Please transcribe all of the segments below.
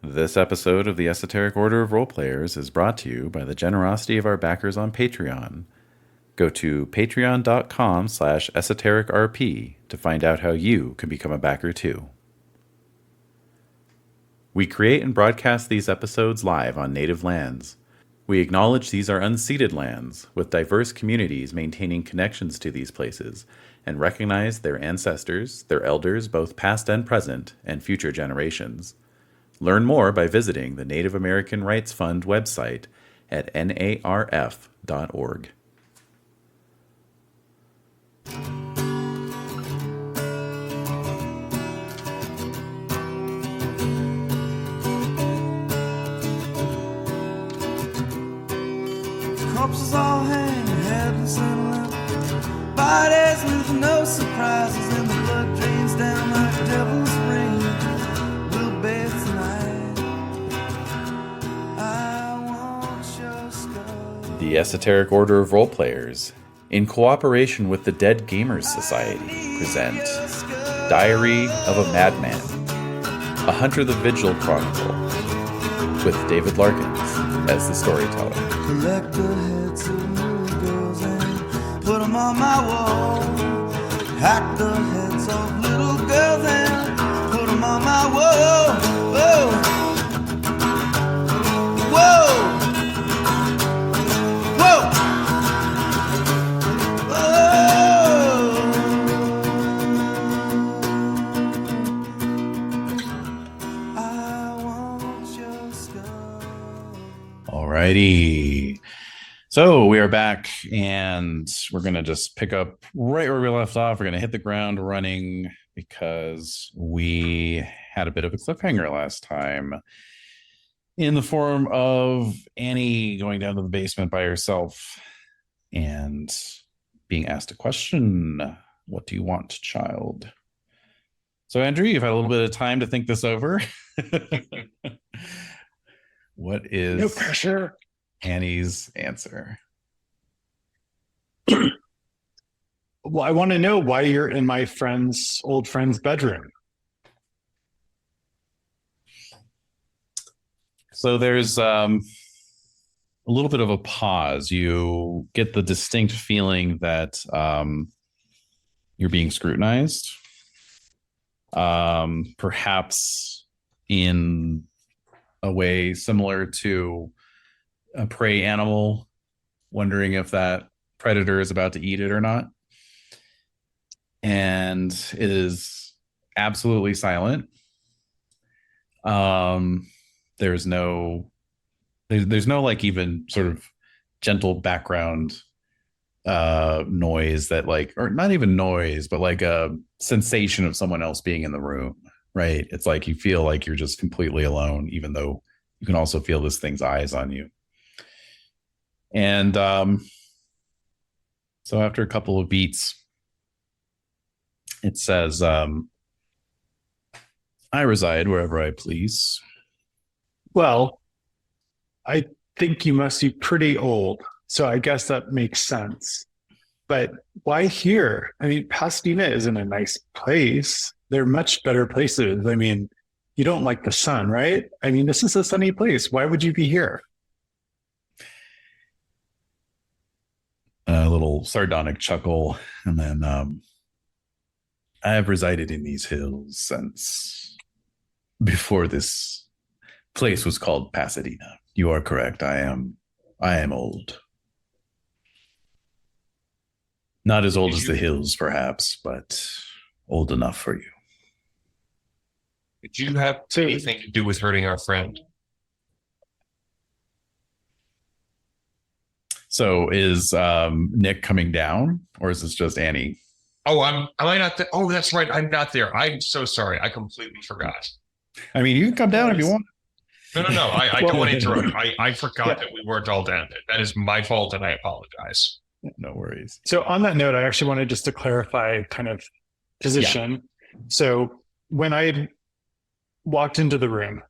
This episode of the Esoteric Order of Roleplayers is brought to you by the generosity of our backers on Patreon. Go to patreon.com/esotericrp to find out how you can become a backer too. We create and broadcast these episodes live on native lands. We acknowledge these are unceded lands, with diverse communities maintaining connections to these places, and recognize their ancestors, their elders, both past and present, and future generations. Learn more by visiting the Native American Rights Fund website at narf.org. Corpses all hang headless and limp. Bodies with no surprises, and the blood drains down like devil's rain. We'll bathe tonight. I want your skull. The Esoteric Order of Roleplayers, in cooperation with the Dead Gamers Society, present Diary of a Madman, a Hunter the Vigil Chronicle, with David Larkins as the storyteller. Collect the heads of little girls and put them on my wall. Hack the heads of little girls and put them on my wall. Whoa. Whoa. Whoa. Whoa. I want your skull. Alrighty. So we are back, and we're going to just pick up right where we left off. We're going to hit the ground running because we had a bit of a cliffhanger last time in the form of Annie going down to the basement by herself and being asked a question. What do you want, child? So, Andrew, you've had a little bit of time to think this over. What is No pressure. Annie's answer? Well, I want to know why you're in my old friend's bedroom. So there's a little bit of a pause. You get the distinct feeling that you're being scrutinized. Perhaps in a way similar to a prey animal, wondering if that predator is about to eat it or not. And it is absolutely silent. There's no like even sort of gentle background noise that like, or not even noise, but like a sensation of someone else being in the room, right? It's like you feel like you're just completely alone, even though you can also feel this thing's eyes on you. And so after a couple of beats, it says, I reside wherever I please. Well, I think you must be pretty old, so I guess that makes sense. But why here? I mean, Pasadena isn't a nice place. There are much better places. I mean, you don't like the sun, right? I mean, this is a sunny place. Why would you be here? A little sardonic chuckle, and then I have resided in these hills since before this place was called Pasadena. You are correct. I am old. Not as old as the hills, perhaps, but old enough for you. Did you have anything to do with hurting our friend? So is Nick coming down, or is this just Annie? Oh, am I not there? Oh, that's right. I'm not there. I'm so sorry. I completely forgot. I mean, you can come down if you want. No. I don't want to interrupt. I forgot that we weren't all down there. That is my fault, and I apologize. No worries. So on that note, I actually wanted just to clarify kind of position. Yeah. So when I walked into the room,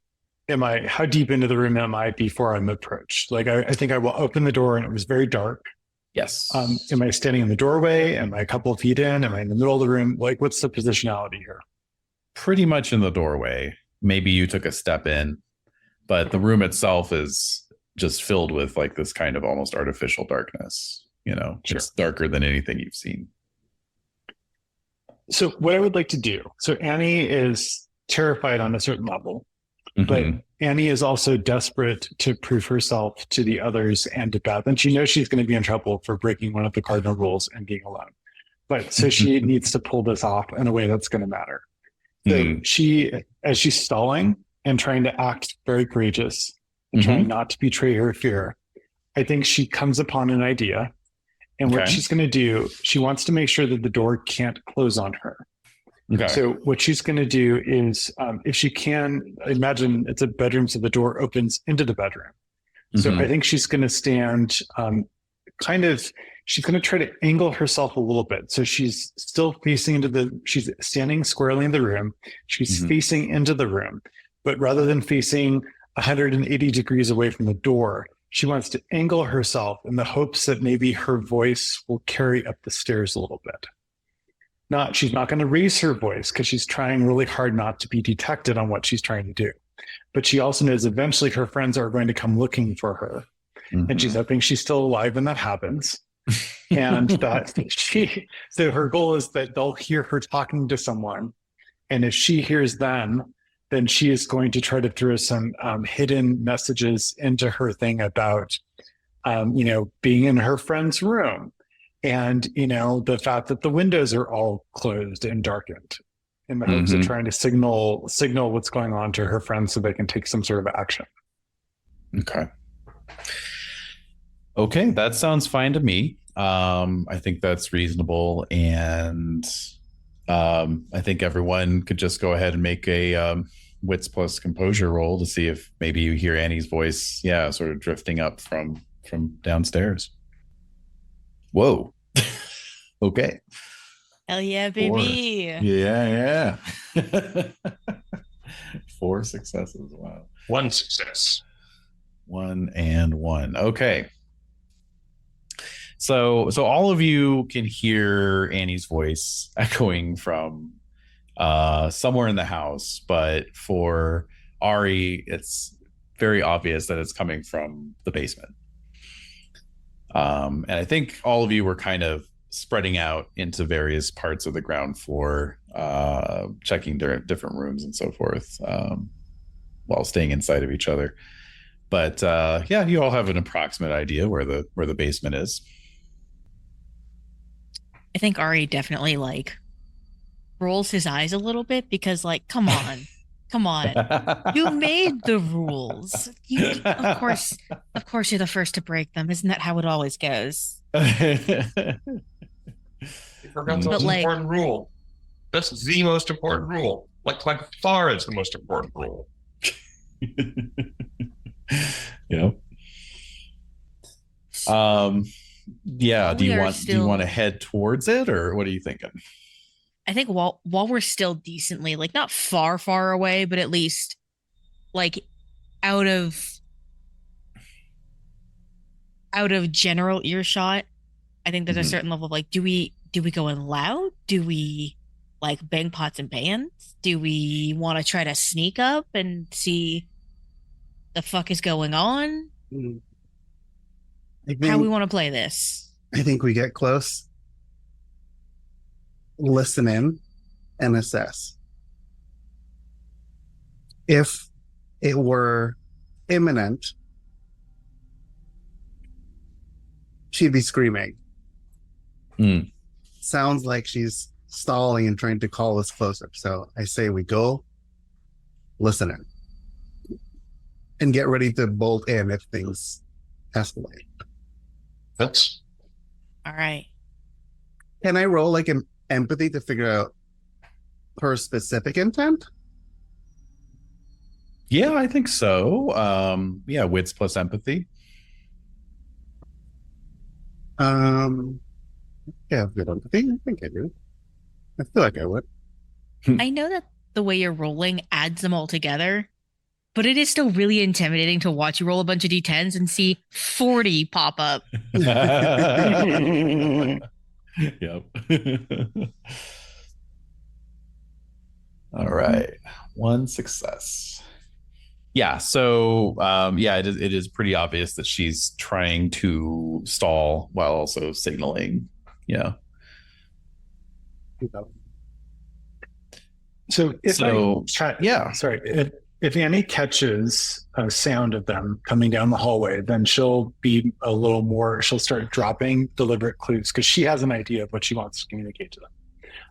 how deep into the room am I before I'm approached? Like, I think I will open the door and it was very dark. Yes. Am I standing in the doorway? Am I a couple of feet in? Am I in the middle of the room? Like, what's the positionality here? Pretty much in the doorway. Maybe you took a step in. but the room itself is just filled with like this kind of almost artificial darkness. Sure. It's darker than anything you've seen. So what I would like to do, so Annie is terrified on a certain level, but Mhm. Annie is also desperate to prove herself to the others and to Beth. And she knows she's going to be in trouble for breaking one of the cardinal rules and being alone. But so she needs to pull this off in a way that's going to matter. So she, as she's stalling and trying to act very courageous and trying not to betray her fear, I think she comes upon an idea. And what Okay. she's going to do, she wants to make sure that the door can't close on her. Okay. So what she's going to do is, if she can, imagine it's a bedroom, so the door opens into the bedroom. So Mhm. I think she's going to stand she's going to try to angle herself a little bit. So she's still facing she's standing squarely in the room. She's facing into the room, but rather than facing 180 degrees away from the door, she wants to angle herself in the hopes that maybe her voice will carry up the stairs a little bit. She's not going to raise her voice because she's trying really hard not to be detected on what she's trying to do. But she also knows eventually her friends are going to come looking for her. And she's hoping she's still alive when that happens. And so her goal is that they'll hear her talking to someone. And if she hears them, then she is going to try to throw some hidden messages into her thing about, being in her friend's room and, the fact that the windows are all closed and darkened in the hopes of trying to signal what's going on to her friends so they can take some sort of action. Okay, that sounds fine to me. I think that's reasonable, and I think everyone could just go ahead and make a wits plus composure roll to see if maybe you hear Annie's voice, sort of drifting up from downstairs. Whoa. Okay. Hell yeah, baby. Yeah. 4 successes. Wow. 1 success. 1 and 1. Okay. So all of you can hear Annie's voice echoing from somewhere in the house, but for Ari, it's very obvious that it's coming from the basement. And I think all of you were kind of spreading out into various parts of the ground floor, checking different rooms and so forth, while staying inside of each other. But you all have an approximate idea where the basement is. I think Ari definitely rolls his eyes a little bit because come on. You made the rules. Of course you're the first to break them. Isn't that how it always goes? You forgot the most important rule. That's the most important rule. Like far is the most important rule. Do you want to head towards it, or what are you thinking? I think while we're still decently not far away, but at least out of general earshot, I think there's a certain level of do we go in loud? Do we bang pots and pans? Do we want to try to sneak up and see the fuck is going on? How we want to play this? I think we get close, listen in, and assess. If it were imminent, she'd be screaming. Sounds like she's stalling and trying to call us closer. So I say we go, listen in, and get ready to bolt in if things escalate. That's all right. Can I roll an empathy to figure out her specific intent? Yeah, I think so. Wits plus empathy. Yeah, good empathy. I think I do. I feel like I would. I know that the way you're rolling adds them all together, but it is still really intimidating to watch you roll a bunch of D10s and see 40 pop up. Yep. All right. 1 success. Yeah. So, it is pretty obvious that she's trying to stall while also signaling. Yeah. So Yeah. sorry, if Annie catches a sound of them coming down the hallway, then she'll be a little more. She'll start dropping deliberate clues because she has an idea of what she wants to communicate to them.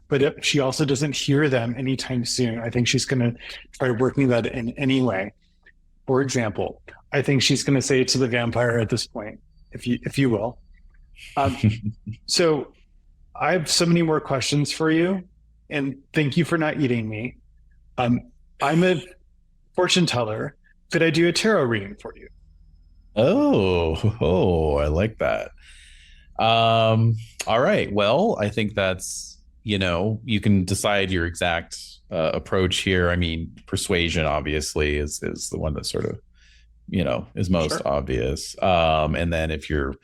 But if she also doesn't hear them anytime soon, I think she's going to try working that in any way. For example, I think she's going to say to the vampire at this point, if you will. So I have so many more questions for you, and thank you for not eating me. I'm a fortune teller. Could I do a tarot reading for you? Oh, I like that. All right. Well, I think that's, you can decide your exact approach here. I mean, persuasion obviously is the one that sort of, is most obvious. And then if you're,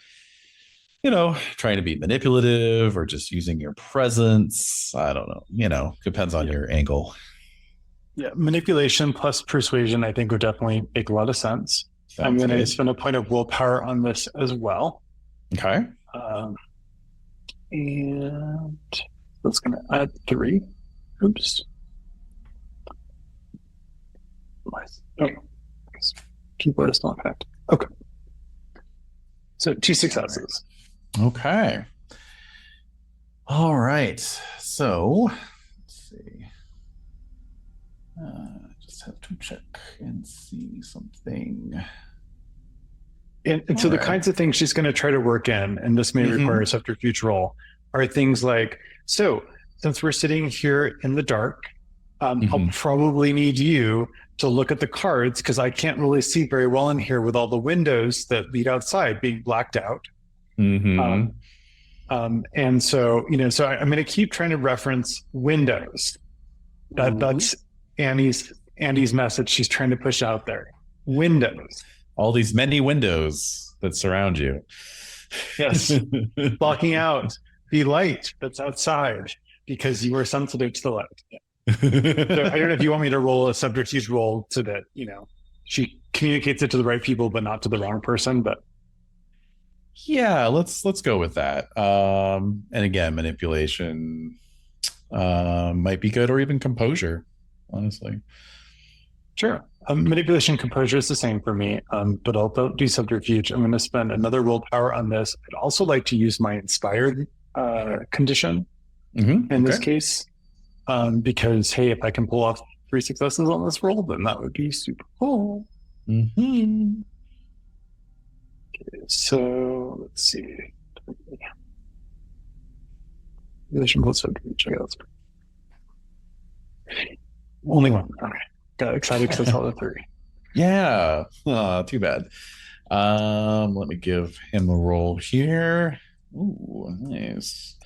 trying to be manipulative or just using your presence, I don't know, depends on your angle. Yeah, manipulation plus persuasion, I think, would definitely make a lot of sense. I'm going to spend a point of willpower on this as well. Okay. And that's going to add 3. Oops. Oh, keyboard is not connected. Okay. So 2 successes. Okay. All right. So let's see. Just have to check and see something. And so the kinds of things she's going to try to work in, and this may require a subterfuge roll, are things like, so since we're sitting here in the dark, I'll probably need you to look at the cards because I can't really see very well in here with all the windows that lead outside being blacked out. And so, so I'm going to keep trying to reference windows. That's Annie's message she's trying to push out there. Windows. All these many windows that surround you. Yes. Blocking out the light that's outside because you are sensitive to the light. So I don't know if you want me to roll a subterfuge roll so that, she communicates it to the right people, but not to the wrong person. But yeah, let's go with that. And again, manipulation might be good, or even composure, honestly. Sure. Manipulation composure is the same for me, but I'll do subterfuge. I'm going to spend another willpower on this. I'd also like to use my inspired condition in this case, because, hey, if I can pull off 3 successes on this roll, then that would be super cool. Okay, so let's see. Manipulation plus subterfuge. Okay, that's only one. Okay. Got excited because I saw the 3. Yeah. Too bad. Let me give him a roll here. Ooh, nice.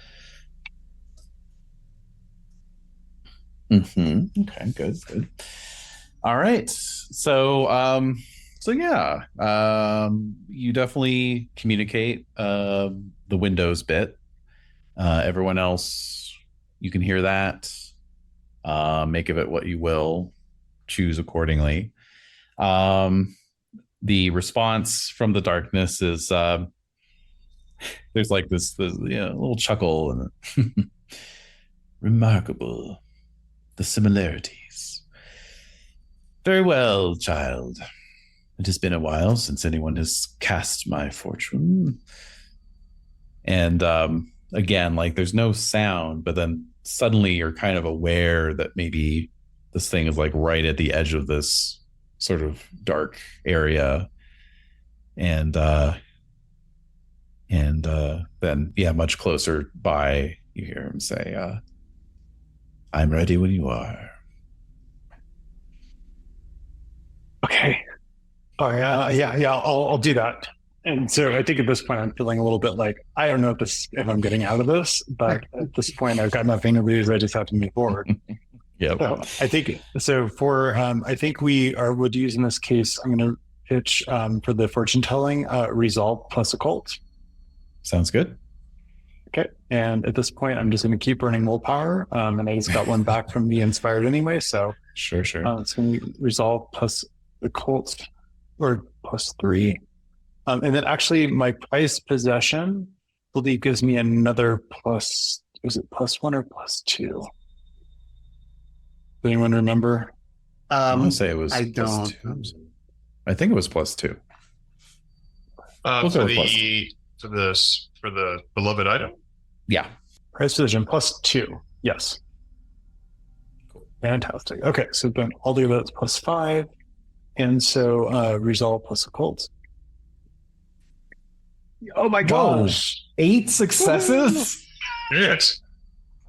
Okay, good. All right. So you definitely communicate the Windows bit. Everyone else, you can hear that. Make of it what you will. Choose accordingly. The response from the darkness is there's like this little chuckle and remarkable, the similarities. Very well, child. It has been a while since anyone has cast my fortune. And again, like there's no sound, but then suddenly you're kind of aware that maybe this thing is like right at the edge of this sort of dark area. And then, much closer by, you hear him say, I'm ready when you are. Okay. Oh, yeah, I'll do that. And so I think at this point, I'm feeling a little bit like, I don't know if I'm getting out of this, but at this point, I've got nothing to lose. I just have to move forward. Yep. So I think we would use in this case, I'm going to pitch for the fortune telling resolve plus occult. Sounds good. Okay. And at this point, I'm just going to keep burning willpower. And I just got one back from the inspired anyway. So sure. it's going to be resolve plus the Colts or +3. And then actually my prized possession, I believe, gives me another plus. Was it +1 or +2? Does anyone remember? I want to say it was I plus don't. 2. I think it was +2. We'll For go with the beloved item. Yeah. Prized possession +2. Yes. Fantastic. Okay, so then all the that's +5. And so resolve plus occult. Oh my gosh. 8 successes? Yes.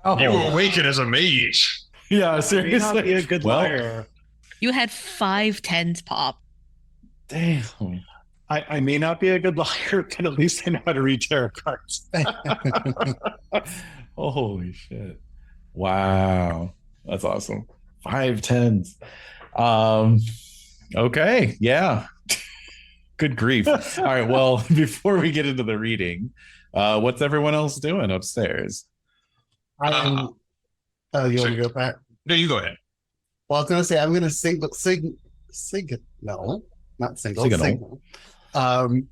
Oh, You awaken as a mage. yeah, May not seriously. be a good Well, liar. You had 5 10s pop. damn. I may not be a good liar, but at least I know how to read tarot cards. Holy shit. Wow. That's awesome. 5 10s. Okay. Yeah. Good grief. All right. Well, before we get into the reading, what's everyone else doing upstairs? You want to go back? No, you go ahead. Well, I was going to say, I'm going to signal, not single, signal. To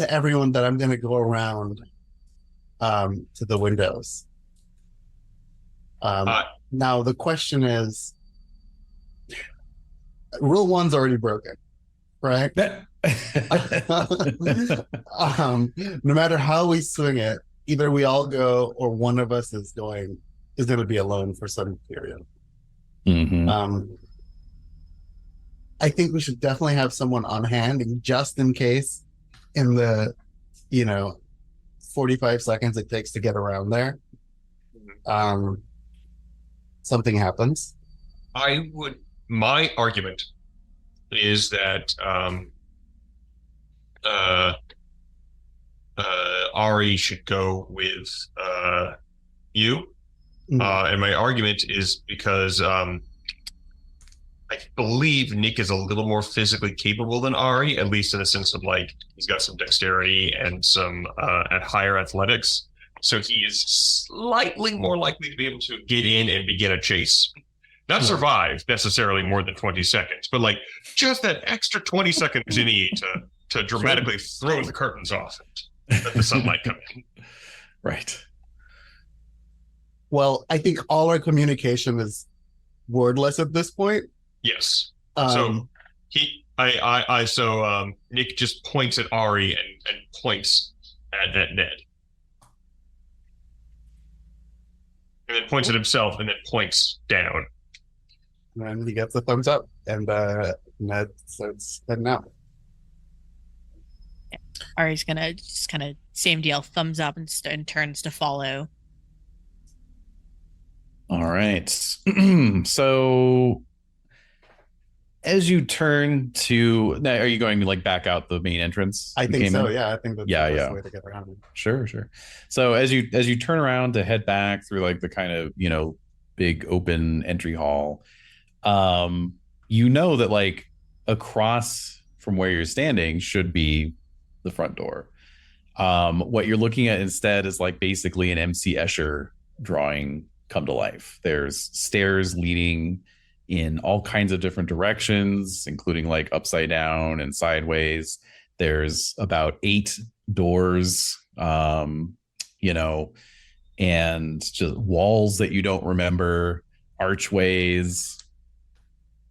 everyone that I'm going to go around to the windows. Now, the question is, rule 1's already broken, correct? No matter how we swing it, either we all go or one of us is going to be alone for some period. Mhm. I think we should definitely have someone on hand just in case in the 45 seconds it takes to get around there. Something happens. My argument is that Ari should go with you. And my argument is because I believe Nick is a little more physically capable than Ari, at least in the sense of like he's got some dexterity and some at higher athletics. So he is slightly more likely to be able to get in and begin a chase. Not survive necessarily more than 20 seconds, but like just that extra 20 seconds you need to dramatically throw the curtains off and let the sunlight come in. Right. Well, I think all our communication is wordless at this point. Yes. Um, So Nick just points at Ari and points at Ned. And then points at himself and then points down. and he gets a thumbs up, and Ned starts heading out. Ari's gonna just kind of same deal, thumbs up and turns to follow. All right. So as you turn to now, are you going to like back out the main entrance? I you think came so. in? Yeah, I think that's Yeah, the best yeah. way to get around it. Sure. So as you turn around to head back through like the kind of, big open entry hall, that like across from where you're standing should be the front door. What you're looking at instead is like basically an MC Escher drawing come to life. There's stairs leading in all kinds of different directions, including like upside down and sideways. There's about 8 doors, and just walls that you don't remember, archways,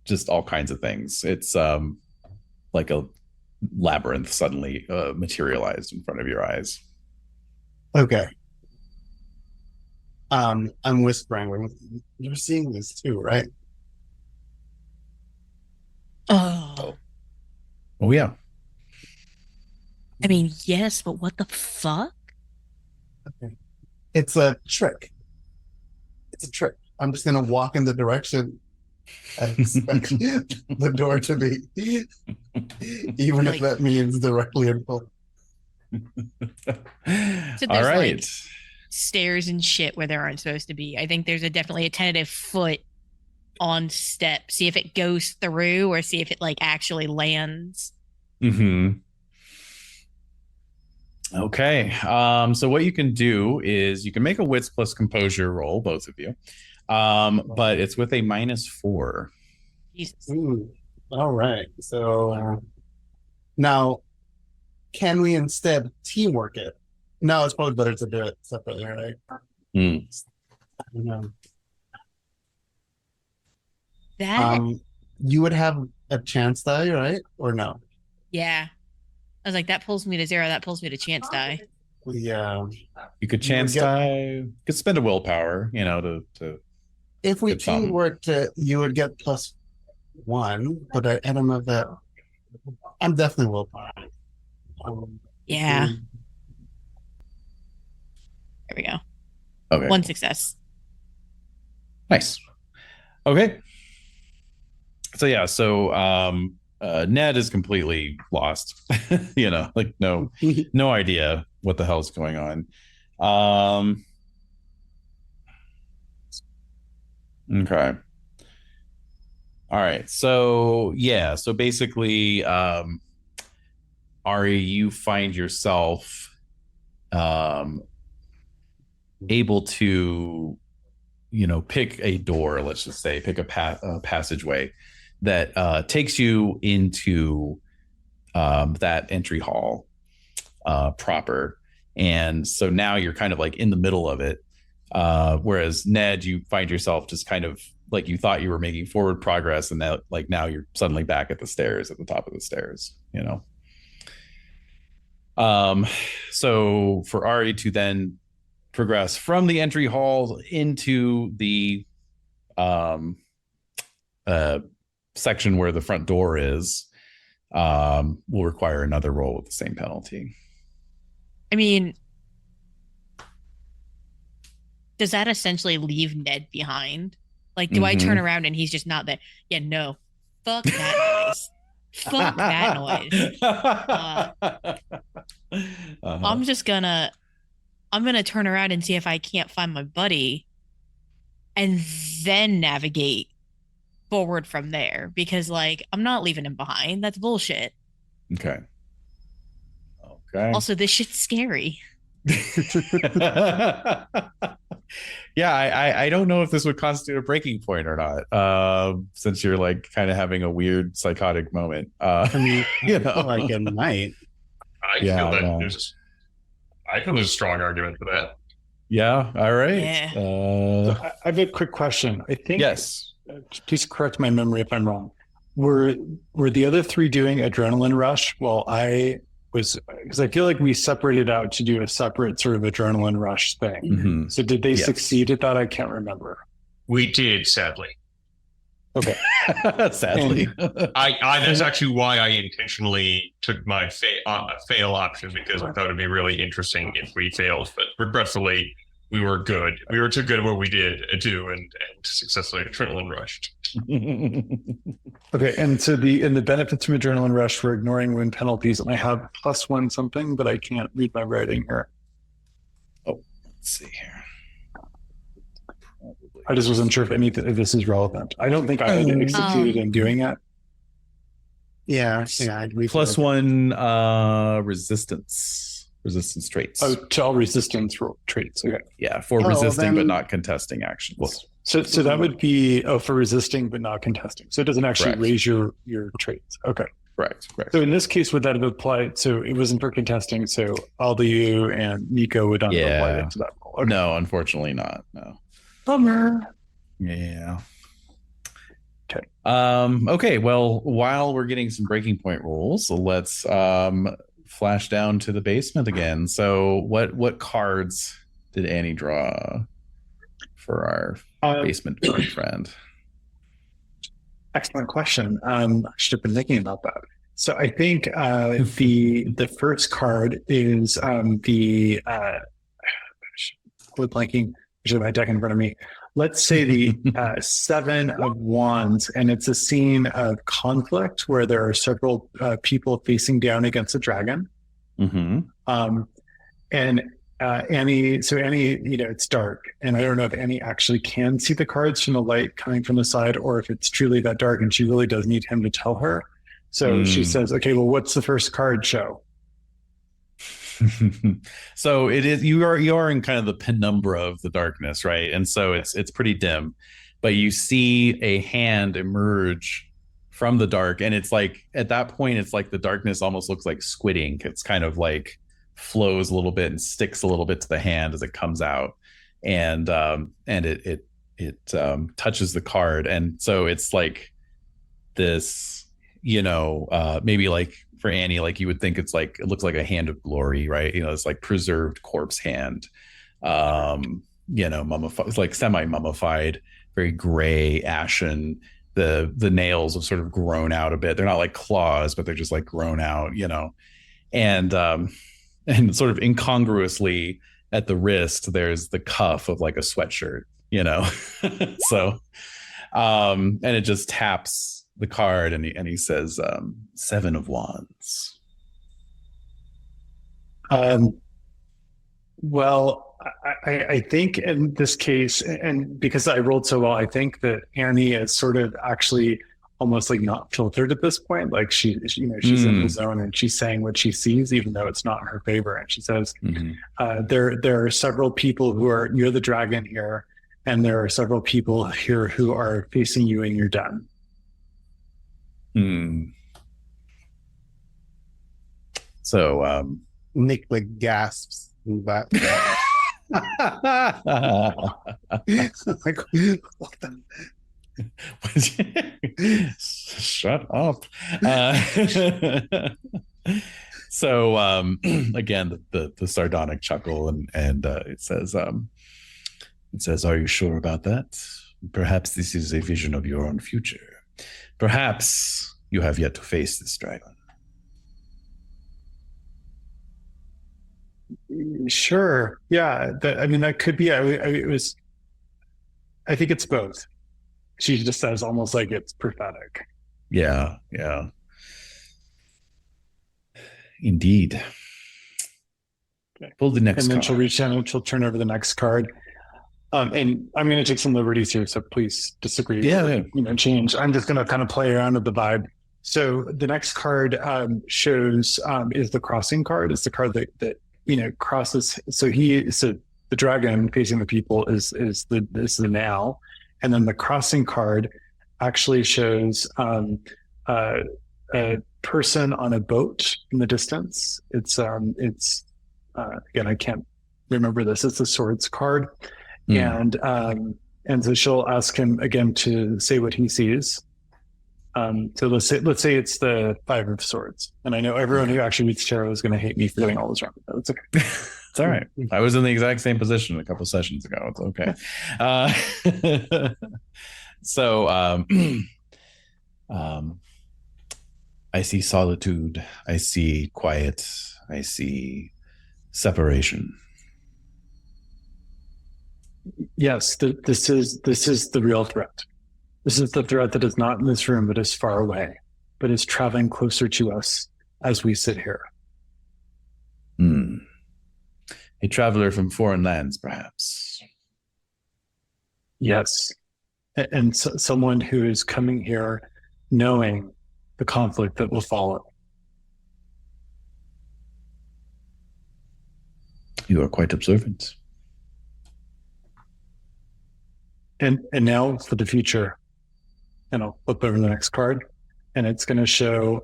just all kinds of things. It's like a labyrinth suddenly materialized in front of your eyes. Okay. I'm whispering. You're seeing this too, right? Oh, Oh yeah. I mean, yes, but what the fuck? Okay. It's a trick. I'm just gonna walk in the direction I expect the door to be, even if that means directly in front. So All there's, right. like, stairs and shit where there aren't supposed to be. I think there's definitely a tentative foot on step. See if it goes through or see if it like actually lands. Okay. So what you can do is you can make a wits plus composure roll, both of you. But it's with a -4. Jesus. Ooh. All right. So now, can we instead teamwork it? No, it's probably better to do it separately, right? Hmm. I don't know. That You would have a chance die, right? Or no? yeah. I was like, that pulls me to 0. That pulls me to chance die. Yeah. You could You would chance get- die. You could spend a willpower, to If we Good thumb. teamworked it, you would get +1, but I don't know if that. I'm definitely willpower. Yeah. There we go. okay. 1 success. Nice. Okay. So yeah, Ned is completely lost. Like no idea what the hell's going on. Okay. All right. So yeah, so basically Ari, you find yourself able to pick a door, let's just say, pick a passageway that takes you into that entry hall proper. And so now you're kind of like in the middle of it. Whereas Ned, you find yourself just kind of like you thought you were making forward progress, and that like now you're suddenly back at the stairs, at the top of the stairs, So for Ari to then progress from the entry hall into the section where the front door is, will require another roll with the same penalty. I mean, does that essentially leave Ned behind? Like, do I turn around and he's just not there? Yeah, no. Fuck that noise. Fuck that noise. I'm gonna turn around and see if I can't find my buddy and then navigate forward from there, because like I'm not leaving him behind. That's bullshit. Okay. Also, this shit's scary. Yeah, I don't know if this would constitute a breaking point or not, since you're like kind of having a weird psychotic moment. I mean, like it might. I feel that there's a strong argument for that. Yeah. All right. Yeah. So I have a quick question. I think. Yes. Please correct my memory if I'm wrong. Were the other 3 doing adrenaline rush while I was? Because I feel like we separated out to do a separate sort of adrenaline rush thing. Mm-hmm. So did they Yes. succeed at that? I can't remember. We did, sadly. Okay. Sadly. I that's actually why I intentionally took my fail option, because I thought it'd be really interesting if we failed. But regretfully, we were good. We were too good at what we did do, and successfully adrenaline rushed. Okay, and so the benefits from adrenaline rush for ignoring win penalties, and I have +1 something, but I can't read my writing here. Let's see here. I just wasn't sure if this is relevant. I don't think I had succeeded in doing it. Yeah. We +1 resistance traits. Oh, to all resistance traits. Okay. Yeah, for resisting but not contesting actions. So that would be for resisting but not contesting. So it doesn't actually Correct. raise your traits. Okay. Correct. So in this case, would that have applied? So it wasn't for contesting. So Aliou and Nico would not have applied it to that role. Okay. No, unfortunately not. No. Bummer. Yeah. Okay. Okay. Well, while we're getting some breaking point rules, let's flash down to the basement again. So, what cards did Annie draw for our basement friend? Excellent question. I should have been thinking about that. So I think the first card is the quit blanking. I should have my deck in front of me. Let's say the 7 of Wands, and it's a scene of conflict where there are several people facing down against a dragon. Mm-hmm. And Annie, it's dark, and I don't know if Annie actually can see the cards from the light coming from the side, or if it's truly that dark, and she really does need him to tell her. So she says, "Okay, well, what's the first card show?" So it is you are in kind of the penumbra of the darkness, right? And so it's pretty dim, but you see a hand emerge from the dark, and it's like at that point it's like the darkness almost looks like squid ink. It's kind of like flows a little bit and sticks a little bit to the hand as it comes out, and it touches the card, and so it's like this, maybe like for Annie, like you would think it's like it looks like a hand of glory, right? It's like preserved corpse hand, mummified, it's like semi mummified, very gray, ashen. The nails have sort of grown out a bit. They're not like claws, but they're just like grown out, and sort of incongruously at the wrist, there's the cuff of like a sweatshirt, so, and it just taps the card, and he says, 7 of Wands. Well, I think in this case, and because I rolled so well, I think that Annie is sort of actually almost like not filtered at this point. Like she's in the zone, and she's saying what she sees, even though it's not in her favor. And she says, there are several people who are near the dragon here, and there are several people here who are facing you in your den. So Nick like gasps. But like, what the? Shut up. So again, the sardonic chuckle, and it says, are you sure about that? Perhaps this is a vision of your own future. Perhaps you have yet to face this dragon. Sure. Yeah. That could be. I think it's both. She just says almost like it's prophetic. Yeah. Yeah. Indeed. Okay. Pull the next and then card. She'll reach down and she'll turn over the next card. And I'm going to take some liberties here, so please disagree. Yeah. Change. I'm just going to kind of play around with the vibe. So the next card shows is the crossing card. It's the card that crosses. So the dragon facing the people is the now, and then the crossing card actually shows a person on a boat in the distance. It's again, I can't remember this. It's the swords card, and so she'll ask him again to say what he sees. So let's say it's the 5 of Swords, and I know everyone who actually reads tarot is going to hate me for doing all this wrong. It's okay. It's all right. I was in the exact same position a couple sessions ago. It's okay. So I see solitude. I see quiet. I see separation. Yes, this is the real threat. This is the threat that is not in this room, but is far away, but is traveling closer to us as we sit here. A traveler from foreign lands, perhaps. Yes. And someone who is coming here knowing the conflict that will follow. You are quite observant. And now for the future. And I'll flip over the next card, and it's going to show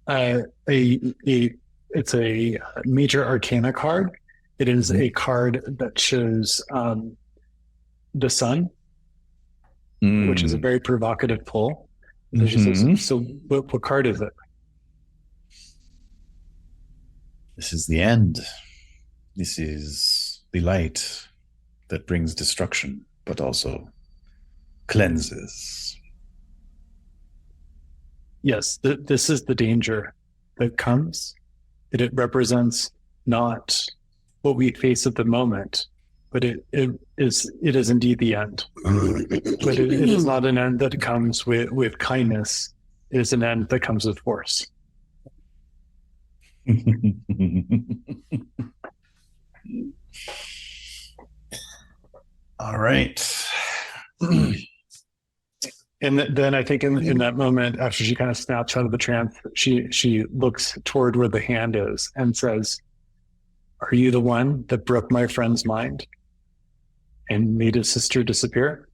it's a major arcana card. It is a card that shows the sun, which is a very provocative pull. So what card is it? This is the end. This is the light that brings destruction, but also cleanses. Yes, this is the danger that comes. It represents not what we face at the moment, but it is indeed the end. But it is not an end that comes with kindness. It is an end that comes with force. All right. And then I think in that moment, after she kind of snaps out of the trance, she looks toward where the hand is and says, "Are you the one that broke my friend's mind and made his sister disappear?"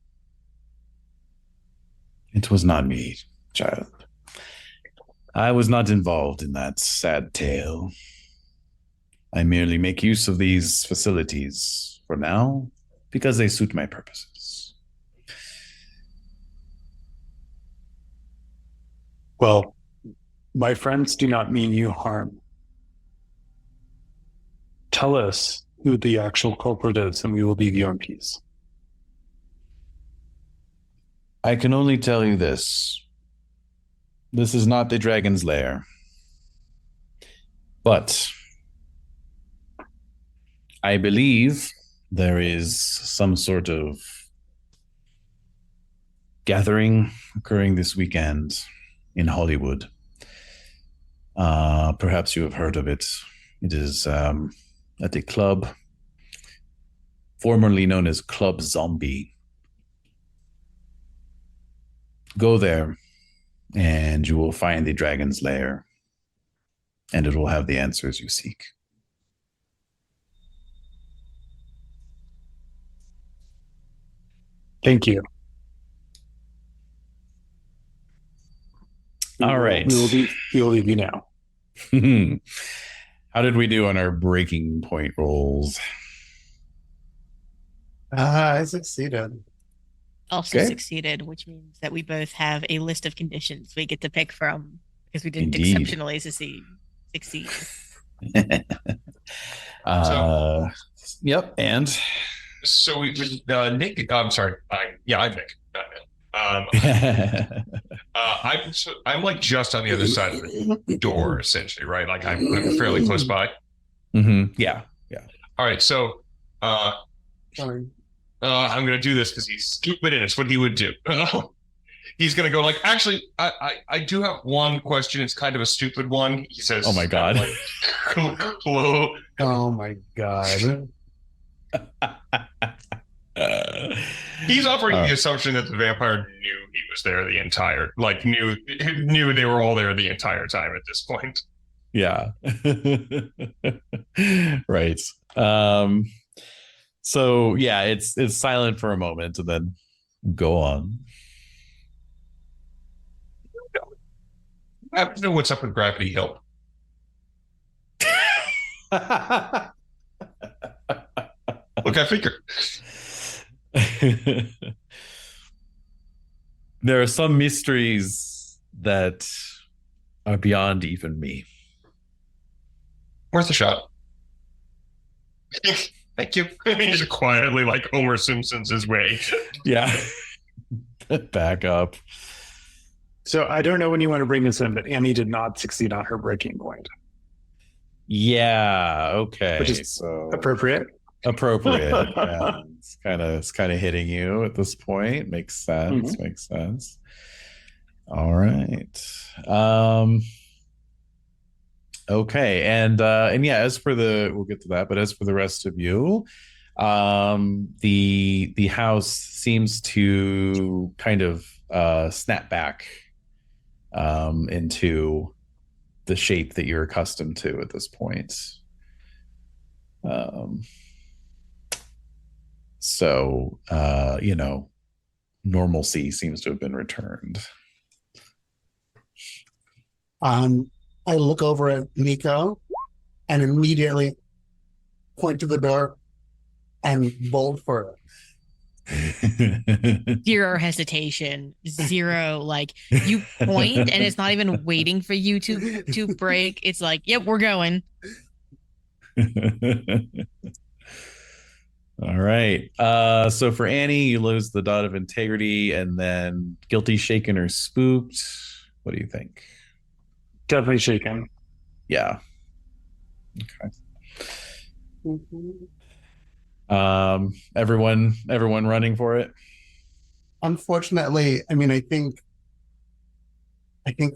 It was not me, child. I was not involved in that sad tale. I merely make use of these facilities for now because they suit my purposes. Well, my friends do not mean you harm. Tell us who the actual culprit is, and we will leave you in peace. I can only tell you this. This is not the dragon's lair. But I believe there is some sort of gathering occurring this weekend in Hollywood. Perhaps you have heard of it. It is at a club formerly known as Club Zombie. Go there and you will find the dragon's lair, and it will have the answers you seek. Thank you. All right. We will leave you now. How did we do on our breaking point rolls? I succeeded. Also Okay. succeeded, which means that we both have a list of conditions we get to pick from because we didn't Indeed. exceptionally succeed. Yep, and So Nick. I'm sorry. I'm Nick. Not Matt. I'm like just on the other side of the door, essentially, right? Like I'm fairly close by. Yeah. All right, so Sorry. I'm gonna do this because he's stupid and it's what he would do. He's gonna go like, actually, I do have one question. It's kind of a stupid one. He says, Oh my God. like, hello. Oh my god. He's operating the assumption that the vampire knew he was there the entire, like knew they were all there the entire time at this point. Yeah. Right. So yeah, it's silent for a moment and then go on. I have to know what's up with Gravity Hill. Look, I figured. There are some mysteries that are beyond even me. Worth a shot. Thank you. He's quietly like Homer Simpson's his way. Yeah. Back up. So I don't know when you want to bring this in, but Annie did not succeed on her breaking point. Yeah. Okay. Which is so appropriate. appropriate. Yeah. It's kind of hitting you at this point. Makes sense. Makes sense. All right. Okay. And yeah, we'll get to that, but as for the rest of you, the house seems to kind of snap back into the shape that you're accustomed to at this point. So normalcy seems to have been returned. I look over at Nico and immediately point to the door and bolt for it. Zero hesitation, zero like you point and it's not even waiting for you to break. It's like, yep, we're going. All right. So for Annie, you lose the dot of integrity, and then guilty, shaken, or spooked. What do you think? Definitely shaken. Yeah. Okay. Everyone running for it. Unfortunately, I mean, I think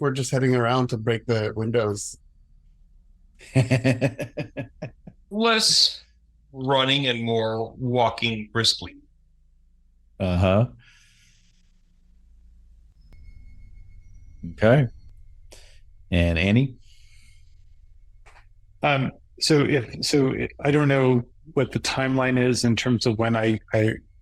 we're just heading around to break the windows. Less running and more walking briskly. Uh-huh. Okay. And Annie? So I don't know what the timeline is in terms of when I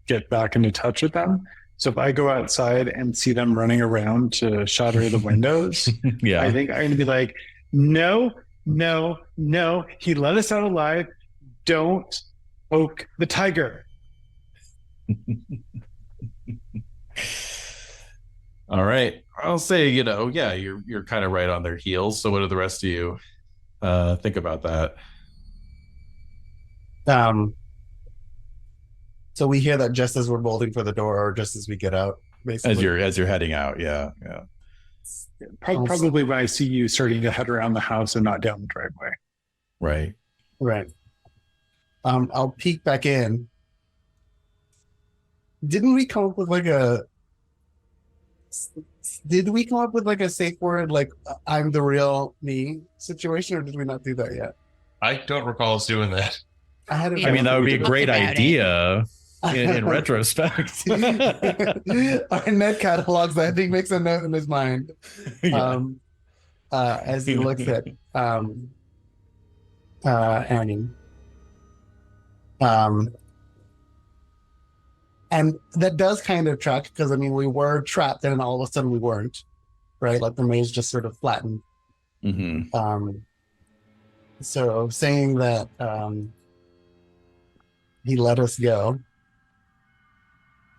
get back into touch with them. So if I go outside and see them running around to shatter the windows, Yeah. I think I'm going to be like, no, no, no. He let us out alive. Don't poke the tiger. All right. I'll say, yeah, you're kind of right on their heels. So what do the rest of you think about that? So we hear that just as we're bolting for the door, or just as we get out, basically. As you're heading out, yeah. Probably when I see you starting to head around the house and not down the driveway. Right. Right. I'll peek back in. Didn't we come up with like a? Did we come up with like a safe word, like "I'm the real me" situation, or did we not do that yet? I don't recall us doing that. I mean, that would be a great idea in retrospect. Our net catalogs, I think, makes a note in his mind as he looks at Annie. And that does kind of track because I mean we were trapped and then all of a sudden we weren't, right? Like the maze just sort of flattened. Mm-hmm. So saying that he let us go.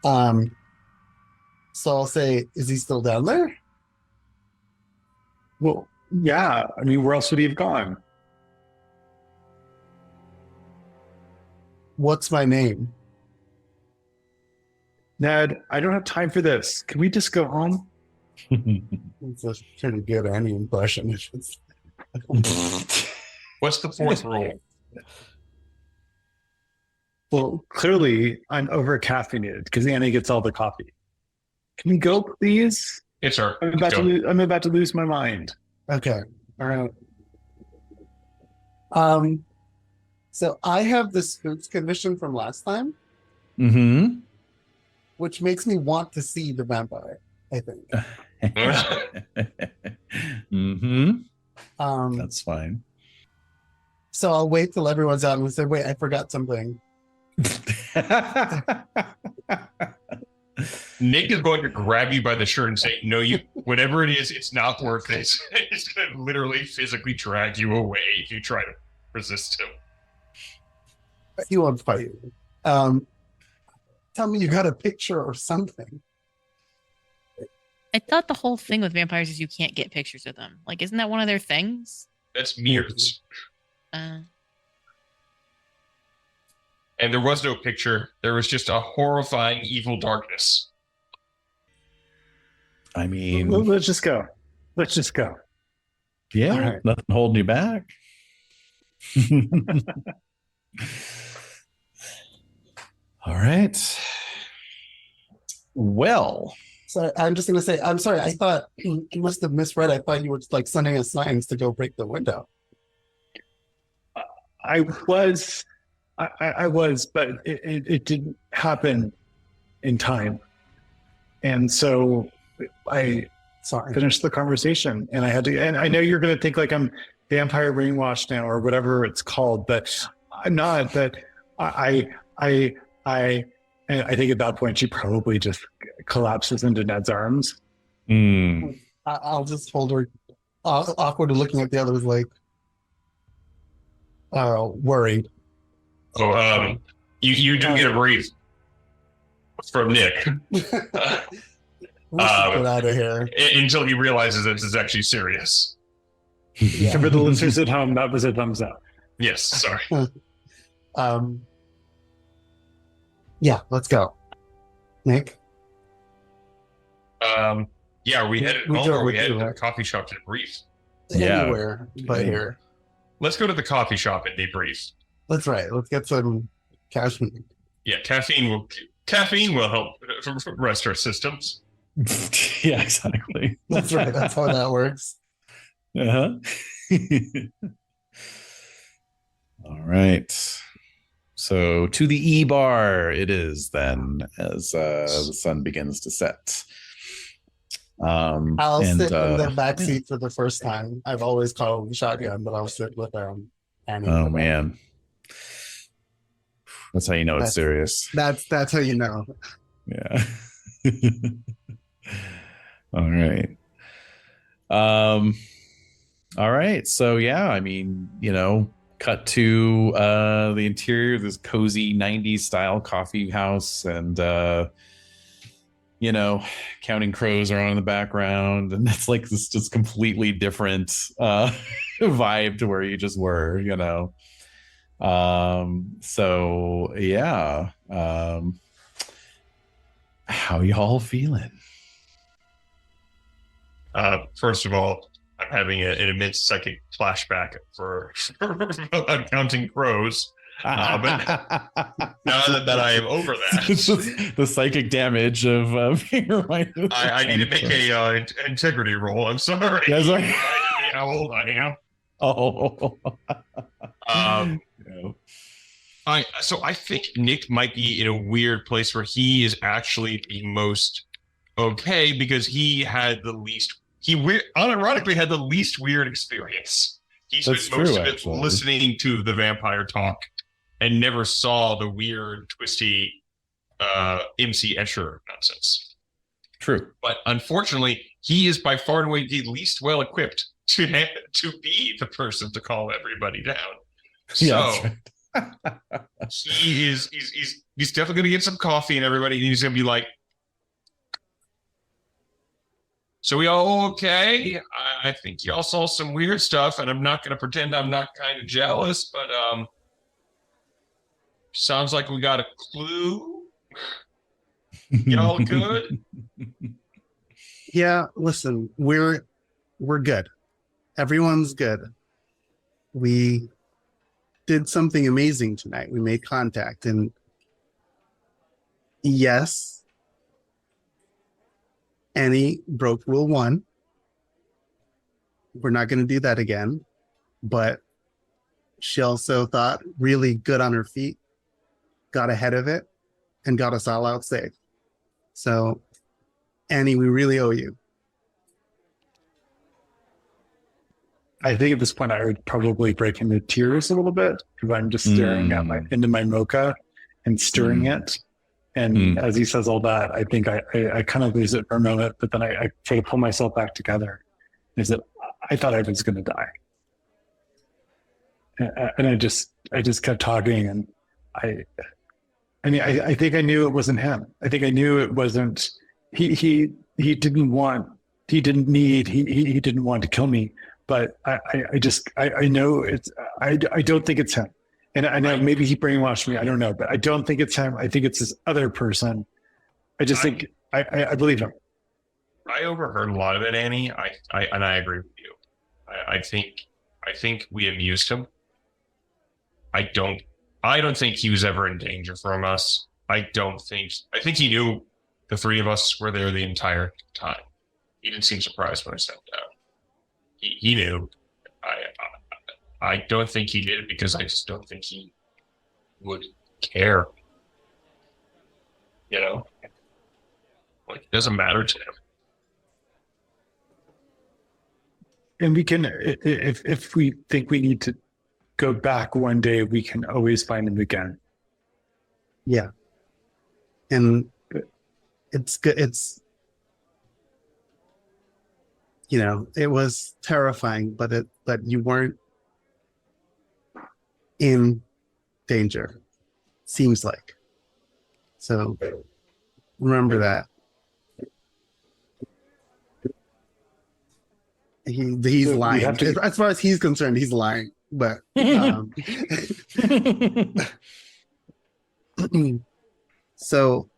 So I'll say, is he still down there? Well, yeah. I mean, where else would he have gone? What's my name? Ned, I don't have time for this. Can we just go home? It's a pretty good Annie impression. What's the fourth rule? Well, clearly I'm over caffeinated because Annie gets all the coffee. Can we go, please? It's our. I'm about to lose my mind. Okay. All right. So I have the spooks condition from last time, Mm-hmm. which makes me want to see the vampire, I think. Mm-hmm. That's fine. So I'll wait till everyone's out and we say, wait, I forgot something. Nick is going to grab you by the shirt and say, no, you, whatever it is, it's not worth it. It's going to literally physically drag you away if you try to resist him. He won't fight you. Tell me you got a picture or something. I thought the whole thing with vampires is you can't get pictures of them. Like, isn't that one of their things? That's mirrors. Uh, And there was no picture. There was just a horrifying evil darkness. I mean, Let's just go. Let's just go. yeah, All right. nothing holding you back. All right. Well, So I'm just going to say, I'm sorry. I thought you must have misread. I thought you were like sending us signs to go break the window. I was, but it didn't happen in time. And so I Sorry. finished the conversation and I had to, and I know you're going to think like I'm vampire brainwashed now or whatever it's called, but I'm not. But I think at that point she probably just collapses into Ned's arms. I'll just hold her awkward looking at the others like worried. Oh, you do get a brief from Nick We should get out of here. until he realizes that this is actually serious. Yeah. And for the listeners at home, that was a thumbs up. Yes, sorry. Yeah, let's go. Nick? Yeah, are we headed We home go or are we with headed you, to right? the coffee shop to debrief? Yeah. Anywhere but here. Let's go to the coffee shop and debrief. That's right. Let's get some caffeine. Yeah, caffeine will help rest our systems. Yeah, exactly. That's right. That's how that works. Uh-huh. All right. So to the E bar it is then as the sun begins to set. I'll and, sit in the back seat for the first time. I've always called shotgun, but I'll sit with Annie. Oh man. That's how you know it's serious. That's how you know. Yeah. All right. Um, all right. So yeah, I mean, cut to the interior of this cozy 90s style coffee house, and Counting Crows are on in the background, and it's like this just completely different vibe to where you just were. So yeah. How y'all feeling? First of all, I'm having an immense psychic flashback for about Counting Crows. But now that I am over that, the psychic damage of being reminded. I need to make a integrity roll. I'm sorry. That's right. How old I am. Oh. I think Nick might be in a weird place where he is actually the most okay because he had the least. He unironically had the least weird experience. He spent most of it listening to the vampire talk and never saw the weird, twisty MC Escher nonsense. True. But unfortunately, he is by far and away the least well equipped to be the person to calm everybody down. So he's definitely going to get some coffee and everybody, and he's going to be like, so we all okay? I think y'all saw some weird stuff, and I'm not going to pretend I'm not kind of jealous, but sounds like we got a clue. Y'all good? Yeah, listen, we're good. Everyone's good. We did something amazing tonight. We made contact, and yes, Annie broke rule 1. We're not going to do that again, but she also thought really good on her feet, got ahead of it, and got us all out safe. So, Annie, we really owe you. I think at this point I would probably break into tears a little bit because I'm just staring at into my mocha and stirring it. And as he says all that, I think I kind of lose it for a moment, but then I try to pull myself back together. Is that I thought I was going to die, and I just kept talking, and I think I knew it wasn't him. I think I knew it wasn't. He didn't want to kill me, but I know it's. I don't think it's him. And I know maybe he brainwashed me. I don't know, but I don't think it's him. I think it's this other person. I just think I believe him. I overheard a lot of it, Annie. I agree with you. I think we amused him. I don't think he was ever in danger from us. I think he knew the three of us were there the entire time. He didn't seem surprised when I stepped out. He knew. I don't think he did it because I just don't think he would care. Like, it doesn't matter to him. And we can, if we think we need to go back one day, we can always find him again. Yeah. And it's good. It's, it was terrifying, but you weren't in danger, seems like. So remember that. He's lying. As far as he's concerned, he's lying. But so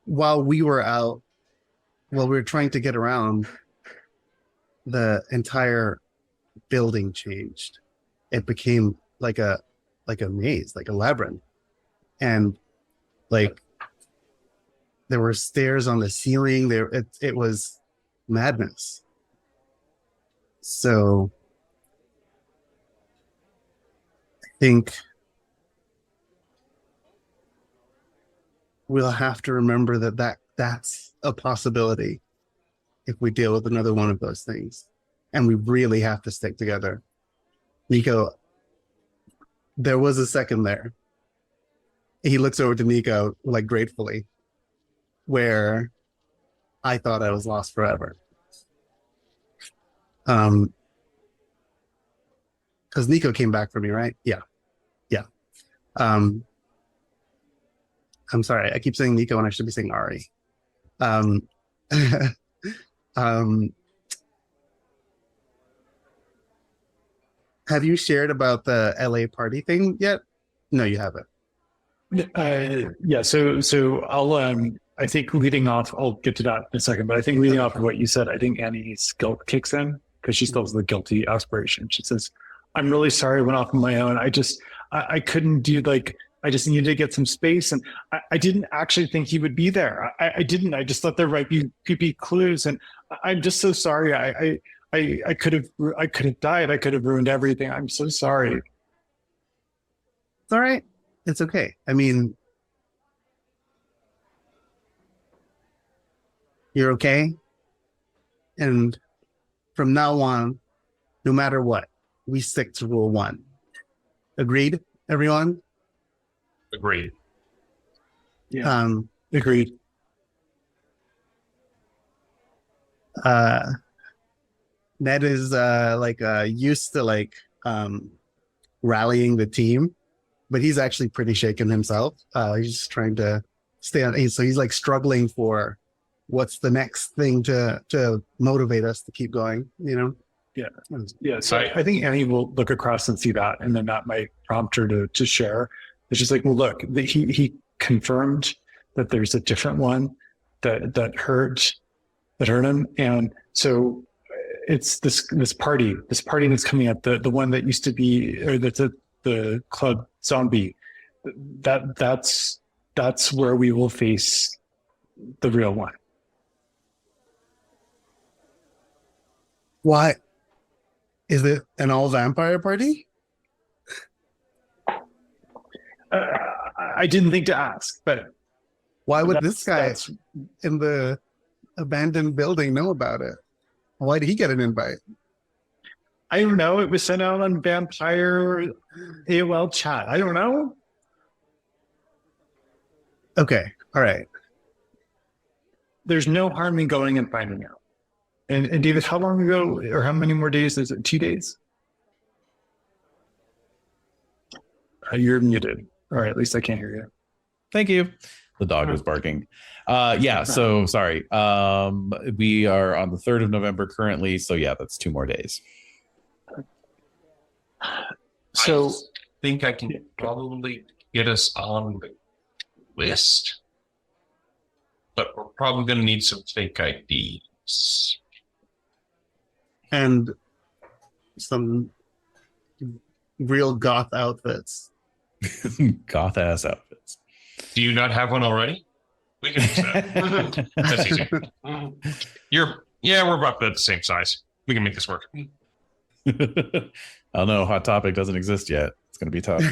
while we were trying to get around, the entire building changed. It became like a maze, like a labyrinth. And like there were stairs on the ceiling. It was madness. So I think we'll have to remember that's a possibility if we deal with another one of those things. And we really have to stick together. Nico, there was a second there. He looks over to Nico like gratefully. where I thought I was lost forever. Because Nico came back for me, right? Yeah. I'm sorry, I keep saying Nico and I should be saying Ari. Um, um, have you shared about the LA party thing yet? No, you haven't. Yeah. So I think leading off, I'll get to that in a second, but I think leading off of what you said, I think Annie's guilt kicks in because she still has the guilty aspiration. She says, I'm really sorry I went off on my own. I couldn't do I just needed to get some space. And I didn't actually think he would be there. I didn't. I just thought there might be creepy clues. And I'm just so sorry. I could have died. I could have ruined everything. I'm so sorry. It's all right. It's okay. I mean, you're okay. And from now on, no matter what, we stick to rule 1. Agreed, everyone? Agreed. Yeah. Agreed. Ned is used to rallying the team, but he's actually pretty shaken himself. He's just trying to stay on. So he's like struggling for what's the next thing to motivate us to keep going, you know? Yeah. So I think Annie will look across and see that, and then that might prompt her to share. It's just like, well, look, he confirmed that there's a different one that hurt him, and so it's this party that's coming up, the one that used to be, or that's at the club zombie. That's where we will face the real one. Why? Is it an all vampire party? I didn't think to ask, but why would this guy in the abandoned building know about it? Why did he get an invite? I don't know. It was sent out on Vampire AOL chat. I don't know. Okay. All right. There's no harm in going and finding out. And David, how long ago, or how many more days is it? 2 days? You're muted. All right, at least I can't hear you. Thank you. The dog was barking. Yeah, so sorry. We are on the 3rd of November currently, so yeah, that's 2 more days. So I think I can probably get us on the list, but we're probably going to need some fake IDs. And some real goth outfits. Goth ass outfits. Do you not have one already? We can use that. That's easy. We're about the same size. We can make this work. I don't know. Hot Topic doesn't exist yet. It's going to be tough.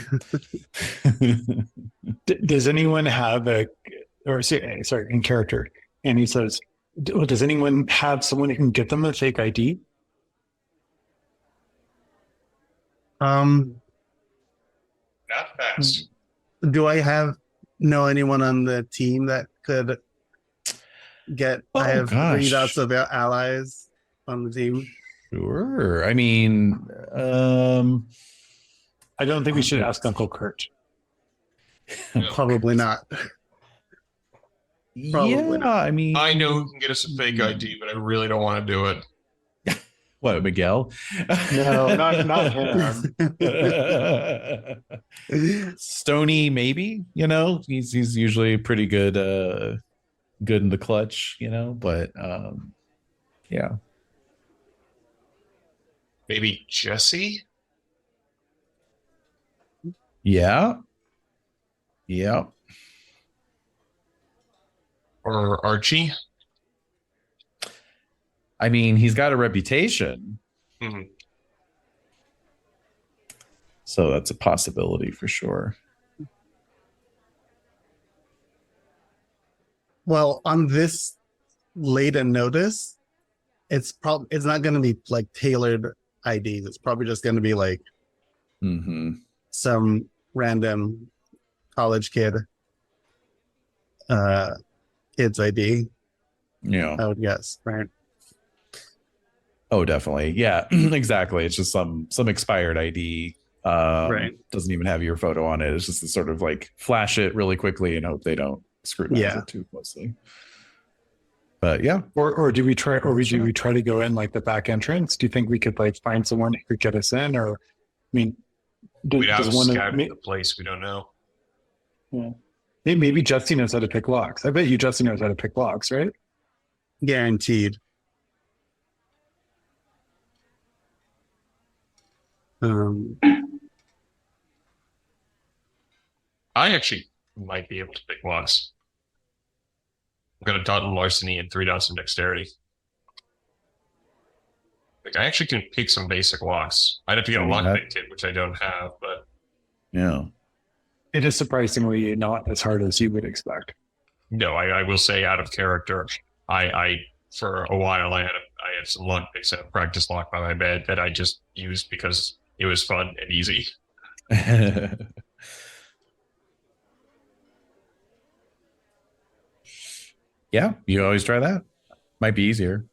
does anyone have in character? And he says, does anyone have someone who can get them a fake ID? Not fast. Do I know anyone on the team that could get? I have readouts of allies on the team. Sure. I mean, I don't think we should ask Uncle Kurt. Probably not. Probably not. I mean, I know who can get us a fake ID, but I really don't want to do it. What, Miguel? No, not him. Stony, maybe. He's usually pretty good in the clutch. But yeah. Maybe Jesse. Yeah. Or Archie. I mean, he's got a reputation. Mm-hmm. So that's a possibility for sure. Well, on this late a notice, it's not going to be like tailored IDs. It's probably just going to be like some random college kid kid's ID, Yeah. I would guess, right? Oh, definitely. Yeah, exactly. It's just some expired ID. Right. Doesn't even have your photo on it. It's just the sort of like flash it really quickly and hope they don't scrutinize Yeah. it too closely. But yeah. Or do we try? Or Sure. do we try to go in like the back entrance? Do you think we could like find someone who could get us in? Or, I mean, We'd have does one scouted of the place. We don't know. maybe Jesse knows how to pick locks? I bet you Jesse knows how to pick locks, right? Guaranteed. I actually might be able to pick locks. I've got a dot in larceny and 3 dots in dexterity. Like, I actually can pick some basic locks. I'd have to get a lockpick kit, which I don't have, but Yeah. It is surprisingly not as hard as you would expect. no, I will say out of character, I for a while I had some lockpicks at a practice lock by my bed that I just used because it was fun and easy. Yeah, you always try that. Might be easier.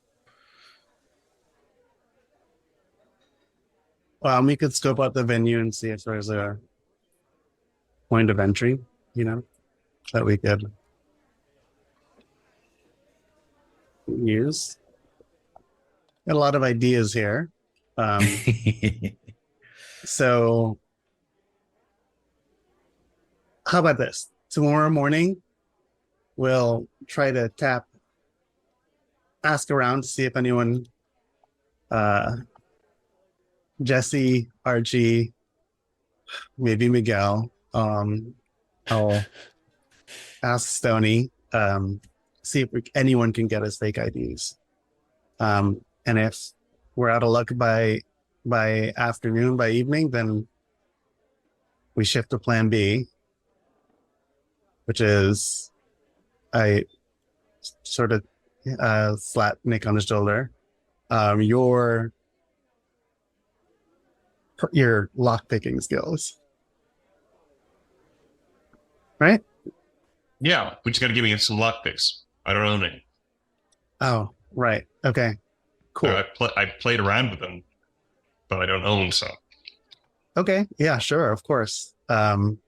Well, we could scope out the venue and see if there's a point of entry, that we could use. Got a lot of ideas here. So how about this? Tomorrow morning, we'll try to ask around to see if anyone, Jesse, Archie, maybe Miguel. I'll ask Stony, see if anyone can get us fake IDs. And if we're out of luck by afternoon, by evening, then we shift to plan B, which is I sort of slap Nick on the shoulder. Your lock picking skills, right? Yeah, we just got to give me some lockpicks. I don't own any. Oh, right. Okay. Cool. I played around with them, but I don't own some. Okay. Yeah, sure. Of course. All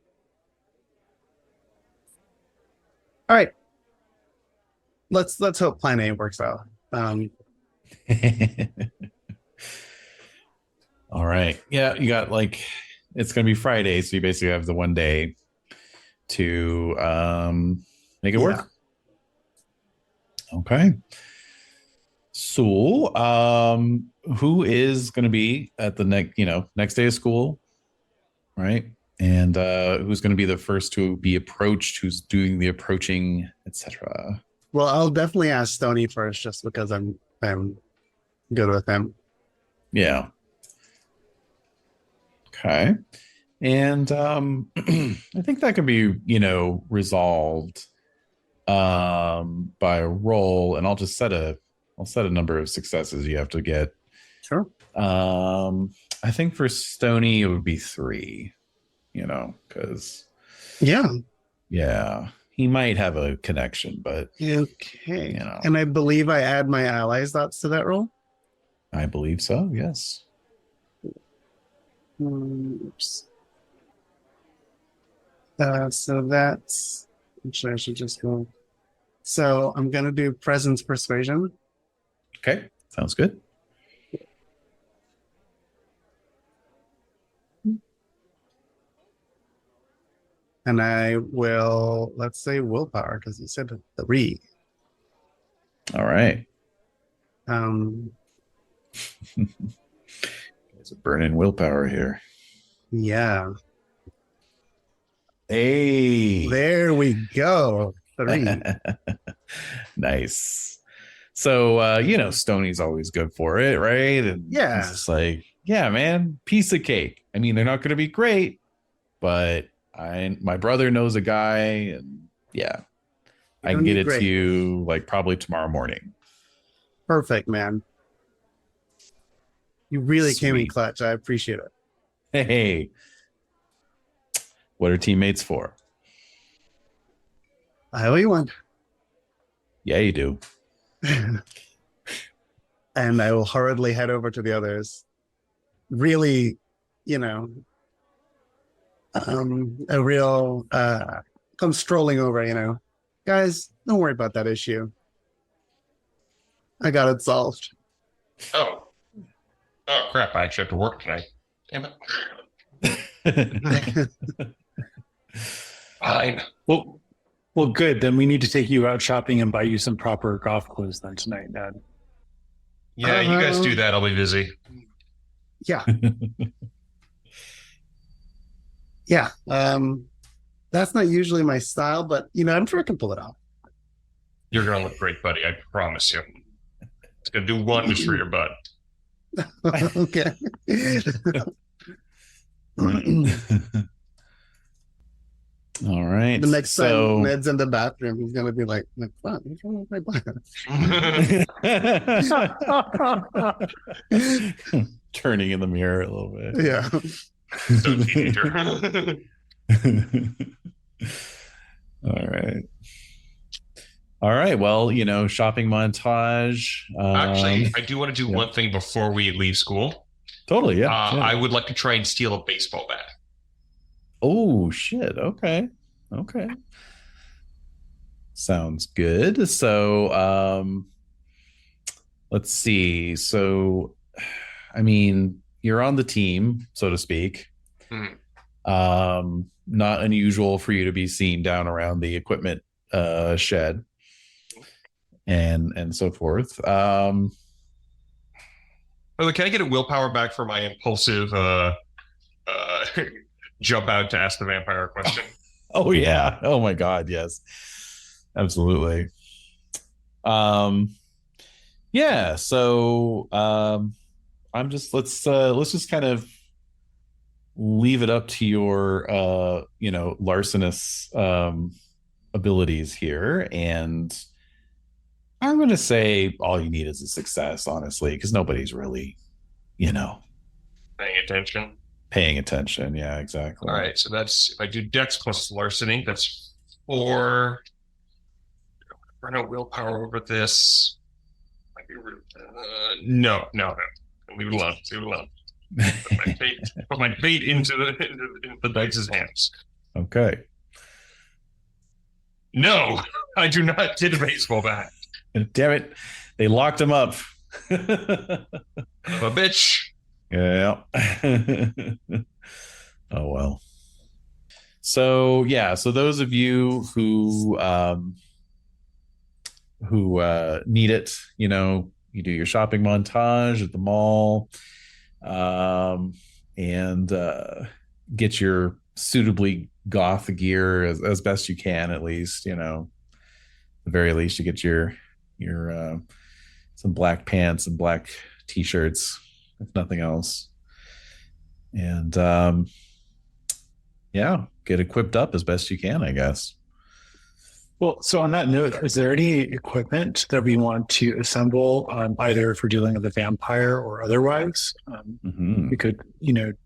right. Let's hope plan A works out. All right. Yeah, you got like it's gonna be Friday, so you basically have the one day to make it work. Okay. So who is gonna be at the next day of school? Right. And who's gonna be the first to be approached, who's doing the approaching, etc. Well, I'll definitely ask Stony first just because I'm good with him. Yeah. Okay. And I think that can be, resolved by a roll, and I'll set a number of successes you have to get. Sure. I think for Stony it would be 3, because yeah, he might have a connection, but okay. And I believe I add my allies dots to that roll. I believe so. Yes. Oops. So that's actually I should just go. So I'm gonna do presence persuasion. Okay. Sounds good. And I will, let's say willpower, because you said 3. All right. There's a burn-in willpower here. Yeah. Hey. There we go. 3. Nice. So Stoney's always good for it, right? And Yeah. he's just like, yeah, man, piece of cake. I mean, they're not gonna be great, but my brother knows a guy, and yeah, I can get it to you like probably tomorrow morning. Perfect, man. You really came in clutch. I appreciate it. Hey, what are teammates for? I owe you one. Yeah, you do. And I will hurriedly head over to the others. Really, a real come strolling over, guys, don't worry about that issue. I got it solved. Oh crap! I actually have to work tonight. Damn it. Fine. Well, good. Then we need to take you out shopping and buy you some proper golf clothes then tonight, Ned. Yeah, you guys do that. I'll be busy. Yeah. Yeah. That's not usually my style, but I'm sure I can pull it off. You're gonna look great, buddy. I promise you. It's gonna do wonders for your butt. Okay. All right. The next time Ned's in the bathroom, he's gonna be like, "Fuck, what's wrong with my butt?" Turning in the mirror a little bit. Yeah. So teenager. All right. Well, shopping montage. Actually, I do want to do one thing before we leave school. Totally. Yeah. I would like to try and steal a baseball bat. Oh, shit. Okay. Sounds good. So, let's see. So, I mean, you're on the team, so to speak. Not unusual for you to be seen down around the equipment shed and so forth. By the way, can I get a willpower back for my impulsive jump out to ask the vampire a question? Oh yeah. Oh my God. Yes. Absolutely. Yeah. So let's just kind of leave it up to your larcenous abilities here, and I'm going to say all you need is a success, honestly, because nobody's really paying attention. Yeah, exactly. All right, so that's if I do dex plus larceny, that's 4. Run out willpower over this. No. Leave it alone. Put my fate into the dice's hands. Okay. No, I do not get a baseball bat. Damn it. They locked him up. A bitch. Yeah. Oh, well. So, yeah. So those of you who need it, you do your shopping montage at the mall, and get your suitably goth gear as best you can, at least, at the very least you get your some black pants and black t-shirts, if nothing else. And get equipped up as best you can, I guess. Well, so on that note, is there any equipment that we want to assemble, either for dealing with a vampire or otherwise? We could,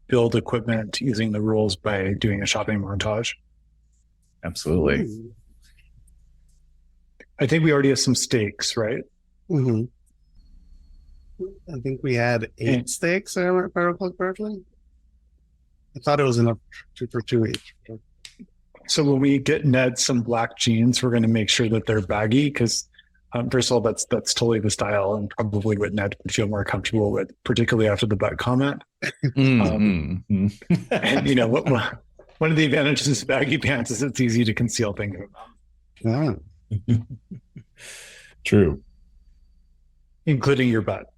build equipment using the rules by doing a shopping montage. Absolutely. I think we already have some stakes, right? Mm-hmm. I think we had 8 stakes, if I recall correctly. I thought it was enough for 2 each. So when we get Ned some black jeans, we're going to make sure that they're baggy because, first of all, that's totally the style and probably what Ned would feel more comfortable with, particularly after the butt comment. And one of the advantages of baggy pants is it's easy to conceal things. True. Including your butt.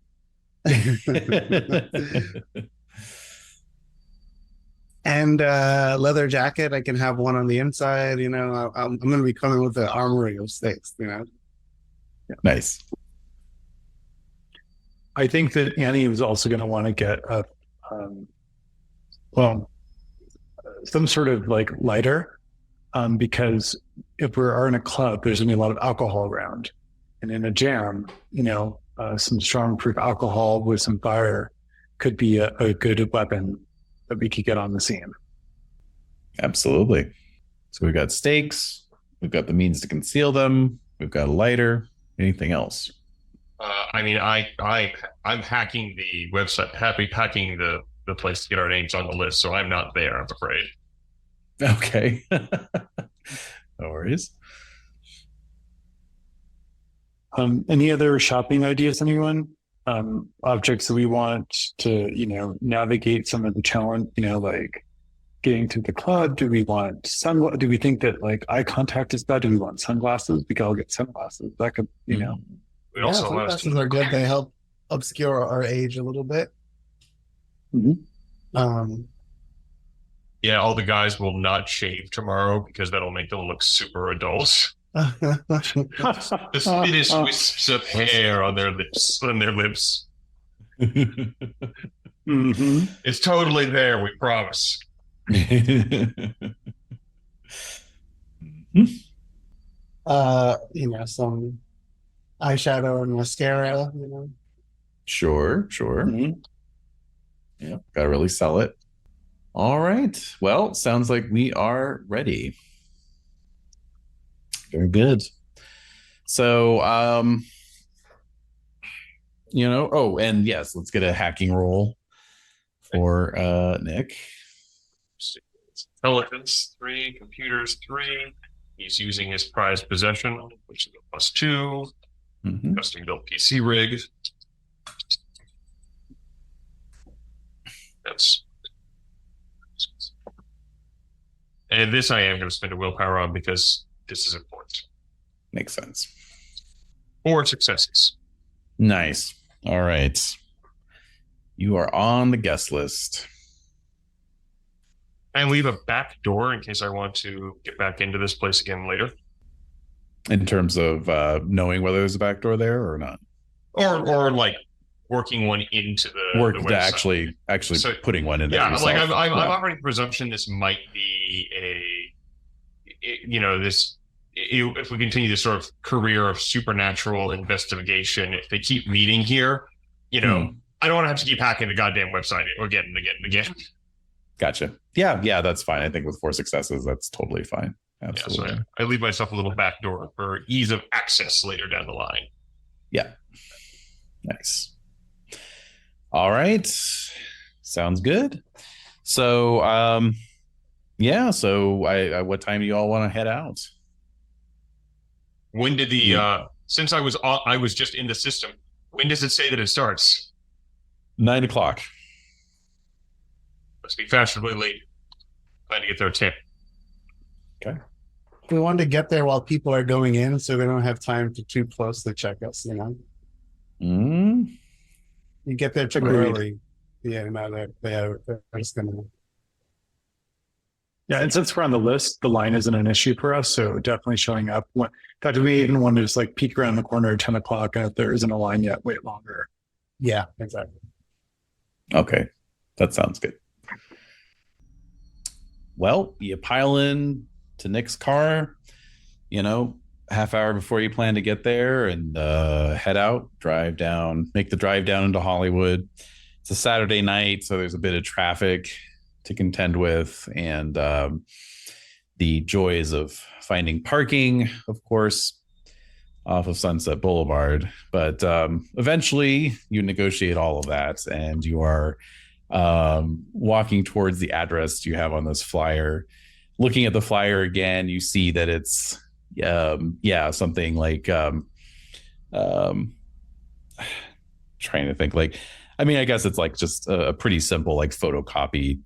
And leather jacket, I can have one on the inside. I'm going to be coming with the armory of stakes. Yeah. Nice. I think that Annie was also going to want to get some sort of like lighter, because if we are in a club, there's going to be a lot of alcohol around, and in a jam, some strong proof alcohol with some fire could be a good weapon that we could get on the scene. Absolutely. So we've got stakes, we've got the means to conceal them, We've got a lighter. Anything else? I mean, I'm hacking the website, hacking the place to get our names on the list, so I'm not there, I'm afraid. Okay. No worries. Any other shopping ideas, anyone? Objects that we want to, navigate some of the challenge, like getting to the club. Do we want sunglasses? Do we think that like eye contact is bad? Do we want sunglasses? We could all get sunglasses. That could, We also sunglasses are good. They help obscure our age a little bit. Mhm. Yeah, all the guys will not shave tomorrow because that'll make them look super adult. The slightest wisps of hair on their lips. Mhm. It's totally there, we promise. Some eyeshadow and mascara, Sure. Mhm. Yeah, gotta really sell it. All right. Well, sounds like we are ready. Very good. So, oh, and yes, let's get a hacking roll for Nick. Intelligence 3, computers 3. He's using his prized possession, which is a +2. Mhm. Custom built PC rig. And this I am going to spend a willpower on because this is important. Makes sense. 4 successes. Nice. All right. You are on the guest list. And leave a back door in case I want to get back into this place again later. In terms of knowing whether there's a back door there or not. Or like working one into the Work the to website. actually So, putting one in there. Yeah, like yourself. I'm Yeah. operating the presumption this might be if we continue this sort of career of supernatural investigation, if they keep meeting here, I don't want to have to keep hacking the goddamn website again and again and again. Gotcha. Yeah, that's fine. I think with 4 successes, that's totally fine. Absolutely. Yeah, so I leave myself a little back door for ease of access later down the line. Yeah. Nice. All right. Sounds good. So, So, what time do you all want to head out? When did since I was just in the system, when does it say that it starts? 9 o'clock. Must be fashionably late. Plan to get there at 10. Okay. We want to get there while people are going in, so we don't have time to too closely check us. Mm. You get there too Agreed. early. Yeah, they're just gonna. Yeah, and since we're on the list, the line isn't an issue for us. So definitely showing up. In fact, we even want to just like peek around the corner at 10 o'clock, and if there isn't a line yet, wait longer. Yeah, exactly. Okay. That sounds good. Well, you pile in to Nick's car, half hour before you plan to get there and head out, make the drive down into Hollywood. It's a Saturday night, so there's a bit of traffic to contend with, and the joys of finding parking, of course, off of Sunset Boulevard. But eventually you negotiate all of that, and you are walking towards the address you have on this flyer. Looking at the flyer again, you see that it's something like trying to think, like, I mean, I guess it's like just a pretty simple like photocopy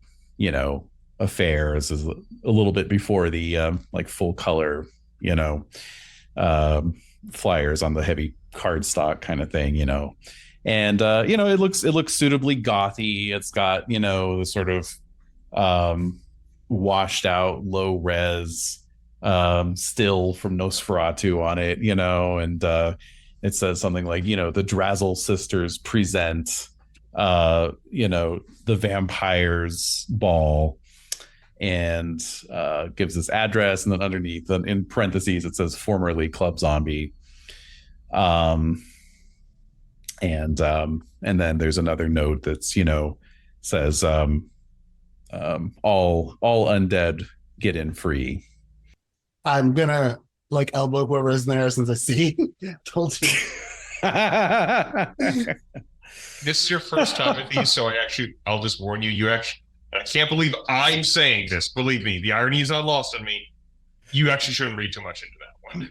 affair. This is a little bit before the like full color flyers on the heavy cardstock kind of thing, and it looks suitably gothy. It's got the sort of washed out low res still from Nosferatu on it, and it says something like the Drazzle sisters present the vampires ball, and gives this address, and then underneath in parentheses it says formerly Club Zombie. And then there's another note that's says all undead get in free. I'm gonna like elbow whoever's there since I see. Told you. This is your first time with these, so I'll just warn you. You actually, I can't believe I'm saying this. Believe me, the irony is not lost on me. You actually shouldn't read too much into that one.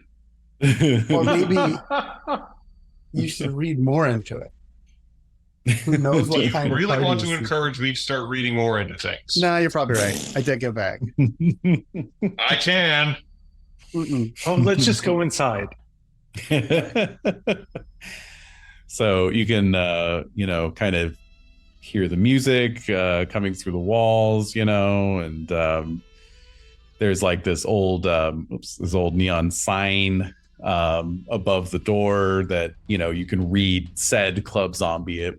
Or maybe you should read more into it. Who knows what You kind of really want to parties- encourage me to start reading more into things? No, you're probably right. I take it back. I can. Mm-mm. Oh, let's just go inside. So you can kind of hear the music coming through the walls, and there's like this old neon sign above the door that you can read said Club Zombie at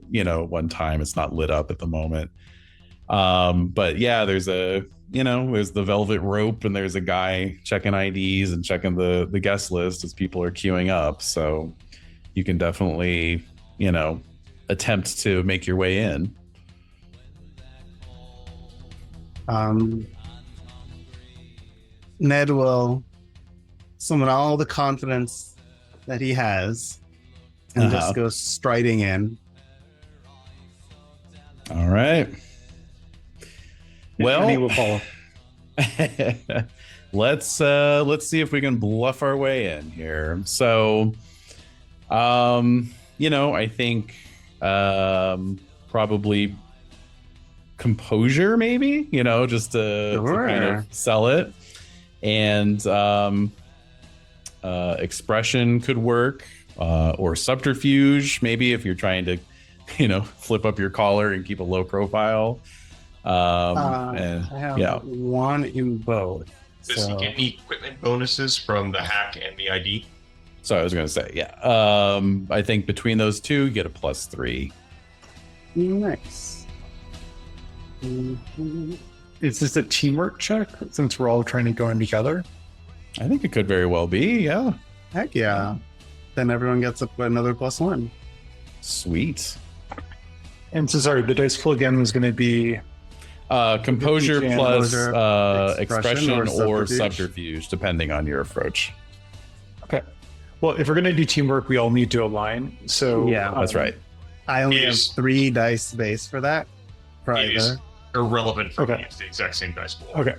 one time. It's not lit up at the moment, but yeah, there's the velvet rope, and there's a guy checking IDs and checking the guest list as people are queuing up, so you can definitely attempt to make your way in. Ned will summon all the confidence that he has and just go striding in. All right. Well, And he will follow. let's see if we can bluff our way in here. So, I think probably composure, maybe, just to kind of sell it, and expression could work, or subterfuge, maybe, if you're trying to flip up your collar and keep a low profile. I have one in both. Does he get any equipment bonuses from the hack and the ID? So I was going to say, yeah. I think between those two, you get a +3. Nice. Is this a teamwork check since we're all trying to go in together? I think it could very well be, yeah. Heck yeah. Then everyone gets another +1. Sweet. And so, sorry, the dice pool again was going to be Composure plus expression or subterfuge. subterfuge, depending on your approach. okay. Well, if we're going to do teamwork, we all need to align. So Yeah, That's right. I only have Is- 3 dice base for that. For It is either. irrelevant for Okay. me. It's the exact same dice pool. Okay,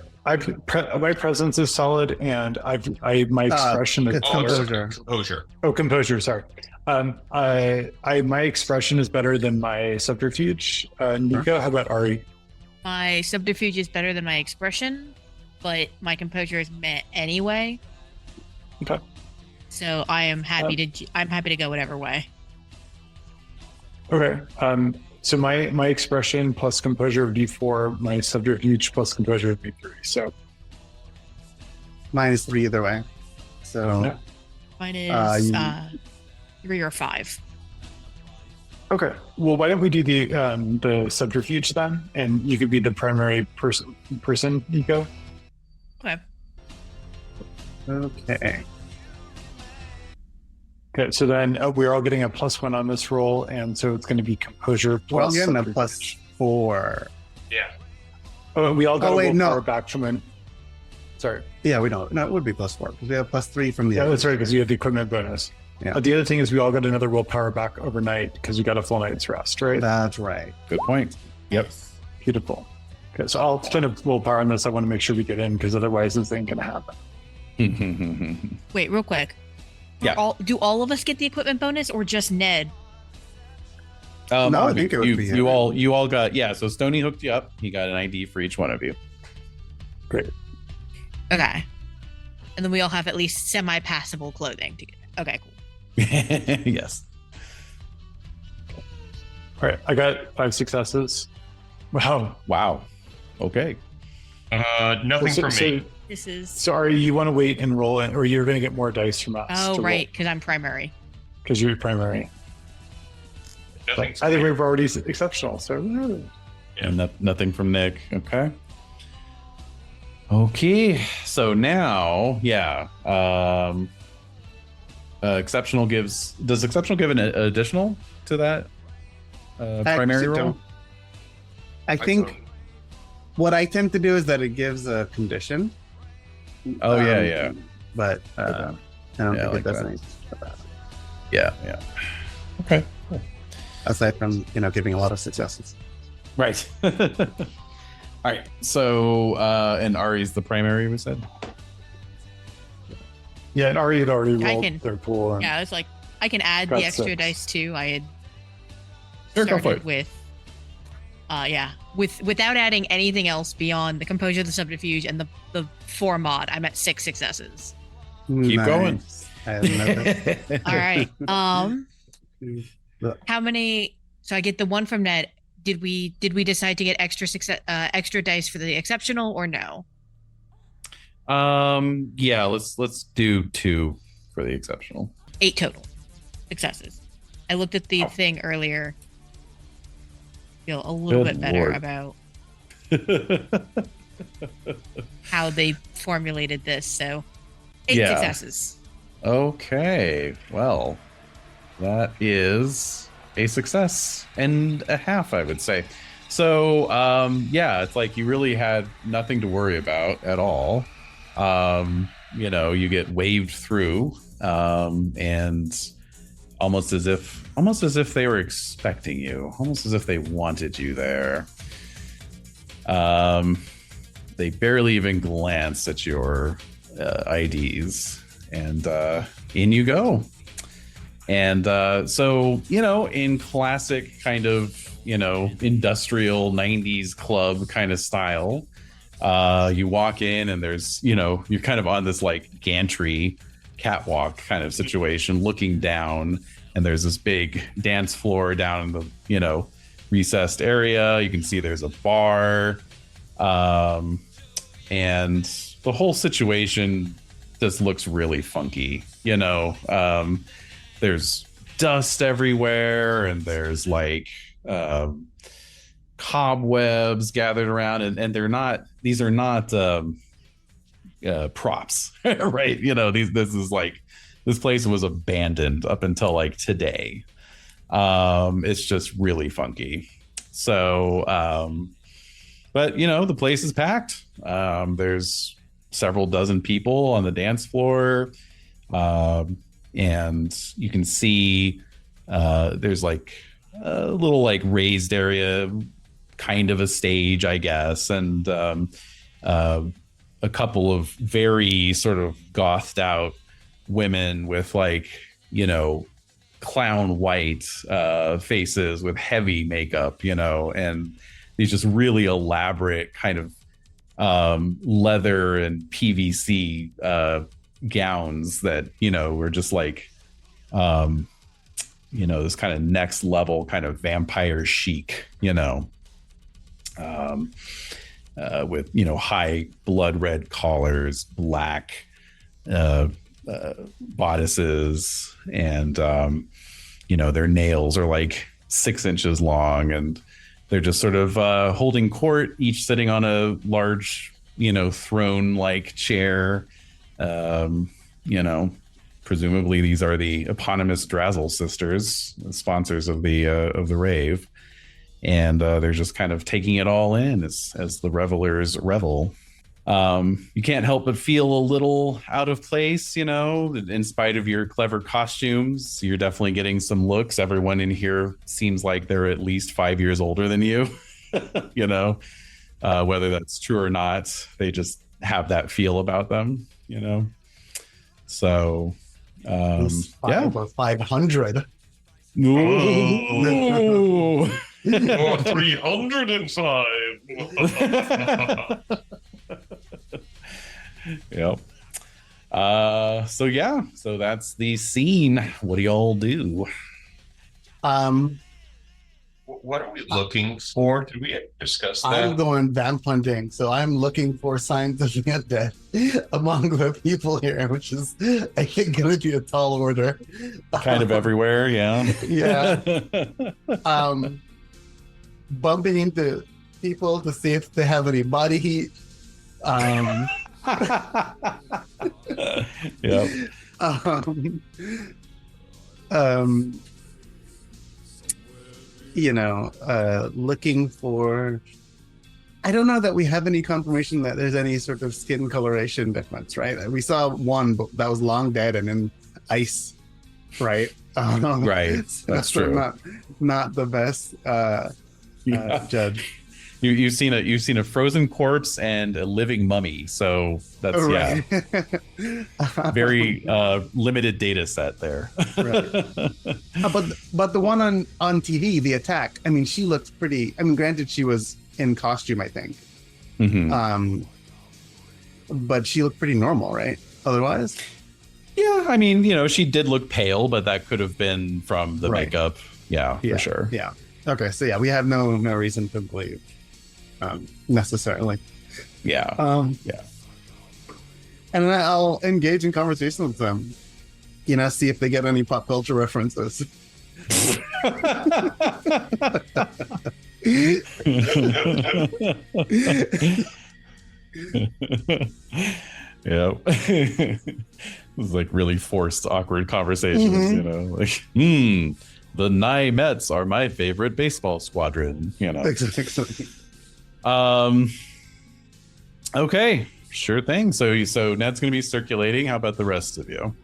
my presence is solid, and my expression is it's Oh, it's composure. composure. composure. Sorry, my expression is better than my subterfuge. Nico, how about Ari? My subterfuge is better than my expression, but my composure is met anyway. Okay. So I am happy to go whatever way. Okay. So my expression plus composure of D4, my subterfuge plus composure of D3. So Mine is 3 either way. So Yeah. Mine is you- 3 or 5. okay. Well, why don't we do the subterfuge then, and you could be the primary person, Nico. Okay. okay. Okay. So then we're all getting a +1 on this roll, and so it's going to be composure Well, plus. you're getting a subterfuge. +4. Yeah. Oh, we all got Oh, a wait, no. willpower back from an. Sorry. Yeah, we don't. No, it would be +4 because we have +3 from the Yeah, other. that's right, because you have the equipment bonus. Yeah. The other thing is we all got another willpower back overnight because we got a full night's rest, right? That's right. Good point. Yep. Beautiful. Okay, so I'll spend a willpower on this. I want to make sure we get in because otherwise this ain't gonna happen. Wait, real quick. Yeah. Do all of us get the equipment bonus or just Ned? No, I all of think you, it would be you all got, yeah. So Stony hooked you up. He got an ID for each one of you. Great. Okay. And then we all have at least semi-passable clothing together. Okay, cool. Yes. All right, I got 5 successes. Wow. Wow. Okay. Nothing So- from so- me. This is Sorry, you want to wait and roll in, or you're going to get more dice from us. oh right, because I'm primary. Because you're primary. Nothing But from I think me. we've already exceptional. So Yeah. And nothing from Nick. Okay. Okay. So now, yeah. Exceptional does exceptional give an additional to that primary roll? don't. I think what I tend to do is that it gives a condition. Oh, yeah. but I don't Yeah, think like it does that. anything about it. Yeah. Okay. Cool. Aside from giving a lot of successes. Right. All right. So, and Ari's the primary, we said? Yeah, and Ari had already I rolled can- their pool. And Yeah, it's like I can add Got the extra 6. dice too. I had Sure, go for started it. with without adding anything else beyond the composure, the subterfuge, and the 4 mod. I'm at 6 successes. Keep going. I have nothing. All right. Look. How many? So I get the 1 from Ned. Did we decide to get extra dice for the exceptional or no? Yeah, let's do 2 for the exceptional. 8 total successes. I looked at the thing earlier. Feel a little Good bit better Lord. about how they formulated this. So 8 Yeah. successes. Okay. Well, that is a success and a half, I would say. So, yeah, it's like you really had nothing to worry about at all. You get waved through, and almost as if they were expecting you, almost as if they wanted you there. They barely even glance at your IDs, and in you go. And so, in classic kind of, industrial 90s club kind of style, you walk in and there's, you're kind of on this like gantry catwalk kind of situation looking down, and there's this big dance floor down in the, recessed area. You can see there's a bar, and the whole situation just looks really funky. There's dust everywhere, and there's like cobwebs gathered around, and these are not props, right? This place was abandoned up until like today. It's just really funky. So, but the place is packed. There's several dozen people on the dance floor. And you can see there's like a little like raised area, kind of a stage, I guess, and a couple of very sort of gothed out women with like, clown white faces with heavy makeup, and these just really elaborate kind of leather and PVC gowns that were just like this kind of next level kind of vampire chic, with high blood red collars, black bodices, and their nails are like 6 inches long, and they're just sort of holding court, each sitting on a large throne like chair. Presumably these are the eponymous Drazzle sisters, the sponsors of the rave, and they're just kind of taking it all in as the revelers revel. You can't help but feel a little out of place, in spite of your clever costumes. You're definitely getting some looks. Everyone in here seems like they're at least 5 years older than you. Whether that's true or not, they just have that feel about them. So, yeah. Over 500. Ooh. 305. Yep. So that's the scene. What do y'all do? What are we looking for? Did we discuss that? I'm going vamp hunting, so I'm looking for signs of the undead among the people here, which is, I think, going to be a tall order. Kind of everywhere, yeah. Yeah. Bumping into people to see if they have any body heat. Yep. Looking for I don't know that we have any confirmation that there's any sort of skin coloration difference, right? We saw one but that was long dead and in ice, right? Right, that's true. Not the best judge. You've seen a frozen corpse and a living mummy, so that's Right. very limited data set there. Right. But the one on TV, the attack, I mean, she looked pretty. I mean, granted, she was in costume, I think. Mhm. But she looked pretty normal, right? Otherwise, Yeah, I mean, she did look pale, but that could have been from the Right. makeup. Yeah, for sure. Yeah. Okay, so yeah, we have no reason to believe necessarily. Yeah. Yeah. And then I'll engage in conversation with them. See if they get any pop culture references. Yeah. It was like really forced, awkward conversations, like, the Nye Mets are my favorite baseball squadron, Exactly. Okay, sure thing. So Ned's gonna be circulating. How about the rest of you?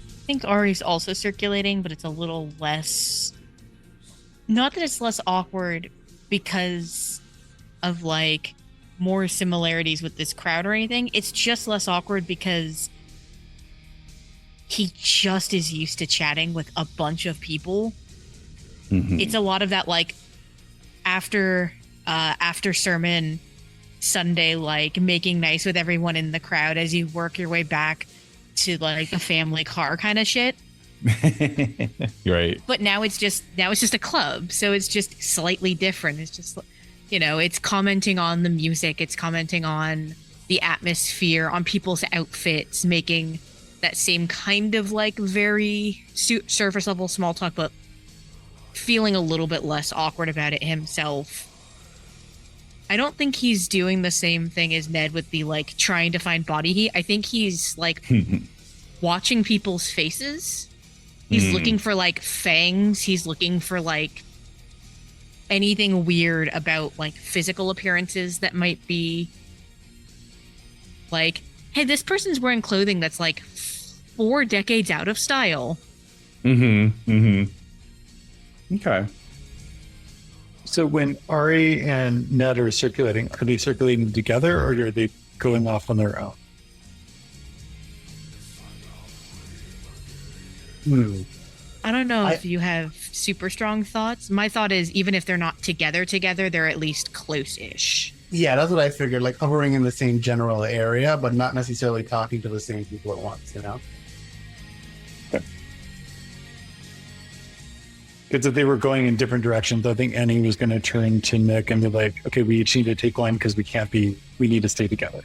I think Ari's also circulating, but it's a little less. Not that it's less awkward because of like more similarities with this crowd or anything. It's just less awkward because he just is used to chatting with a bunch of people. Mhm. It's a lot of that like after sermon Sunday, like making nice with everyone in the crowd as you work your way back to like the family car kind of shit. You're right. But now it's just a club, so it's just slightly different. It's just it's commenting on the music, it's commenting on the atmosphere, on people's outfits, making that same kind of like very surface level small talk, but feeling a little bit less awkward about it himself. I don't think he's doing the same thing as Ned with the like trying to find body heat. I think he's like watching people's faces. He's looking for like fangs. He's looking for like anything weird about like physical appearances that might be like, hey, this person's wearing clothing that's like 4 decades out of style. Okay. So when Ari and Ned are circulating they circulating together or are they going off on their own? I don't know if you have super strong thoughts. My thought is even if they're not together, they're at least close-ish. Yeah, that's what I figured. Like hovering in the same general area, but not necessarily talking to the same people at once. Because if they were going in different directions, I think Annie was going to turn to Nick and be like, okay, we each need to take one because we need to stay together.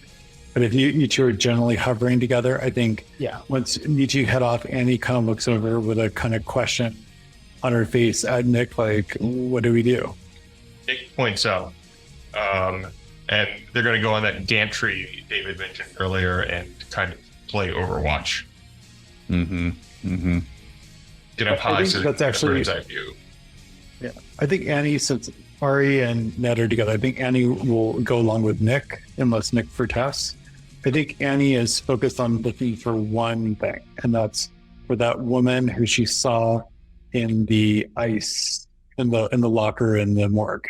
But if you two are generally hovering together, I think once you two head off, Annie kind of looks over with a kind of question on her face at Nick, like, what do we do? Nick points out, and they're going to go on that gantry David mentioned earlier and kind of play Overwatch. Get up high so that's actually bird's eye view. Yeah, I think Annie, since Ari and Ned are together, I think Annie will go along with Nick unless Nick for Tess. I think Annie is focused on looking for one thing, and that's for that woman who she saw in the ice in the locker in the morgue.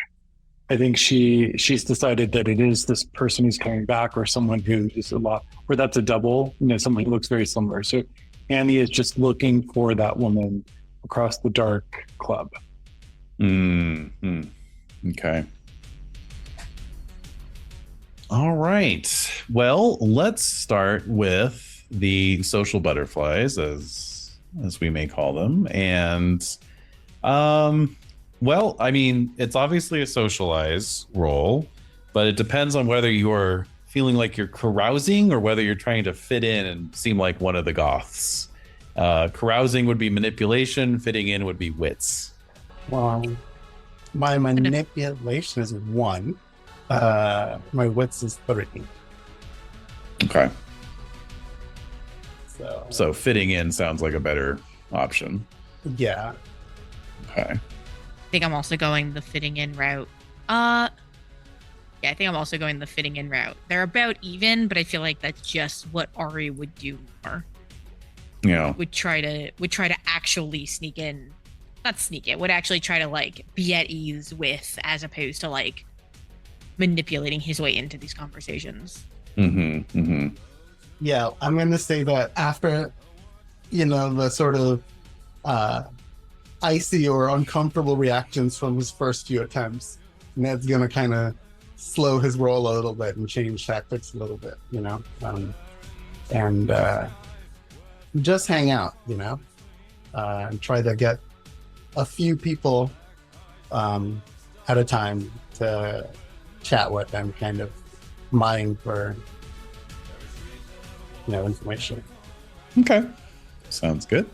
I think she's decided that it is this person who's coming back, or someone who is a lot, or that's a double, someone who looks very similar. So Annie is just looking for that woman across the dark club. Okay. All right. Well, let's start with the social butterflies, as we may call them. And well, I mean, it's obviously a socialize role, but it depends on whether you're feeling like you're carousing or whether you're trying to fit in and seem like one of the goths. Carousing would be manipulation, fitting in would be wits. Well, my manipulation is 1. My wits is 3. Okay. So fitting in sounds like a better option. yeah. Okay. I think I'm also going the fitting in route. Yeah, I think I'm also going the fitting in route. They're about even, but I feel like that's just what Ari would do more. Yeah. Would try to actually sneak in, not sneak in, would actually try to like be at ease with, as opposed to like manipulating his way into these conversations. Mm-hmm. Mm-hmm. Yeah, I'm going to say that after, the sort of icy or uncomfortable reactions from his first few attempts, Ned's going to kind of slow his roll a little bit and change tactics a little bit, and just hang out, and try to get a few people at a time to chat with and kind of mine for information. Okay. Sounds good.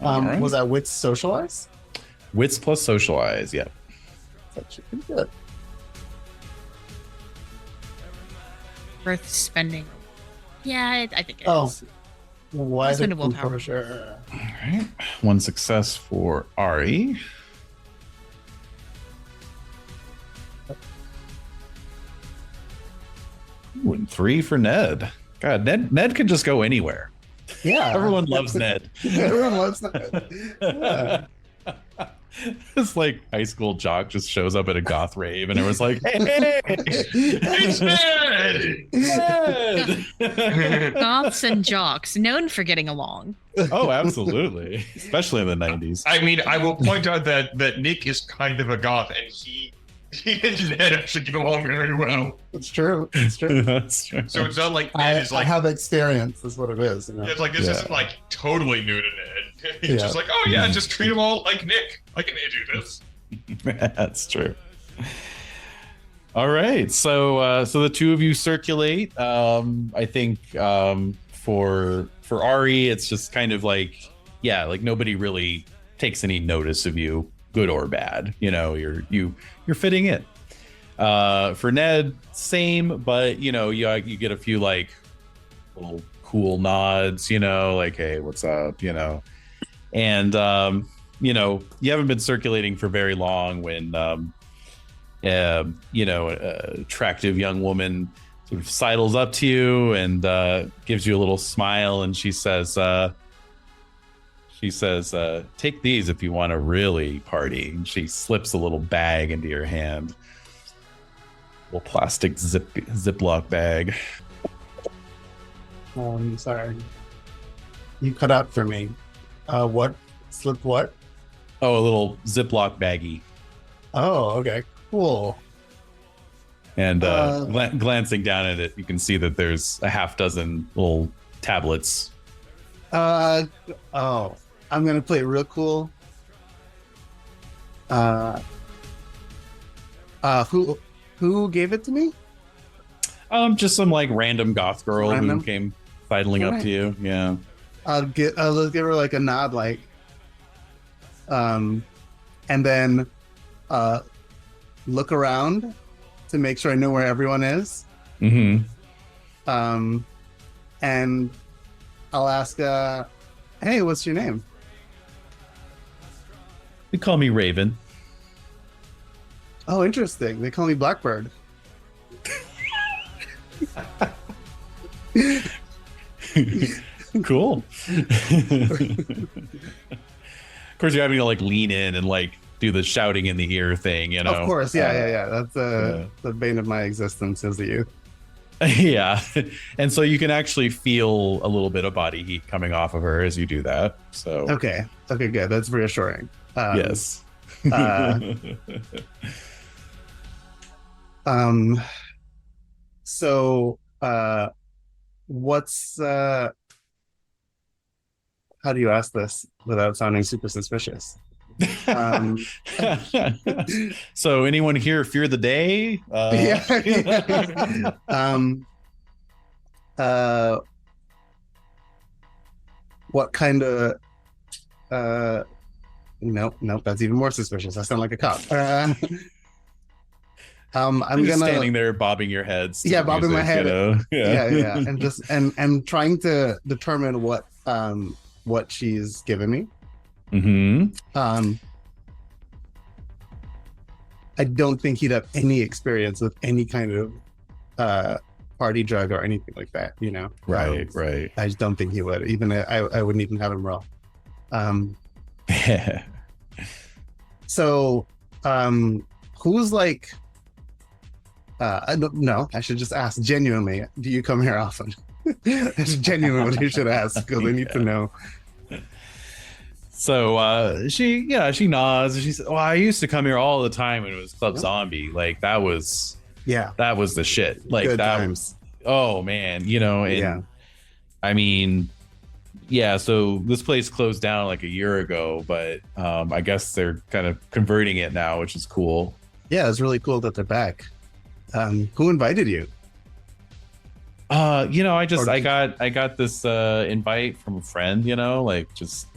All right. Was that wits socialize? Wits plus socialize, yeah. That should be good. Worth spending. Yeah, I think it Oh, is. why Spend a the willpower. composure? All right. 1 success for Ari. Ooh, and 3 for Ned. God, Ned can just go anywhere. Yeah, Everyone loves Ned. Everyone loves that. Yeah. This like high school jock just shows up at a goth rave and everyone's like, hey, It's Ned! Ned! Goths and jocks, known for getting along. Oh, absolutely. Especially in the 90s. I mean, I will point out that Nick is kind of a goth, and he and Ned actually get along very well. It's true. It's true. That's true. So it's not like I Ned is like, have experience, is what it is. it's like this Yeah. isn't like totally new to Ned. He's Yeah. just like, oh yeah, just treat them all like Nick. I can do this. That's true. All right. So the two of you circulate. I think for Ari, it's just kind of like, yeah, like nobody really takes any notice of you, good or bad. You're fitting in. For Ned, same, but you get a few like little cool nods, like, hey, what's up, and you haven't been circulating for very long when an attractive young woman sort of sidles up to you and gives you a little smile, and she says, take these if you want to really party. And she slips a little bag into your hand, little plastic Ziploc bag. Sorry. You cut out for me. What? Slipped what? Oh, a little Ziploc baggie. Oh, okay. Cool. And glancing down at it, you can see that there's a half dozen little tablets. I'm gonna play it real cool. Who gave it to me? Just some like random goth girl Random? who came sidling up Alright. to you. Yeah. Let's give her like a nod, like, and then look around to make sure I know where everyone is. Mm-hmm. And I'll ask, hey, what's your name? They call me Raven. Oh, interesting. They call me Blackbird. Cool. Of course, you're having to like lean in and like do the shouting in the ear thing, Of course, yeah. That's the bane of my existence as a youth. Yeah. And so you can actually feel a little bit of body heat coming off of her as you do that. So Okay, good. That's reassuring. yes. So, what's how do you ask this without sounding super suspicious? So anyone here fear the day? What kind of nope, that's even more suspicious. I sound like a cop. I'm You're just gonna standing there bobbing your heads. to Yeah, the bobbing my music, head. Yeah. and just and trying to determine what she's given me. Mm-hmm. I don't think he'd have any experience with any kind of party drug or anything like that, you know? Right, right. I just don't think he would. Even I wouldn't even have him roll. So, who's like, I don't know. I should just ask genuinely, do you come here often? That's genuinely what you should ask, because I need to know. So she nods and she said, well, I used to come here all the time when it was Club Zombie. Like that was the shit. Like Good that times. Oh man, you know, and Yeah. I mean, yeah, so this place closed down like a year ago, but I guess they're kind of converting it now, which is cool. Yeah, it's really cool that they're back. Who invited you? You know, I got this invite from a friend, you know, like just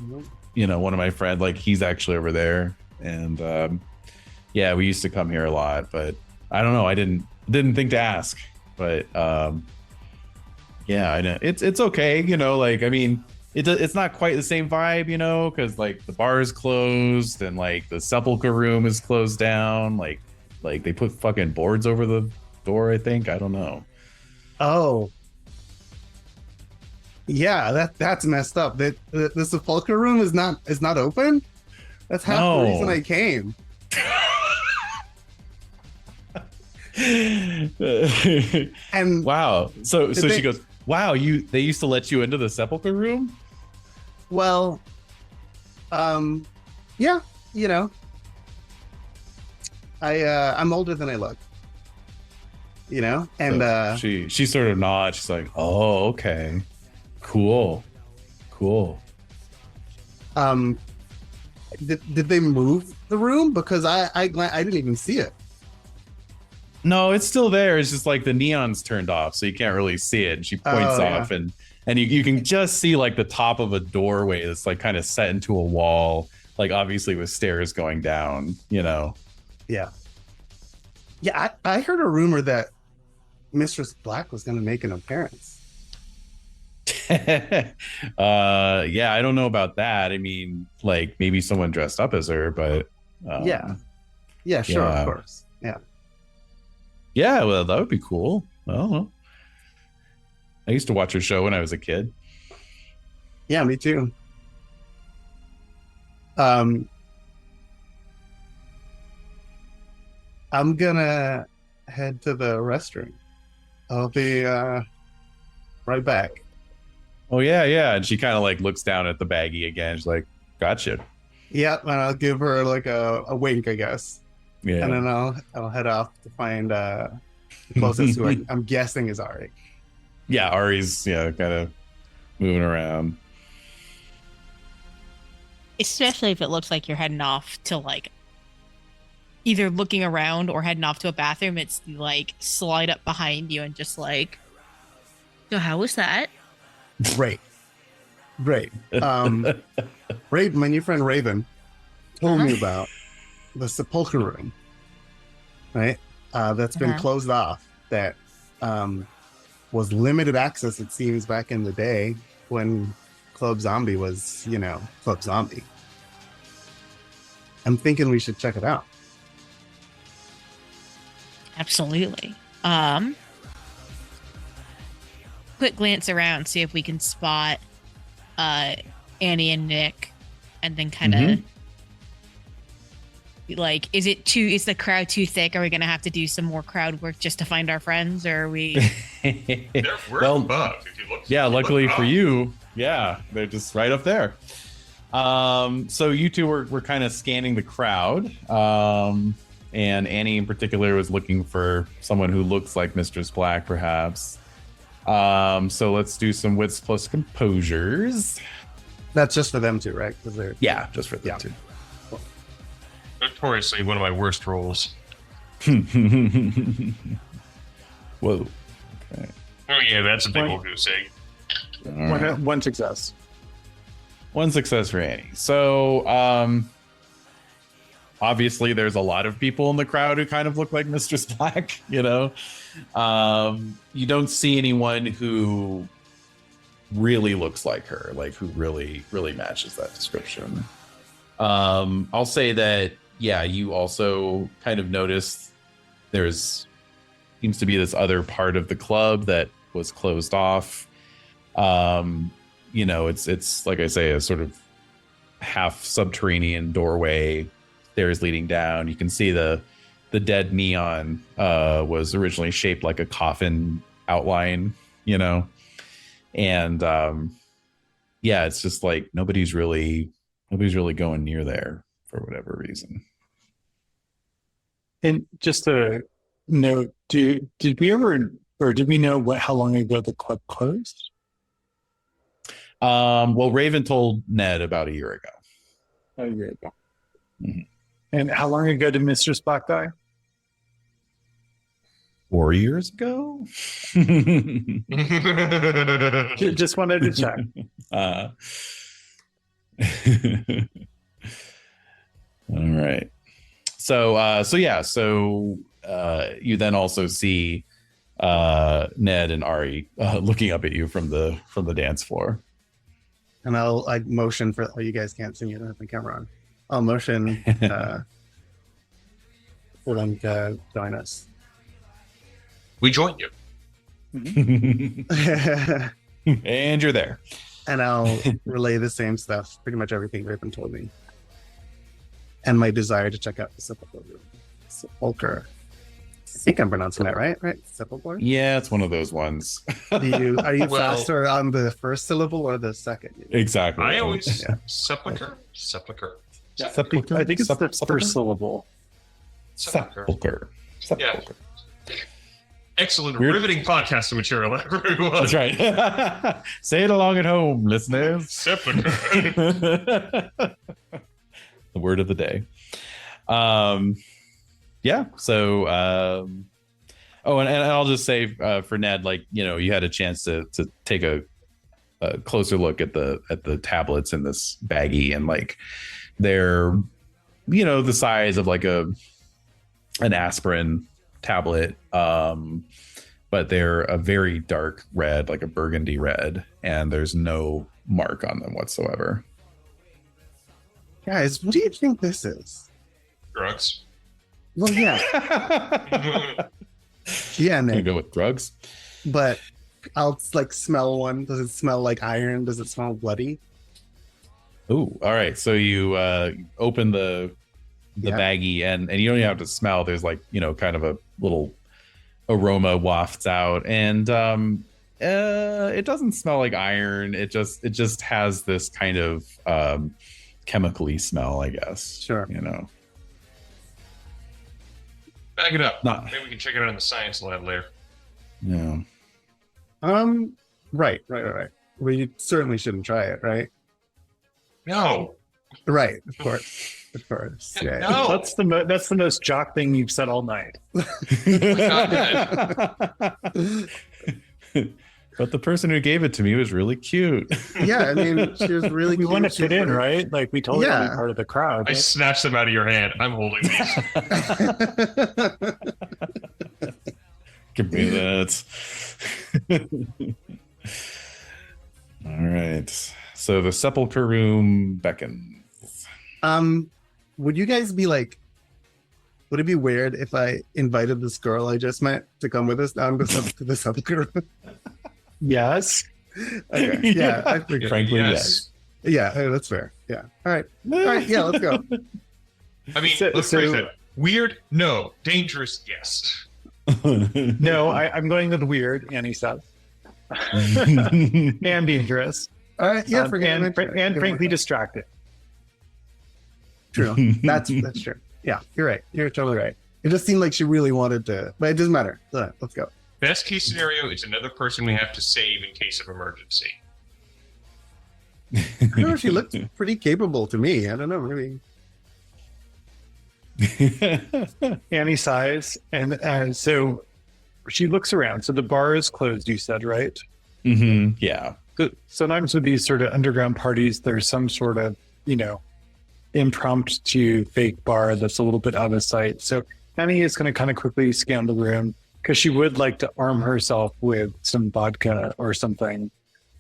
one of my friends, like he's actually over there, and yeah, we used to come here a lot, but I don't know, I didn't think to ask, but yeah, I know it's okay, you know, like I mean, it's not quite the same vibe, you know, because like the bar is closed and like the sepulcher room is closed down, like they put fucking boards over the door, I think, I don't know. Oh, yeah, that's messed up. That the sepulcher room is not open. That's half the reason I came. And wow, so she goes, wow, they used to let you into the sepulcher room? Well, yeah, you know, I'm older than I look, you know, and so she sort of nods. She's like, oh, okay, cool. Did they move the room? Because I didn't even see it. No, it's still there. It's just like the neon's turned off, so you can't really see it. And she points off, and you can just see like the top of a doorway that's like kind of set into a wall, like obviously with stairs going down, you know. Yeah. I heard a rumor that Mistress Black was going to make an appearance. Yeah, I don't know about that. I mean, like maybe someone dressed up as her, but yeah, sure, of course, yeah, well, that would be cool. Well, I used to watch her show when I was a kid. Yeah, me too. I'm gonna head to the restroom. I'll be right back. Oh yeah, and she kind of like looks down at the baggie again. She's like, "Gotcha." Yeah, and I'll give her like a wink, I guess. Yeah, and then I'll head off to find the closest who I'm guessing is Ari. Yeah, Ari's kind of moving around. Especially if it looks like you're heading off to like either looking around or heading off to a bathroom. It's like slide up behind you and just like, so how was that? Great. Raven, my new friend Raven told me about the sepulcher room, right? That's been closed off. That was limited access, it seems, back in the day when Club Zombie was, Club Zombie. I'm thinking we should check it out. Absolutely. Quick glance around, see if we can spot Annie and Nick, and then kind of like, is the crowd too thick? Are we gonna have to do some more crowd work just to find our friends, or are we? We're above. If you look, luckily for you, they're just right up there. So you two were kind of scanning the crowd, and Annie in particular was looking for someone who looks like Mistress Black, perhaps. So let's do some wits plus composures. That's just for them too, right? Because they're just for them too. Notoriously one of my worst rolls. Whoa. Okay. Oh yeah, that's a big old goose egg. Right. One success. One success for Annie. So obviously there's a lot of people in the crowd who kind of look like Mistress Black, you don't see anyone who really looks like her, like who really matches that description. I'll say that yeah, you also kind of notice there's seems to be this other part of the club that was closed off. It's like I say, a sort of half subterranean doorway, stairs leading down. You can see the dead neon was originally shaped like a coffin outline, and it's just like nobody's really going near there for whatever reason. And just a note, did we know how long ago the club closed? Well, Raven told Ned about a year ago. A year ago. Mm-hmm. And how long ago did Mr. Spock die? 4 years ago. Just wanted to check. All right. So you then also see Ned and Ari looking up at you from the dance floor. And I'll motion for. Oh, you guys can't see me. I don't have my camera on. I'll motion for them to join us. We join you. And you're there. And I'll relay the same stuff, pretty much everything Raven told me. And my desire to check out the sepulcher. I think I'm pronouncing that right? Right? Sepulcher? Yeah, it's one of those ones. Are you faster on the first syllable or the second? Exactly. I always sepulcher. I think it's the first syllable. Sepulcher. Yeah. Excellent, riveting podcast material, everyone. That's right. Say it along at home, listeners. Sepulcher. The word of the day. So and I'll just say for Ned, you had a chance to take a closer look at the tablets in this baggie, and they're the size of an aspirin tablet, but they're a very dark red, like a burgundy red, and there's no mark on them whatsoever. Guys, what do you think this is? Drugs. Well, yeah. Yeah, Gonna Nick. go with drugs. But I'll smell one. Does it smell like iron? Does it smell bloody? Ooh, all right. So you open the baggie, and you don't even have to smell. There's kind of a little aroma wafts out, and it doesn't smell like iron. It just has this kind of chemically smell, I guess. Sure. Bag it up. Not- Maybe we can check it out in the science lab later. Yeah. Right. We certainly shouldn't try it, right? No. Right, of course. Yeah. No. That's the most jock thing you've said all night. But the person who gave it to me was really cute. Yeah, I mean, she was really We cute. want to fit in, right? We told her to Yeah. be part of the crowd. I Right? snatched them out of your hand. I'm holding these. Give me that. All right. So the sepulcher room beckons. Would you guys be would it be weird if I invited this girl I just met to come with us down to the sepulcher room? Yes. Okay. Yeah, I figured. Frankly, Yes. Yeah, that's fair. Yeah. All right, yeah, let's go. I mean, So- let's face it. Weird? No. Dangerous? Yes. No, I'm going with weird, Annie says. And dangerous. All right, yeah, forget it. and frankly distracted. True. That's true. Yeah, you're right. You're totally right. It just seemed like she really wanted to, but it doesn't matter. All right, let's go. Best case scenario, it's another person we have to save in case of emergency. I don't know. She looked pretty capable to me. I don't know. Maybe. Annie sighs, and so she looks around. So the bar is closed, you said, right? Mm-hmm. Yeah. Sometimes with these sort of underground parties, there's some sort of, impromptu fake bar that's a little bit out of sight. So Annie is going to kind of quickly scan the room because she would like to arm herself with some vodka or something.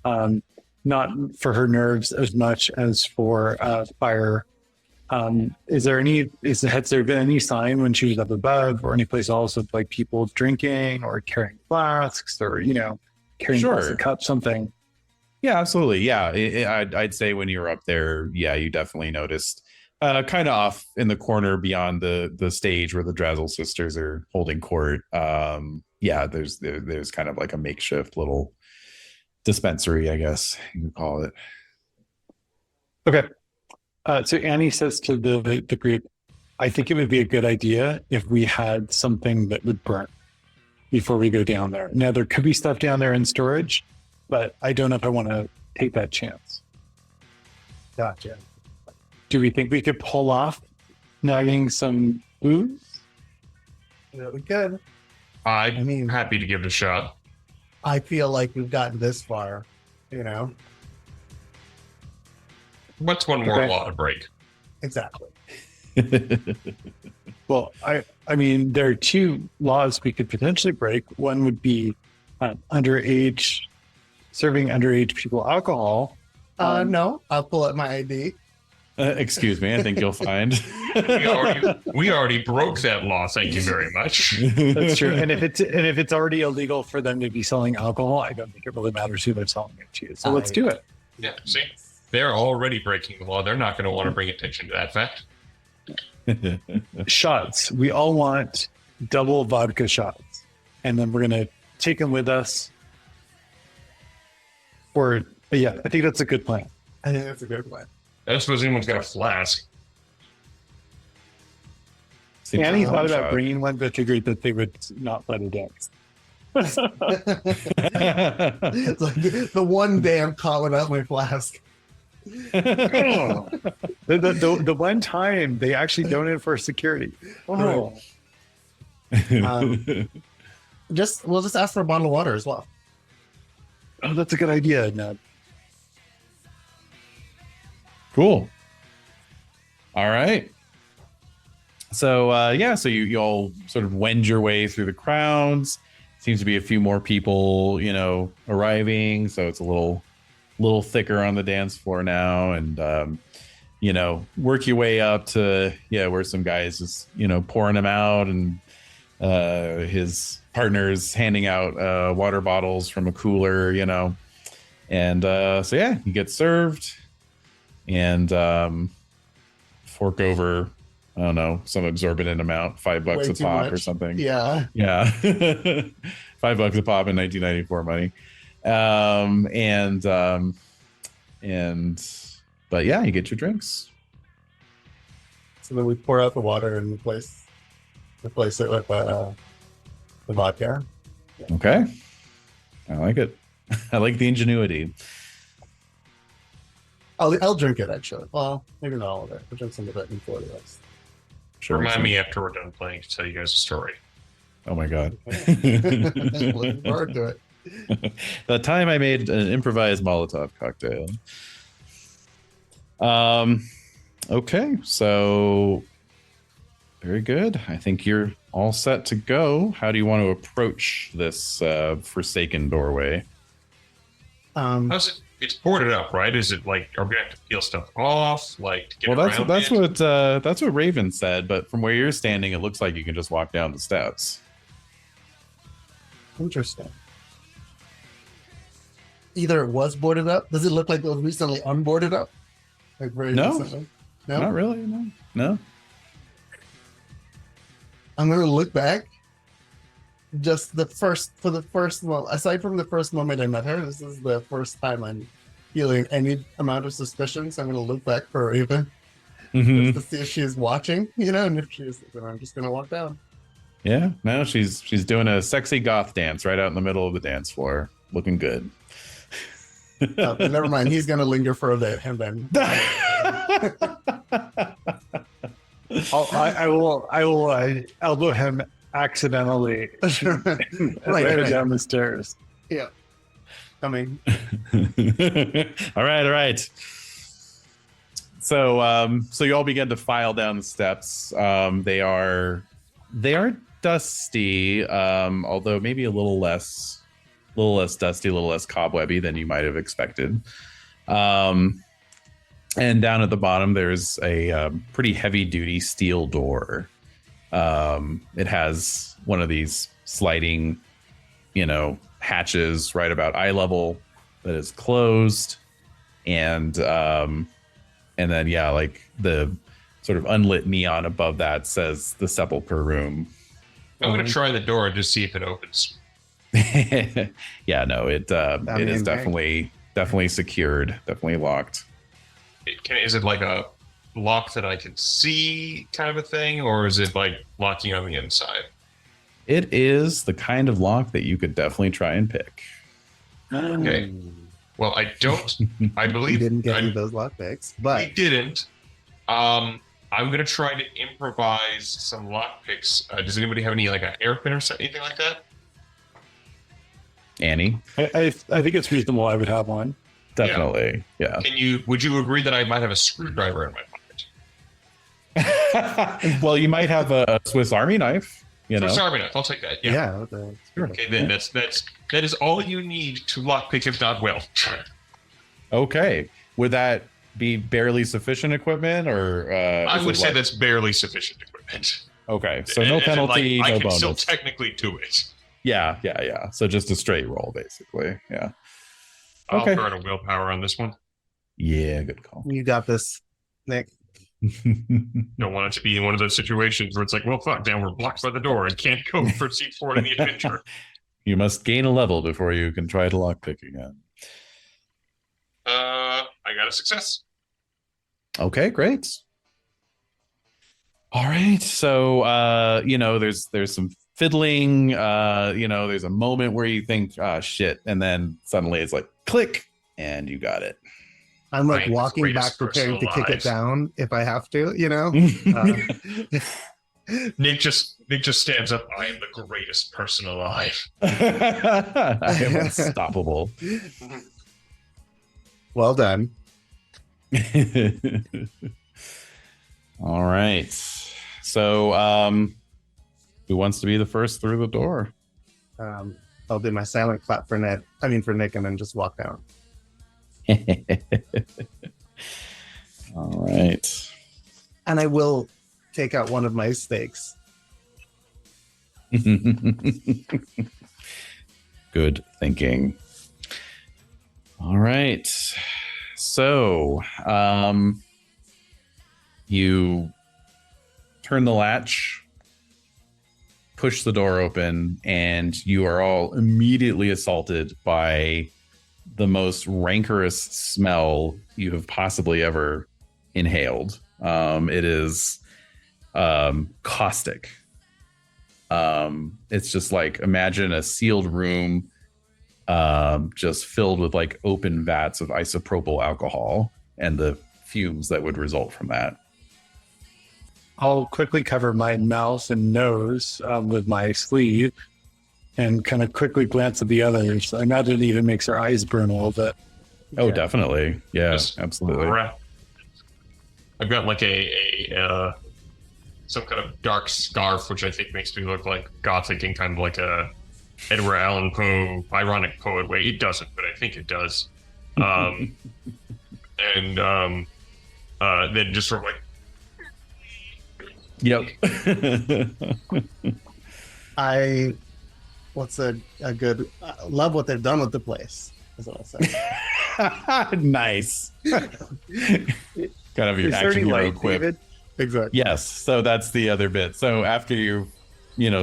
Not for her nerves as much as for fire Has there been any sign when she was up above or any place else of like people drinking or carrying flasks or, carrying plastic cups, something? Yeah, absolutely. Yeah. I'd say when you were up there, yeah, you definitely noticed kind of off in the corner beyond the stage where the Drazzle sisters are holding court. Yeah, there's kind of like a makeshift little dispensary, I guess you could call it. Okay. So Annie says to the group, I think it would be a good idea if we had something that would burn before we go down there. Now, there could be stuff down there in storage, but I don't know if I want to take that chance. Gotcha. Do we think we could pull off nagging some booze? Yeah, we could. I'm happy to give it a shot. I feel like we've gotten this far, What's one more law to break? Exactly. Well, I mean, there are two laws we could potentially break. One would be serving underage people alcohol. No, I'll pull out my ID. Excuse me, I think you'll find. we already broke that law. Thank you very much. That's true. And if it's already illegal for them to be selling alcohol, I don't think it really matters who they're selling it to. So let's do it. Yeah, see, they're already breaking the law. They're not going to want to bring attention to that fact. Shots. We all want double vodka shots, and then we're gonna take them with us. Yeah, I think that's a good plan. I think that's a good plan. I suppose anyone's got a flask. Annie thought about bringing one, but figured that they would not let her dance. It's like the one day I'm calling out my flask. The one time they actually don't enforce security. Oh. We'll just ask for a bottle of water as well. Oh, that's a good idea, Ned. Cool. All right. So so you all sort of wend your way through the crowds. Seems to be a few more people, arriving. So it's a little thicker on the dance floor now, and work your way up to where some guys just pouring them out, and his partner's handing out water bottles from a cooler, and you get served and fork over, I don't know, some exorbitant amount, $5 Way a too pop much. or something. Yeah. $5 a pop in 1994 money. But yeah, you get your drinks. So then we pour out the water and replace it with the vodka. Okay. I like it. I like the ingenuity. I'll drink it actually. Well, maybe not all of it. I'll drink some of it before the rest. Sure. Remind me after we're done playing to tell you guys a story. Oh my God. Looking forward to it. The time I made an improvised Molotov cocktail. Okay, so very good. I think you're all set to go. How do you want to approach this forsaken doorway? How's it? It's boarded up, right? Is it like, are we gonna have to peel stuff off? Like, to get around that's what Raven said. But from where you're standing, it looks like you can just walk down the steps. Interesting. Either it was boarded up. Does it look like it was recently unboarded up? Like very recently? No, not really. No. I'm gonna look back. Just for the first moment, aside from the first moment I met her, this is the first time I'm feeling any amount of suspicion. So I'm gonna look back for Raven just to see if she's watching, and if she's, then I'm just gonna walk down. Yeah, no, she's doing a sexy goth dance right out in the middle of the dance floor, looking good. Never mind, he's gonna linger for a bit and then. I will elbow him accidentally right down the stairs. Yeah, coming. All right. So you all begin to file down the steps. They are dusty, although maybe a little less dusty, a little less cobwebby than you might have expected. And down at the bottom, there's a pretty heavy duty steel door. It has one of these sliding, hatches right about eye level that is closed. And then, like the sort of unlit neon above that says the sepulcher room. I'm going to try the door and just see if it opens. Yeah, no, it is definitely secured, definitely locked. Is it like a lock that I can see kind of a thing, or is it like locking on the inside? It is the kind of lock that you could definitely try and pick. Okay. Well, I believe We didn't get you those lockpicks, but we didn't. I'm going to try to improvise some lockpicks. Does anybody have any like an hairpin or anything like that? Annie? I think it's reasonable. I would have one. Definitely. Yeah. Would you agree that I might have a screwdriver in my pocket? Well, you might have a Swiss Army knife, Swiss Army knife. I'll take that. Yeah. Okay, then that is all you need to lockpick, if not well. Okay. Would that be barely sufficient equipment, or I would say that's barely sufficient equipment. Okay. So no penalty, I no can bonus. still technically do it. Yeah. So just a straight roll, basically. Yeah. I'll Okay. throw out a willpower on this one. Yeah, good call. you got this, Nick. Don't want it to be in one of those situations where it's like, well, fuck, now we're blocked by the door and can't go proceed forward in the adventure. You must gain a level before you can try to lockpick again. I got a success. Okay, great. All right. So there's some fiddling, there's a moment where you think, shit, and then suddenly it's like click, and you got it. I'm like Mine's walking greatest back, preparing to personal kick it lives. down if I have to, Nick just stands up. I am the greatest person alive. I am unstoppable. Well done. All right. So who wants to be the first through the door? I'll do my silent clap for Nick, and then just walk down. All right. And I will take out one of my stakes. Good thinking. All right. So, you turn the latch, push the door open, and you are all immediately assaulted by the most rancorous smell you have possibly ever inhaled. It is caustic. It's just like, imagine a sealed room just filled with like open vats of isopropyl alcohol and the fumes that would result from that. I'll quickly cover my mouth and nose with my sleeve and kind of quickly glance at the others. I imagine it even makes their eyes burn a little bit. Oh, definitely. Yeah, Just absolutely. I've got like a some kind of dark scarf, which I think makes me look like gothic and kind of like a Edgar Allan Poe ironic poet way. It doesn't, but I think it does. And then just sort of like, Yep. I love what they've done with the place. That's what I'll say. Nice. Kind of your Is there action any hero light, quip. David? Exactly. Yes. So that's the other bit. So after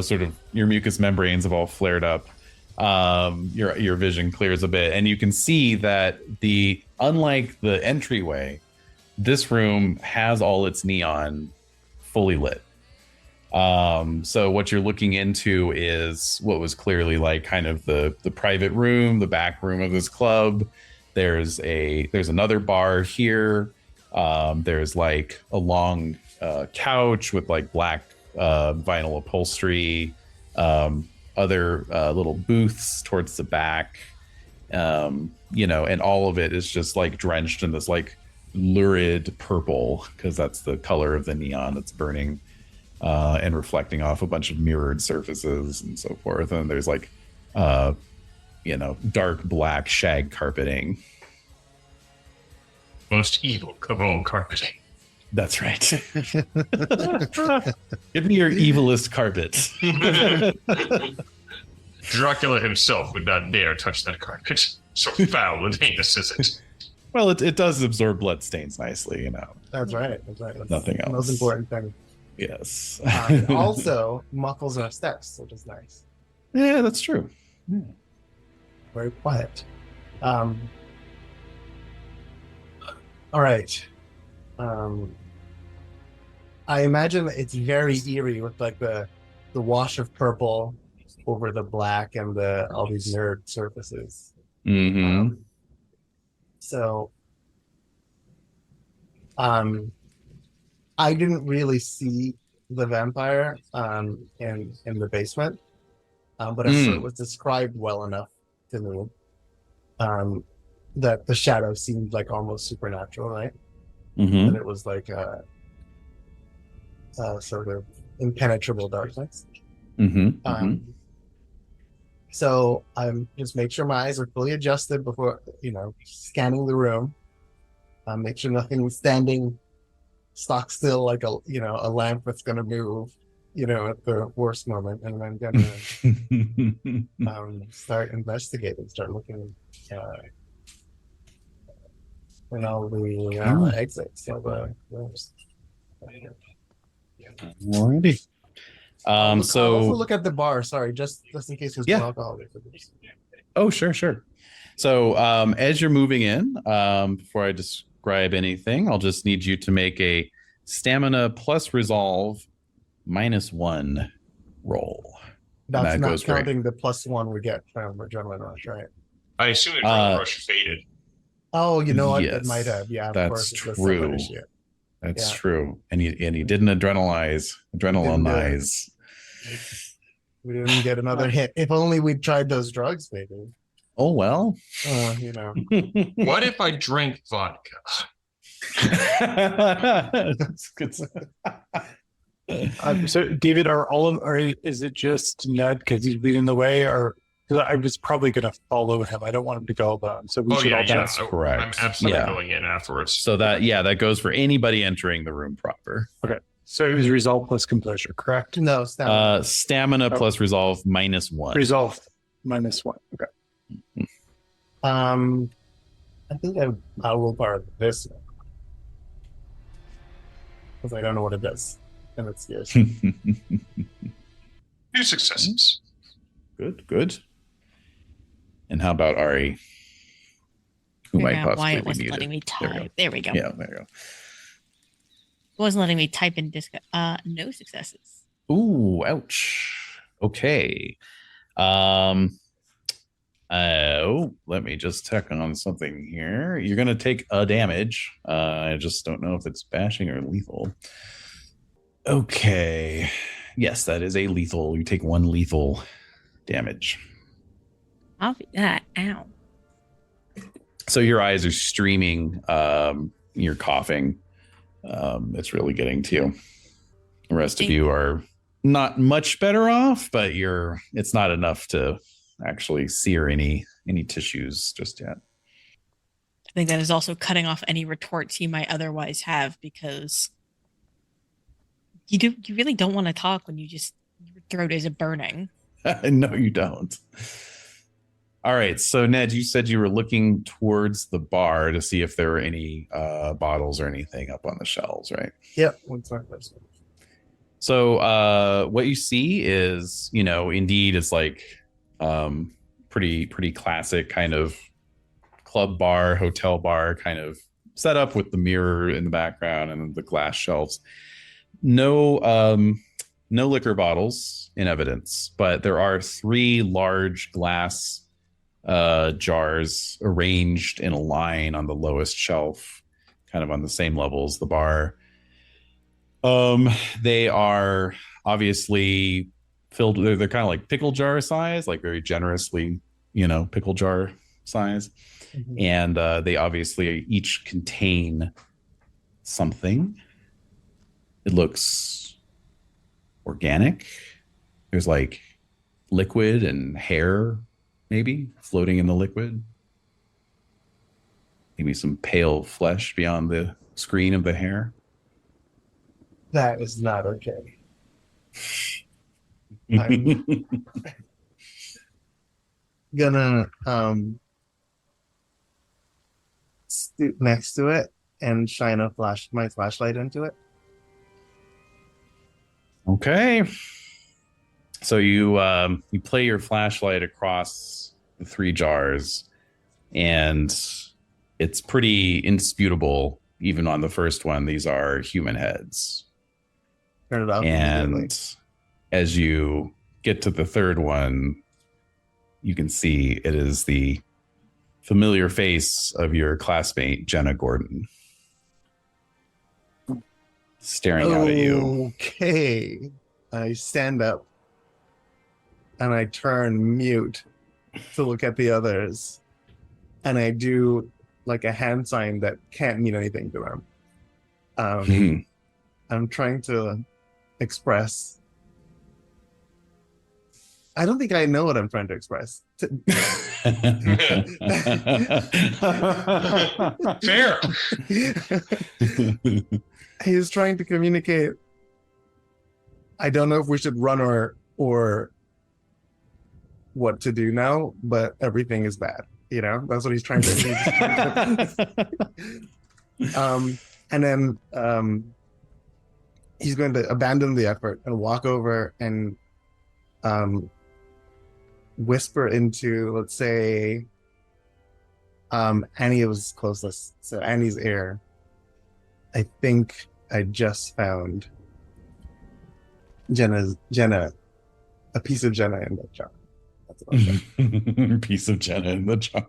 sort of your mucous membranes have all flared up, your vision clears a bit, and you can see that unlike the entryway, this room has all its neon fully lit. So what you're looking into is what was clearly like kind of the private room, the back room of this club. There's another bar here. There's like a long couch with like black vinyl upholstery, other little booths towards the back, and all of it is just like drenched in this like lurid purple, because that's the color of the neon that's burning and reflecting off a bunch of mirrored surfaces and so forth. And there's like dark black shag carpeting. Most evil cologne carpeting. That's right. Give me your evilest carpet. Dracula himself would not dare touch that carpet. So foul and heinous is it? Well, it does absorb blood stains nicely, you know. That's right. That's right. That's Nothing the most else. important thing. Yes. Also, muffles our steps, which is nice. Yeah, that's true. Yeah. Very quiet. All right. I imagine it's very eerie with like the wash of purple over the black and all these mirrored surfaces. Mm-hmm. So, I didn't really see the vampire in the basement, but it was described well enough to me that the shadow seemed like almost supernatural, right? Mm-hmm. And it was like a sort of impenetrable darkness. Mm-hmm. So just make sure my eyes are fully adjusted before, scanning the room. Make sure nothing's standing stock still like a lamp that's going to move, at the worst moment. And I'm going to start investigating, start looking in all the exits of the rooms. Alrighty. I'll also look at the bar. Sorry, just in case there's more alcohol. Oh, sure. So as you're moving in, before I describe anything, I'll just need you to make a stamina plus resolve -1 roll. That's not counting the +1 we get from adrenaline rush, right? I assume adrenaline rush faded. Oh, you know what? Yes, it might have. Yeah, of that's course. true. That's true. And he didn't adrenalize. We didn't get another hit. If only we'd tried those drugs, maybe. Oh well. What if I drank vodka? That's good. So, David, is it just Ned because he's leading the way, or because I was probably going to follow him? I don't want him to go alone. So we should all That's correct. I'm absolutely going in afterwards. So that goes for anybody entering the room proper. Okay. So it was resolve plus composure, correct? No, stamina. Stamina plus resolve -1. Resolve -1. Okay. I think I will borrow this one because I don't know what it does, and it's scares. 2 successes. Good. And how about Ari? Who might possibly why it be wasn't needed? letting me type. There we go. Yeah, there you go. It wasn't letting me type in no successes. Ooh, ouch. Okay. Let me just check on something here. You're gonna take a damage. I just don't know if it's bashing or lethal. Okay. Yes, that is a lethal. You take 1 lethal damage. Copy that. Ow. So your eyes are streaming. You're coughing. It's really getting to you. The rest of you are not much better off, but it's not enough to actually sear any tissues just yet. I think that is also cutting off any retorts he might otherwise have, because you really don't want to talk when your throat is burning. No, you don't. All right. So Ned, you said you were looking towards the bar to see if there were any bottles or anything up on the shelves, right? Yep. What's my first one? So what you see is, indeed it's like pretty classic kind of club bar, hotel bar kind of setup with the mirror in the background and the glass shelves. No liquor bottles in evidence, but there are 3 large glass jars arranged in a line on the lowest shelf, kind of on the same level as the bar. They are obviously filled. They're kind of like pickle jar size, like very generously, pickle jar size. Mm-hmm. And they obviously each contain something. It looks organic. There's like liquid and hair maybe floating in the liquid. maybe some pale flesh beyond the screen of the hair. That is not okay. I'm gonna stoop next to it and shine my flashlight into it. Okay. So you play your flashlight across the 3 jars, and it's pretty indisputable. Even on the first one, these are human heads. Turn it off immediately. And as you get to the third one, you can see it is the familiar face of your classmate, Jenna Gordon, staring out at you. Okay. I stand up and I turn mute to look at the others. And I do like a hand sign that can't mean anything to them. I'm trying to express. I don't think I know what I'm trying to express. Fair. He's trying to communicate. I don't know if we should run or what to do now, but everything is bad. You know, that's what he's trying to do. And then he's going to abandon the effort and walk over and whisper into, let's say, Annie was closest, so Annie's ear. I think I just found Jenna, a piece of Jenna in the jar. That's what I'm saying. Piece of Jenna in the jar.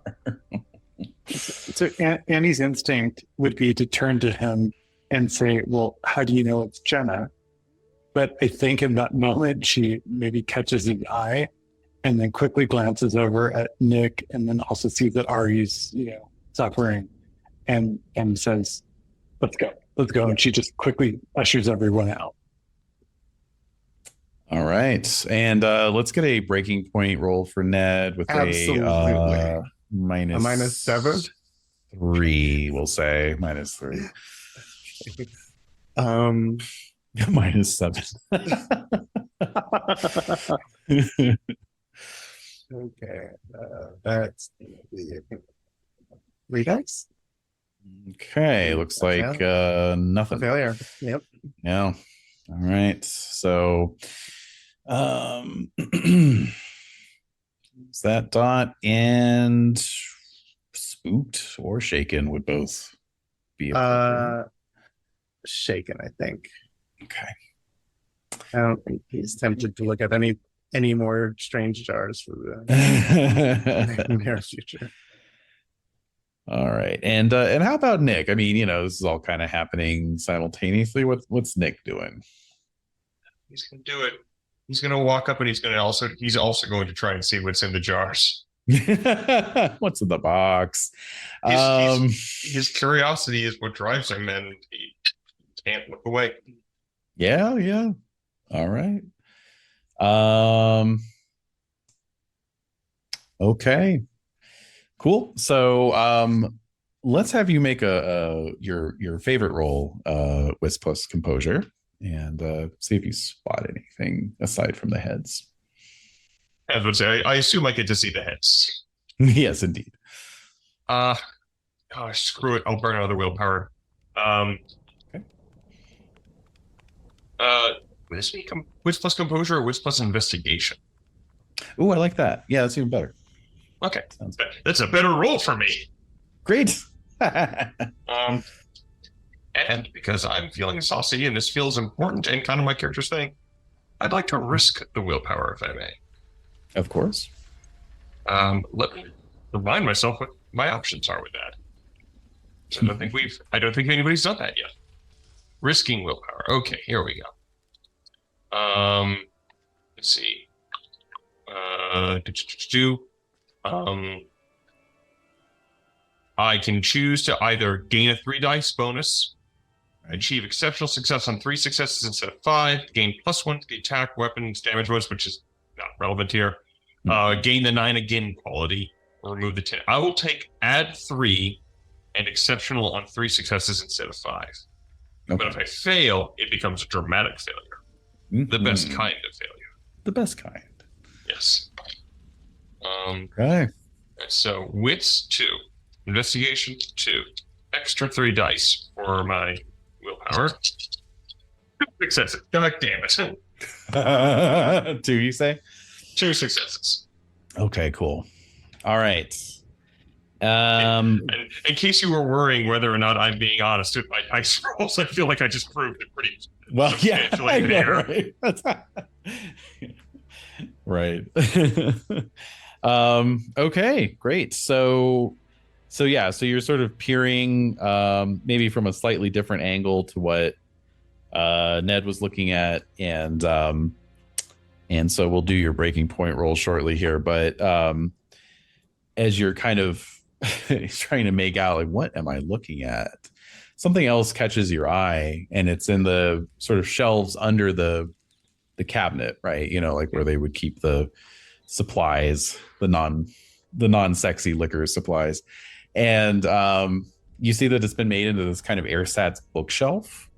So Annie's instinct would be to turn to him and say, well, how do you know it's Jenna? But I think in that moment, she maybe catches his eye and then quickly glances over at Nick and then also sees that Ari's, suffering and says, let's go. And she just quickly ushers everyone out. All right. And let's get a breaking point roll for Ned with a -7? 3, we'll say. -3. -7. Okay. That's 3 dice. Okay. Looks like nothing. Failure. Yep. Yeah. All right. So is that Dot and Spooked or Shaken would both be Shaken, I think. Okay. I don't think he's tempted to look at any more strange jars for the near future. All right. And how about Nick? I mean, this is all kind of happening simultaneously. What's Nick doing? He's gonna do it. He's gonna walk up and he's also going to try and see what's in the jars. What's in the box? His curiosity is what drives him, and he can't look away. Yeah. All right. Okay. Cool. So let's have you make your favorite roll, Wisp plus Composure, and see if you spot anything aside from the heads. I was going to say, I assume I get to see the heads. Yes, indeed. Screw it. I'll burn another willpower. Okay. Would this be Wisp plus Composure or Wisp plus Investigation? Oh, I like that. Yeah, that's even better. Okay. That's a better roll for me. Great. And because I'm feeling saucy and this feels important and kind of my character's thing, I'd like to risk the willpower if I may. Of course. Let me remind myself what my options are with that. I don't think anybody's done that yet. Risking willpower. Okay, here we go. Let's see. I can choose to either gain a 3 dice bonus, achieve exceptional success on 3 successes instead of 5, gain +1 to the attack, weapons, damage bonus, which is not relevant here, gain the 9 again quality, or remove the 10. I will take add 3 and exceptional on 3 successes instead of 5. Okay. But if I fail, it becomes a dramatic failure. The best Mhm. kind of failure. The best kind. Yes. Okay. So wits 2, investigation 2, extra 3 dice for my willpower. 2 successes. God damn it. 2, you say? 2 successes. Okay, cool. All right. And in case you were worrying whether or not I'm being honest with my dice rolls, I feel like I just proved it pretty Well, yeah, substantially I know, there. right? Okay, great. So yeah, so you're sort of peering maybe from a slightly different angle to what Ned was looking at, and so we'll do your breaking point roll shortly here, but as you're kind of trying to make out, like, what am I looking at? Something else catches your eye, and it's in the sort of shelves under the cabinet, right? You know, like where they would keep the supplies, the non-sexy liquor supplies. And you see that it's been made into this kind of ersatz bookshelf.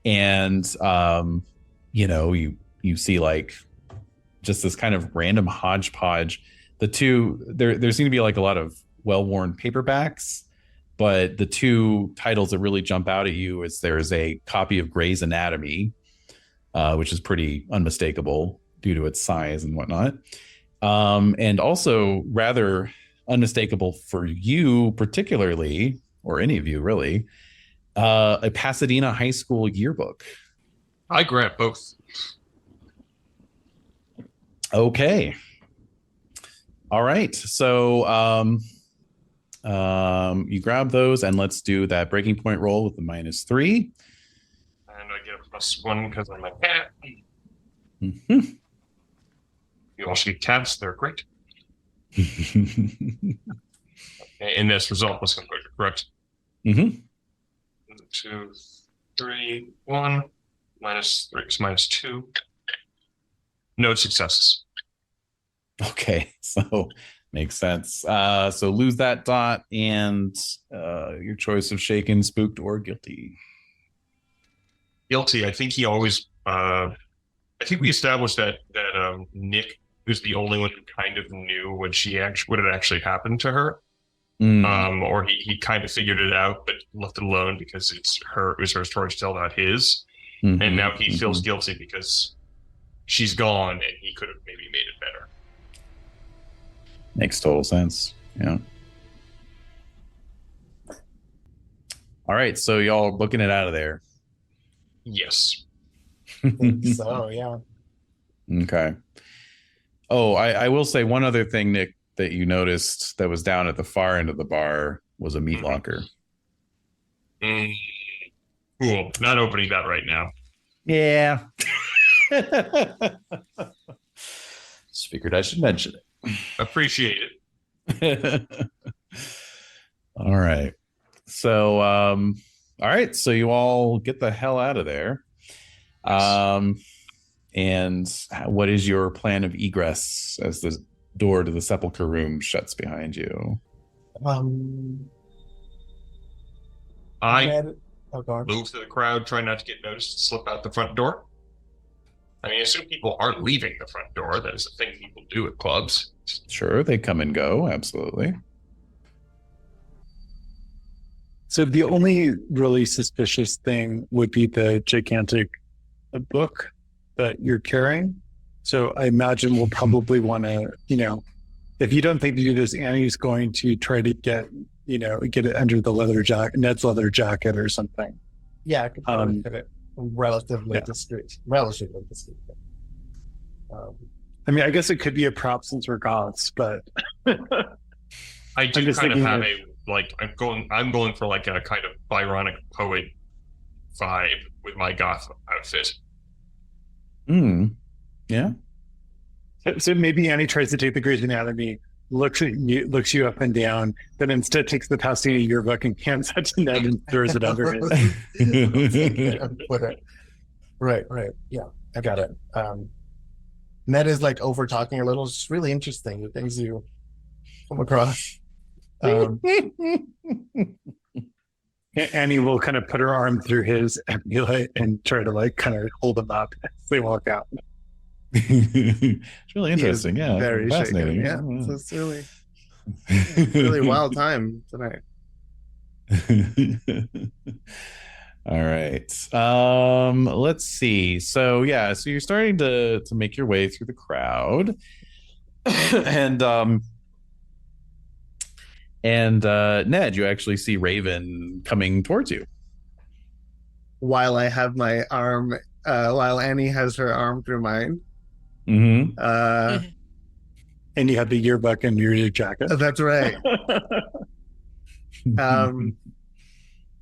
And you know, you see like just this kind of random hodgepodge. The two, there seem to be like a lot of well-worn paperbacks, but the 2 titles that really jump out at you is there's a copy of Grey's Anatomy, which is pretty unmistakable due to its size and whatnot, and also rather unmistakable for you particularly, or any of you really, a Pasadena High School yearbook. I grab both. Okay. All right. So you grab those, and let's do that breaking point roll with the -3. And I get a +1 because I'm a cat. Mhm. You also get tabs. They're great. And this result was composure, correct? Mhm. 2, 3, 1. -3 is -2. No successes. Okay, so makes sense. So lose that dot, and your choice of shaken, spooked, or guilty. Guilty. I think he always. I think we established that Nick was the only one who kind of knew what had actually happened to her. Or he kind of figured it out, but left it alone because it was her story to tell, not his. Mhm. And now he feels guilty because she's gone, and he could have maybe made it better. Makes total sense. Yeah. All right, so y'all booking it out of there. Yes. So yeah. Okay. Oh, I will say one other thing, Nick, that you noticed that was down at the far end of the bar was a meat locker. Cool. Not opening that right now. Yeah. Just figured I should mention it. Appreciate it. All right. So all right, so you all get the hell out of there. And what is your plan of egress as the door to the sepulcher room shuts behind you? I Oh, go on. move to the crowd, try not to get noticed, slip out the front door. I mean, I assume people aren't leaving the front door. That is a thing people do at clubs. Sure, they come and go, absolutely. So the only really suspicious thing would be the gigantic book that you're carrying. So I imagine we'll probably want to, if you don't think to do this, Annie's going to try to get it under the Ned's leather jacket or something. Yeah, I could probably fit it relatively discreet. Relatively discreet. I mean, I guess it could be a prop since we're goths, but I do just kind of thinking have of- I'm going for like a kind of Byronic poet vibe with my goth outfit. Yeah. So maybe Annie tries to take the Grey's Anatomy, looks you up and down, then instead takes the Pasadena yearbook and hands it to Ned and throws it under his. Right. Yeah, I got it. Ned is like over talking a little. It's really interesting the things you come across. Annie will kind of put her arm through his and try to like kind of hold him up as they walk out. It's really interesting. Yeah. Very Fascinating. shaken. Yeah. So it's really wild time tonight. All right. Let's see. So yeah, so you're starting to make your way through the crowd. and Ned, you actually see Raven coming towards you. While I have my arm, while Annie has her arm through mine. Mm-hmm. And you have the yearbook and your jacket. That's right. I'm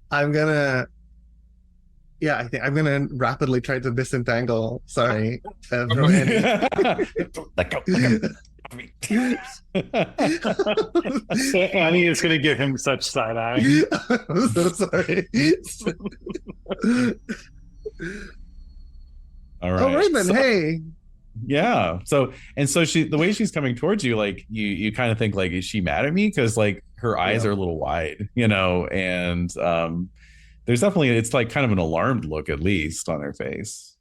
gonna I think I'm gonna rapidly try to disentangle. Sorry. From Annie. Let go. Annie is going to give him such side eye. I'm so sorry. All right. Oh, Raven, so, hey. Yeah. So the way she's coming towards you, like you kind of think like, is she mad at me? Because like her eyes are a little wide, and there's definitely, it's like kind of an alarmed look, at least on her face,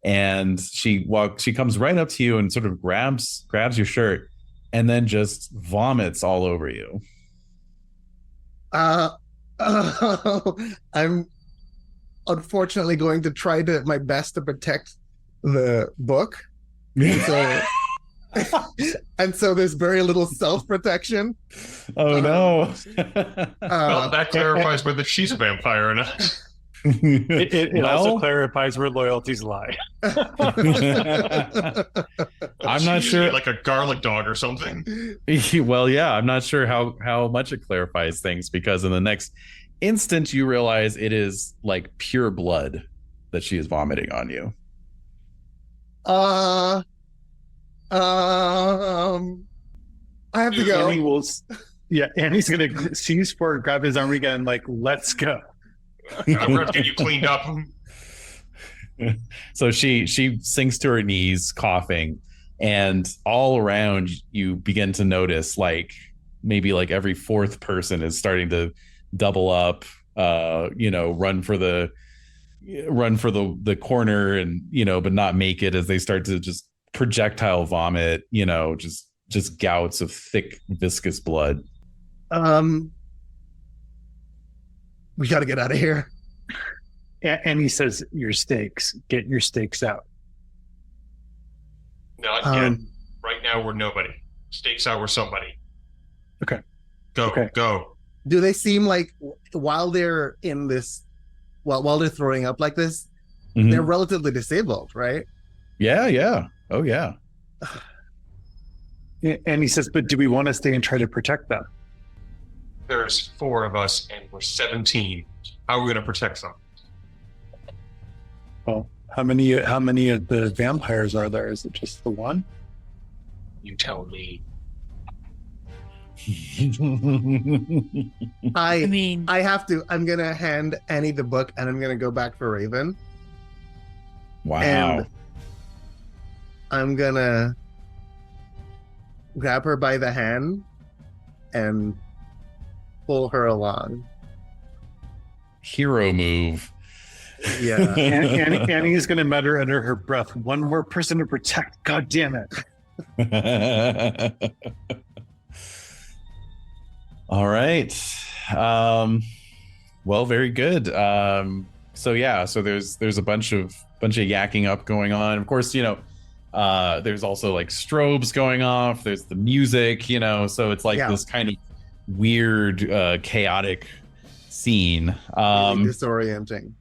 and she comes right up to you and sort of grabs your shirt and then just vomits all over you. I'm unfortunately going to try my best to protect the book. And so there's very little self-protection. Oh no. Well, that clarifies whether she's a vampire or not. It also clarifies where loyalties lie. I'm not sure. Like a garlic dog or something. Well, yeah, I'm not sure how much it clarifies things, because in the next instant you realize it is like pure blood that she is vomiting on you. I have to go. Annie's gonna seize for grab his arm again, like, let's go. We're going to get you cleaned up. So she sinks to her knees, coughing, and all around you begin to notice like maybe like every fourth person is starting to double up, run for the corner, and but not make it, as they start to just projectile vomit, just gouts of thick viscous blood. We got to get out of here. And he says, your stakes, get your stakes out. No, again, right now we're nobody. Stakes out, we're somebody. Okay. Go. Do they seem like while they're in this, while they're throwing up like this, they're relatively disabled, right? Yeah. Oh yeah. And he says, but do we want to stay and try to protect them? There's 4 of us and we're 17. How are we going to protect them? Well, how many of the vampires are there? Is it just the one? You tell me. I have to. I'm going to hand Annie the book and I'm going to go back for Raven. Wow. And I'm going to grab her by the hand and pull her along. Hero move. Yeah. Annie's going to mutter under her breath, one more person to protect. God damn it. All right. Well, very good. So there's a bunch of yakking up going on. Of course, there's also like strobes going off. There's the music, so it's like this kind of weird, chaotic scene. Really disorienting.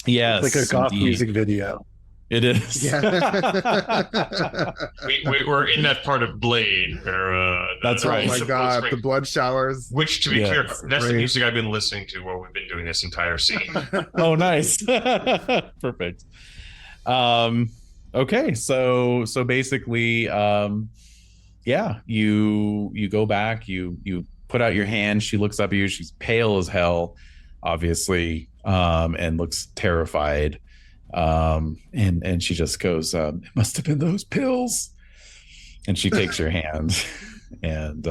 Yes, it's like a goth music video. It is. Yeah. We're in that part of Blade where that's right. Oh my god, the blood showers. Which, to be clear, that's the music I've been listening to while we've been doing this entire scene. Oh, nice. Perfect. Okay, so basically, you go back, you put out your hand. She looks up at you. She's pale as hell, obviously, and looks terrified. And she just goes, it must have been those pills. And she takes your hand, and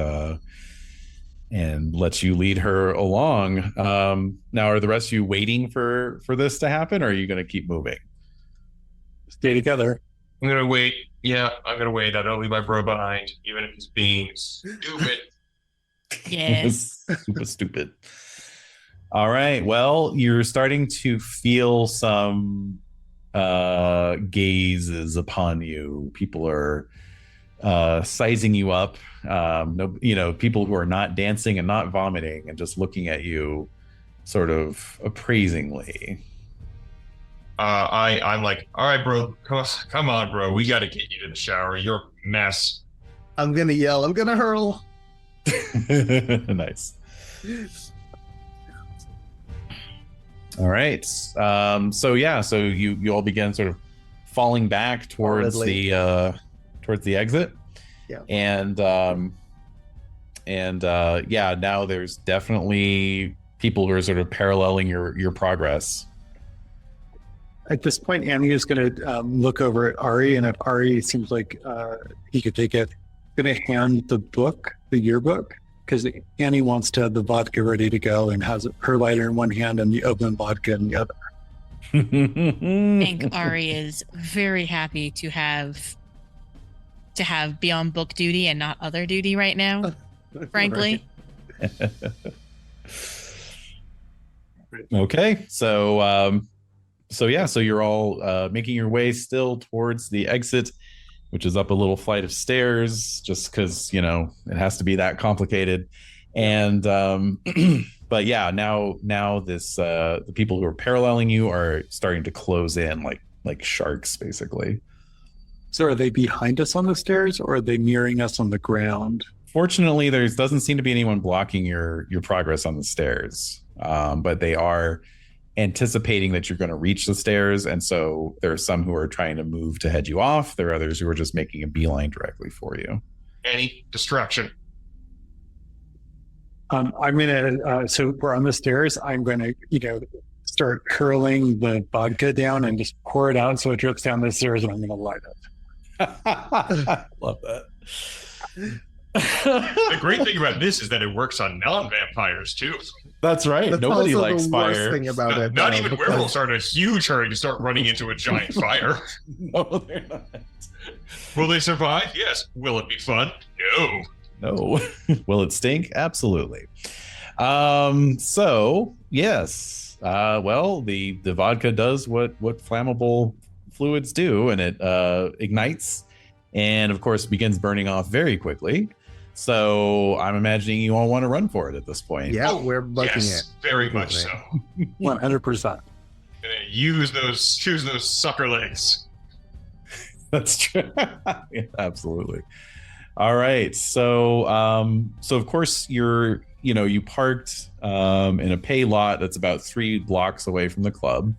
and lets you lead her along. Now, are the rest of you waiting for this to happen, or are you going to keep moving? Stay together. I'm gonna wait. Yeah, I'm gonna wait. I don't leave my bro behind, even if he's being stupid. Yes. Super stupid. All right. Well, you're starting to feel some gazes upon you. People are sizing you up. No, people who are not dancing and not vomiting and just looking at you sort of appraisingly. I'm like, all right, bro, come on, bro. We got to get you to the shower. You're a mess. I'm gonna yell. I'm gonna hurl. Nice. All right. So you all begin sort of falling back towards the exit. Yeah. And now there's definitely people who are sort of paralleling your progress. At this point, Annie is going to look over at Ari, and if Ari seems like he could take it, going to hand the yearbook, because Annie wants to have the vodka ready to go and has her lighter in one hand and the open vodka in the other. I think Ari is very happy to have be on book duty and not other duty right now, frankly. Okay, so you're all making your way still towards the exit, which is up a little flight of stairs, just because it has to be that complicated. And but yeah, now this the people who are paralleling you are starting to close in like sharks, basically. So are they behind us on the stairs, or are they nearing us on the ground? Fortunately, there doesn't seem to be anyone blocking your progress on the stairs, but they are anticipating that you're going to reach the stairs, and so there are some who are trying to move to head you off. There are others who are just making a beeline directly for you. Any distraction? I'm gonna so we're on the stairs. I'm gonna start curling the vodka down and just pour it out so it drips down the stairs, and I'm gonna light it. Love that. The great thing about this is that it works on non-vampires too. That's right. That's Nobody also likes the worst fire. thing about it. Not though, even because- werewolves are in a huge hurry to start running into a giant fire. No, they're not. Will they survive? Yes. Will it be fun? No. No. Will it stink? Absolutely. So yes. Well, the vodka does what flammable fluids do, and it ignites, and of course begins burning off very quickly. So I'm imagining you all want to run for it at this point. Yeah, we're looking Yes, very much so. 100%. Gonna use those sucker legs. That's true. Yeah, absolutely. All right. So of course you parked in a pay lot that's about 3 blocks away from the club.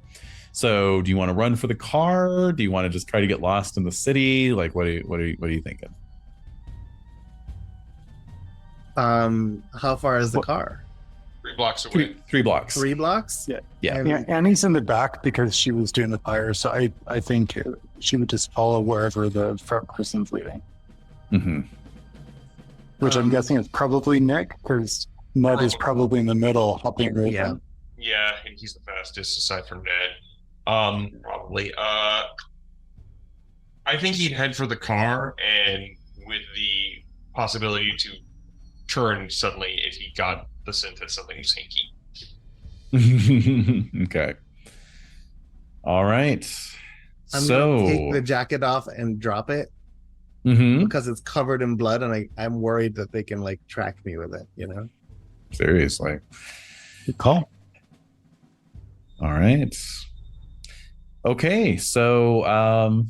So do you want to run for the car? Do you want to just try to get lost in the city? Like, what are you thinking? How far is the car? 3 blocks away. 3 blocks. 3 blocks? Yeah. And- Annie's in the back because she was doing the fire, so I think she would just follow wherever the front person's leading. Mm-hmm. Which I'm guessing is probably Nick, because Ned is probably in the middle helping Raven. Yeah. Yeah, and he's the fastest aside from Ned. Probably. I think he'd head for the car, and with the possibility to turn suddenly if he got the scent that something's hinky. Okay. All right. I'm gonna take the jacket off and drop it Mhm. because it's covered in blood, and I'm worried that they can track me with it. Seriously. Good call. All right. Okay, so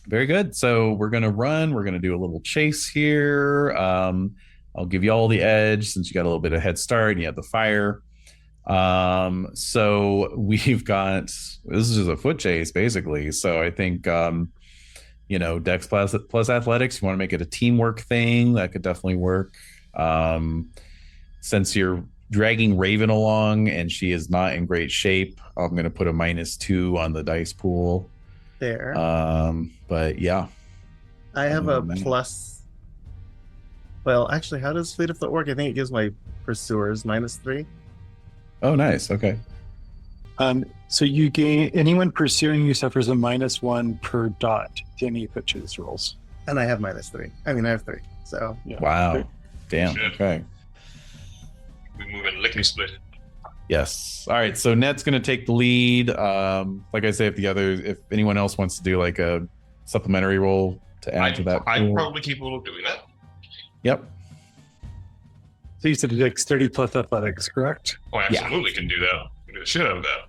very good. So we're gonna run. We're gonna do a little chase here. I'll give you all the edge since you got a little bit of head start and you had the fire. So we've got, this is just a foot chase basically. So I think Dex plus athletics. You want to make it a teamwork thing that could definitely work. Since you're dragging Raven along and she is not in great shape, I'm going to put a -2 on the dice pool. There. But yeah, I have a man. plus Well, actually, how does Fleet of Foot work? I think it gives my pursuers -3. Oh, nice. Okay. So you gain anyone pursuing you suffers a -1 per dot to any of Pitch's rolls. And I have -3. I mean, I have 3. So Yeah. Wow. Damn. Shit. Okay. We move in lickety split. Yes. All right. So Net's going to take the lead. Like I say, if anyone else wants to do like a supplementary roll to add to that, I'm pool. probably capable of doing that. Yep. So you said dexterity plus athletics, correct? Oh, I absolutely can do that. I can do the shit out of that.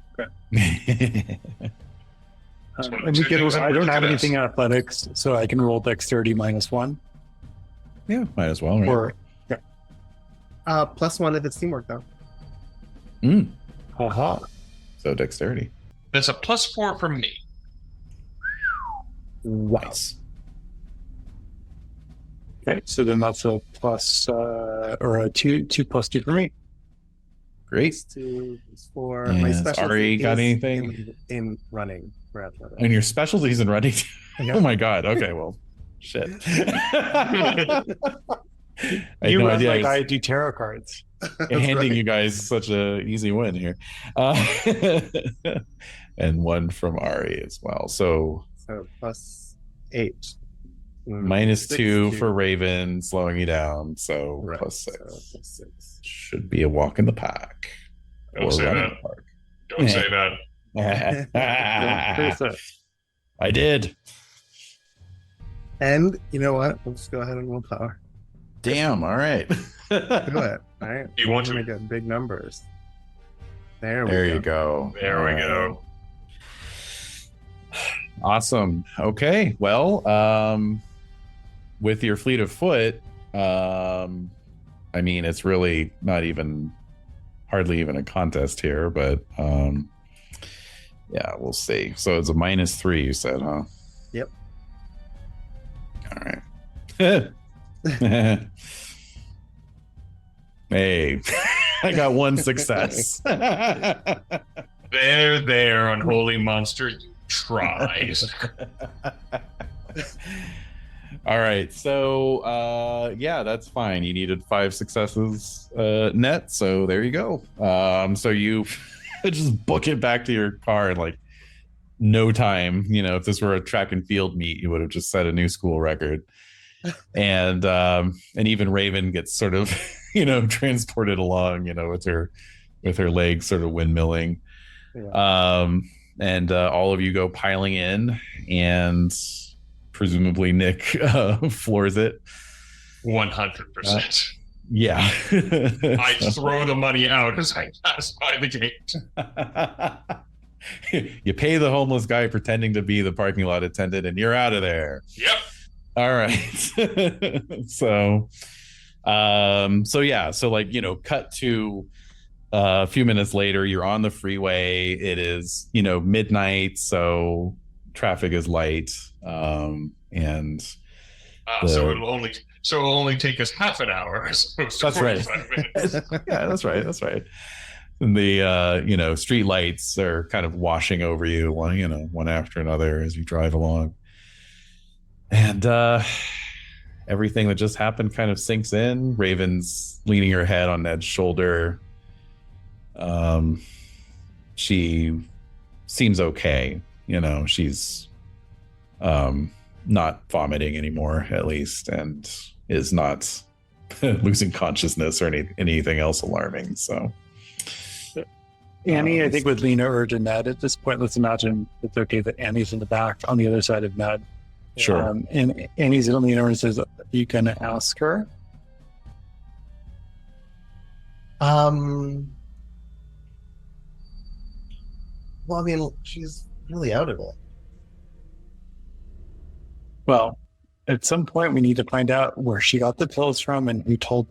It's one of the And two you can, things I'm I don't really have good at. anything in athletics, so I can roll dexterity -1. Yeah, might as well, right? Or +1 if it's teamwork, though. haha. So dexterity. That's a +4 for me. Nice. Okay, so then that's a plus or a 2 +2 for me. Great. +2 +4. Yes. My specialty Ari, got is anything? in running for athletics. And your specialties in running. Yeah. Oh my god. Okay, well, shit. I had You no run idea. like I I was do tarot cards. handing right. you guys such a easy win here. And one from Ari as well. So So +8. -2 for Raven, slowing you down. So Right. +6. So +6. Should be a walk in the park. Don't say running that. in the park. Don't say that. I did. And you know what? Let's go ahead and willpower. Damn. All right. Do it. All right. You want to? We're gonna get big numbers. There we There go. you go. There we go. Awesome. Okay. Well, with your fleet of foot, I mean, it's really not even hardly even a contest here, but yeah, we'll see. So it's a -3, you said, huh? Yep. All right. Hey, I got one success. There, unholy monster. You tried. All right, so yeah, that's fine. You needed 5 successes net, so there you go. So you just book it back to your car in like no time. You know, if this were a track and field meet, you would have just set a new school record. And even Raven gets sort of transported along, with her legs sort of windmilling. Yeah. And all of you go piling in, and presumably Nick floors it. 100%. Yeah. I throw the money out as I pass by the gate. You pay the homeless guy pretending to be the parking lot attendant, and you're out of there. Yep. All right. So yeah. So cut to a few minutes later, you're on the freeway. It is, midnight, so traffic is light. And so it'll only take us half an hour as opposed to That's right. 45 minutes. yeah, that's right. And the street lights are kind of washing over you, one after another as you drive along. And everything that just happened kind of sinks in. Raven's leaning her head on Ned's shoulder. She seems okay. She's not vomiting anymore, at least, and is not losing consciousness or anything else alarming. So Annie, I think, would lean over to Ned at this point. Let's imagine it's okay that Annie's in the back on the other side of Ned. Sure. And Annie's going to lean over and says, "Are you going to ask her?" Well, I mean, she's really out of it. Well, at some point, we need to find out where she got the pills from and who told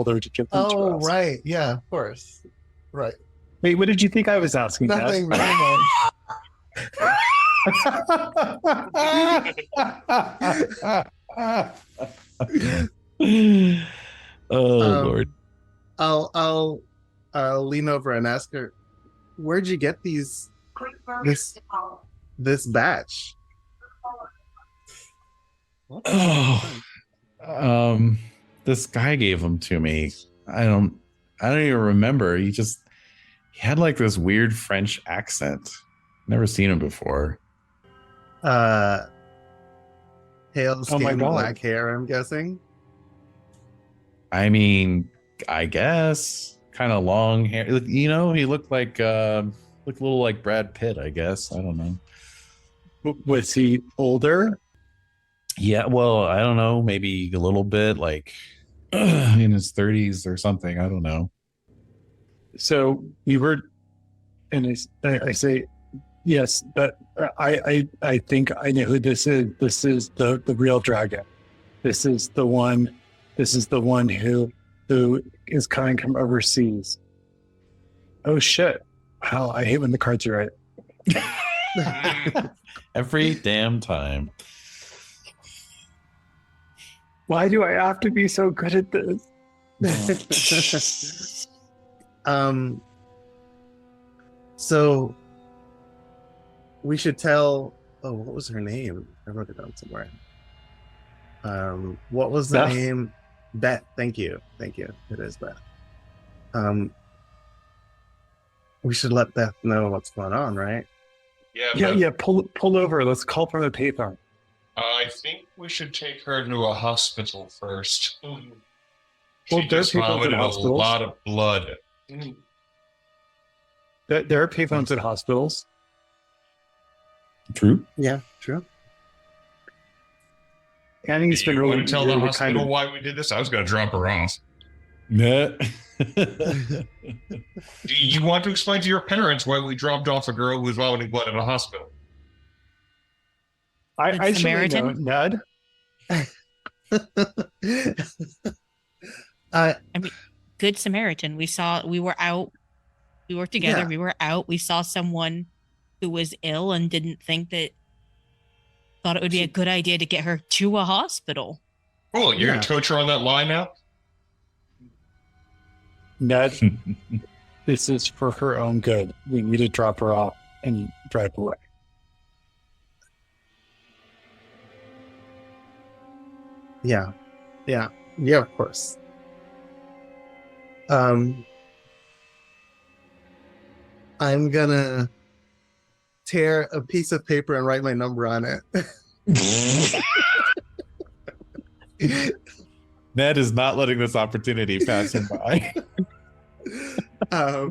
her to give them to Oh, us. right. Yeah, of course. Right. Wait, what did you think I was asking? Ned? Nothing very much. Oh Lord. I'll lean over and ask her, "Where'd you get this batch?" Oh, This guy gave them to me. I don't even remember. He had like this weird French accent. Never seen him before. Pale Oh my skin, God. black hair, I'm guessing. I mean, I guess kind of long hair. You know, he looked like a little like Brad Pitt, I guess. I don't know. Was he older? Yeah, well, I don't know. Maybe a little bit like in his 30s or something. I don't know. So we were, and I say, yes, but I think I know who this is. This is the real dragon. This is the one. This is the one who is coming from overseas. Oh shit! Wow, I hate when the cards are right. Every damn time. Why do I have to be so good at this? So we should tell. Oh, what was her name? I wrote it down somewhere. What was the Beth? name? Beth. Thank you. It is Beth. We should let Beth know what's going on, right? Yeah. Pull over. Let's call from the payphone. I think we should take her to a hospital first. Well, She there are just people in vomited a hospitals. lot of blood. There are payphones at hospitals. True. Yeah, true. Annie's Do been you really, want to tell the really hospital kind of. why we did this? I was going to drop her off. Yeah. Do you want to explain to your parents why we dropped off a girl who was vomiting blood in a hospital? I Good should know, Samaritan? Ned. Good Samaritan. We were out. We worked together. Yeah. We were out. We saw someone who was ill and thought it would be a good idea to get her to a hospital. Cool. You're going Yeah. to coach her on that line now? Ned, this is for her own good. We need to drop her off and drive away. Yeah, of course. I'm gonna tear a piece of paper and write my number on it. Ned is not letting this opportunity pass him by.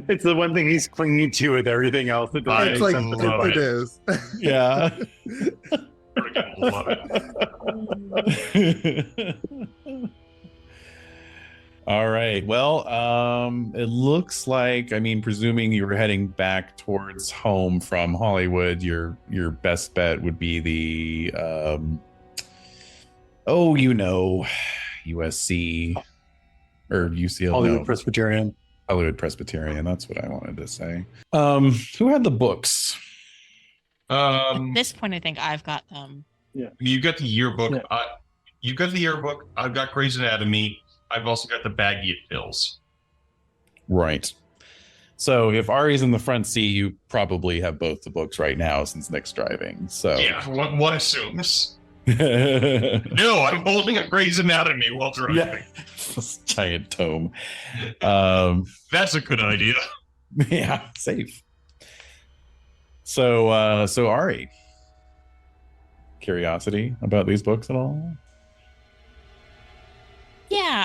It's the one thing he's clinging to with everything else. That doesn't It's make like sense to love him. it is. Yeah. Freaking love it. All right. Well, it looks like, I mean, presuming you were heading back towards home from Hollywood, your best bet would be the USC or UCLA. Hollywood Presbyterian. Hollywood Presbyterian. That's what I wanted to say. Who had the books? At this point, I think I've got them. You got the yearbook. Yeah. You've got the yearbook. I've got Grey's Anatomy. I've also got the baggie of pills. Right. So if Ari's in the front seat, you probably have both the books right now since Nick's driving. So Yeah, one assumes. yeah, No, I'm holding a Grey's Anatomy while driving. this giant tome. That's a good idea. Yeah, safe. So Ari, curiosity about these books at all? Yeah,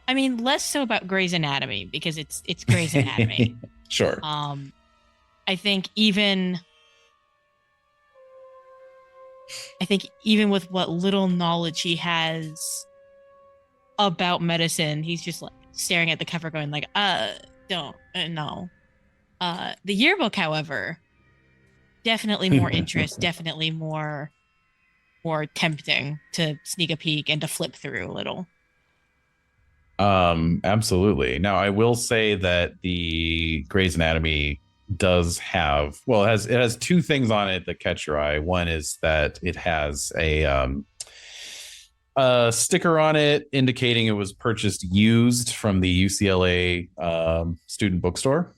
I mean, less so about Grey's Anatomy because it's Grey's Anatomy. Sure. I think even with what little knowledge he has about medicine, he's just like staring at the cover going like, don't no. The yearbook, however, definitely more interest, definitely more tempting to sneak a peek and to flip through a little. Absolutely. Now I will say that the Grey's Anatomy does have, well, it has two things on it that catch your eye. One is that it has a sticker on it indicating it was purchased used from the UCLA student bookstore.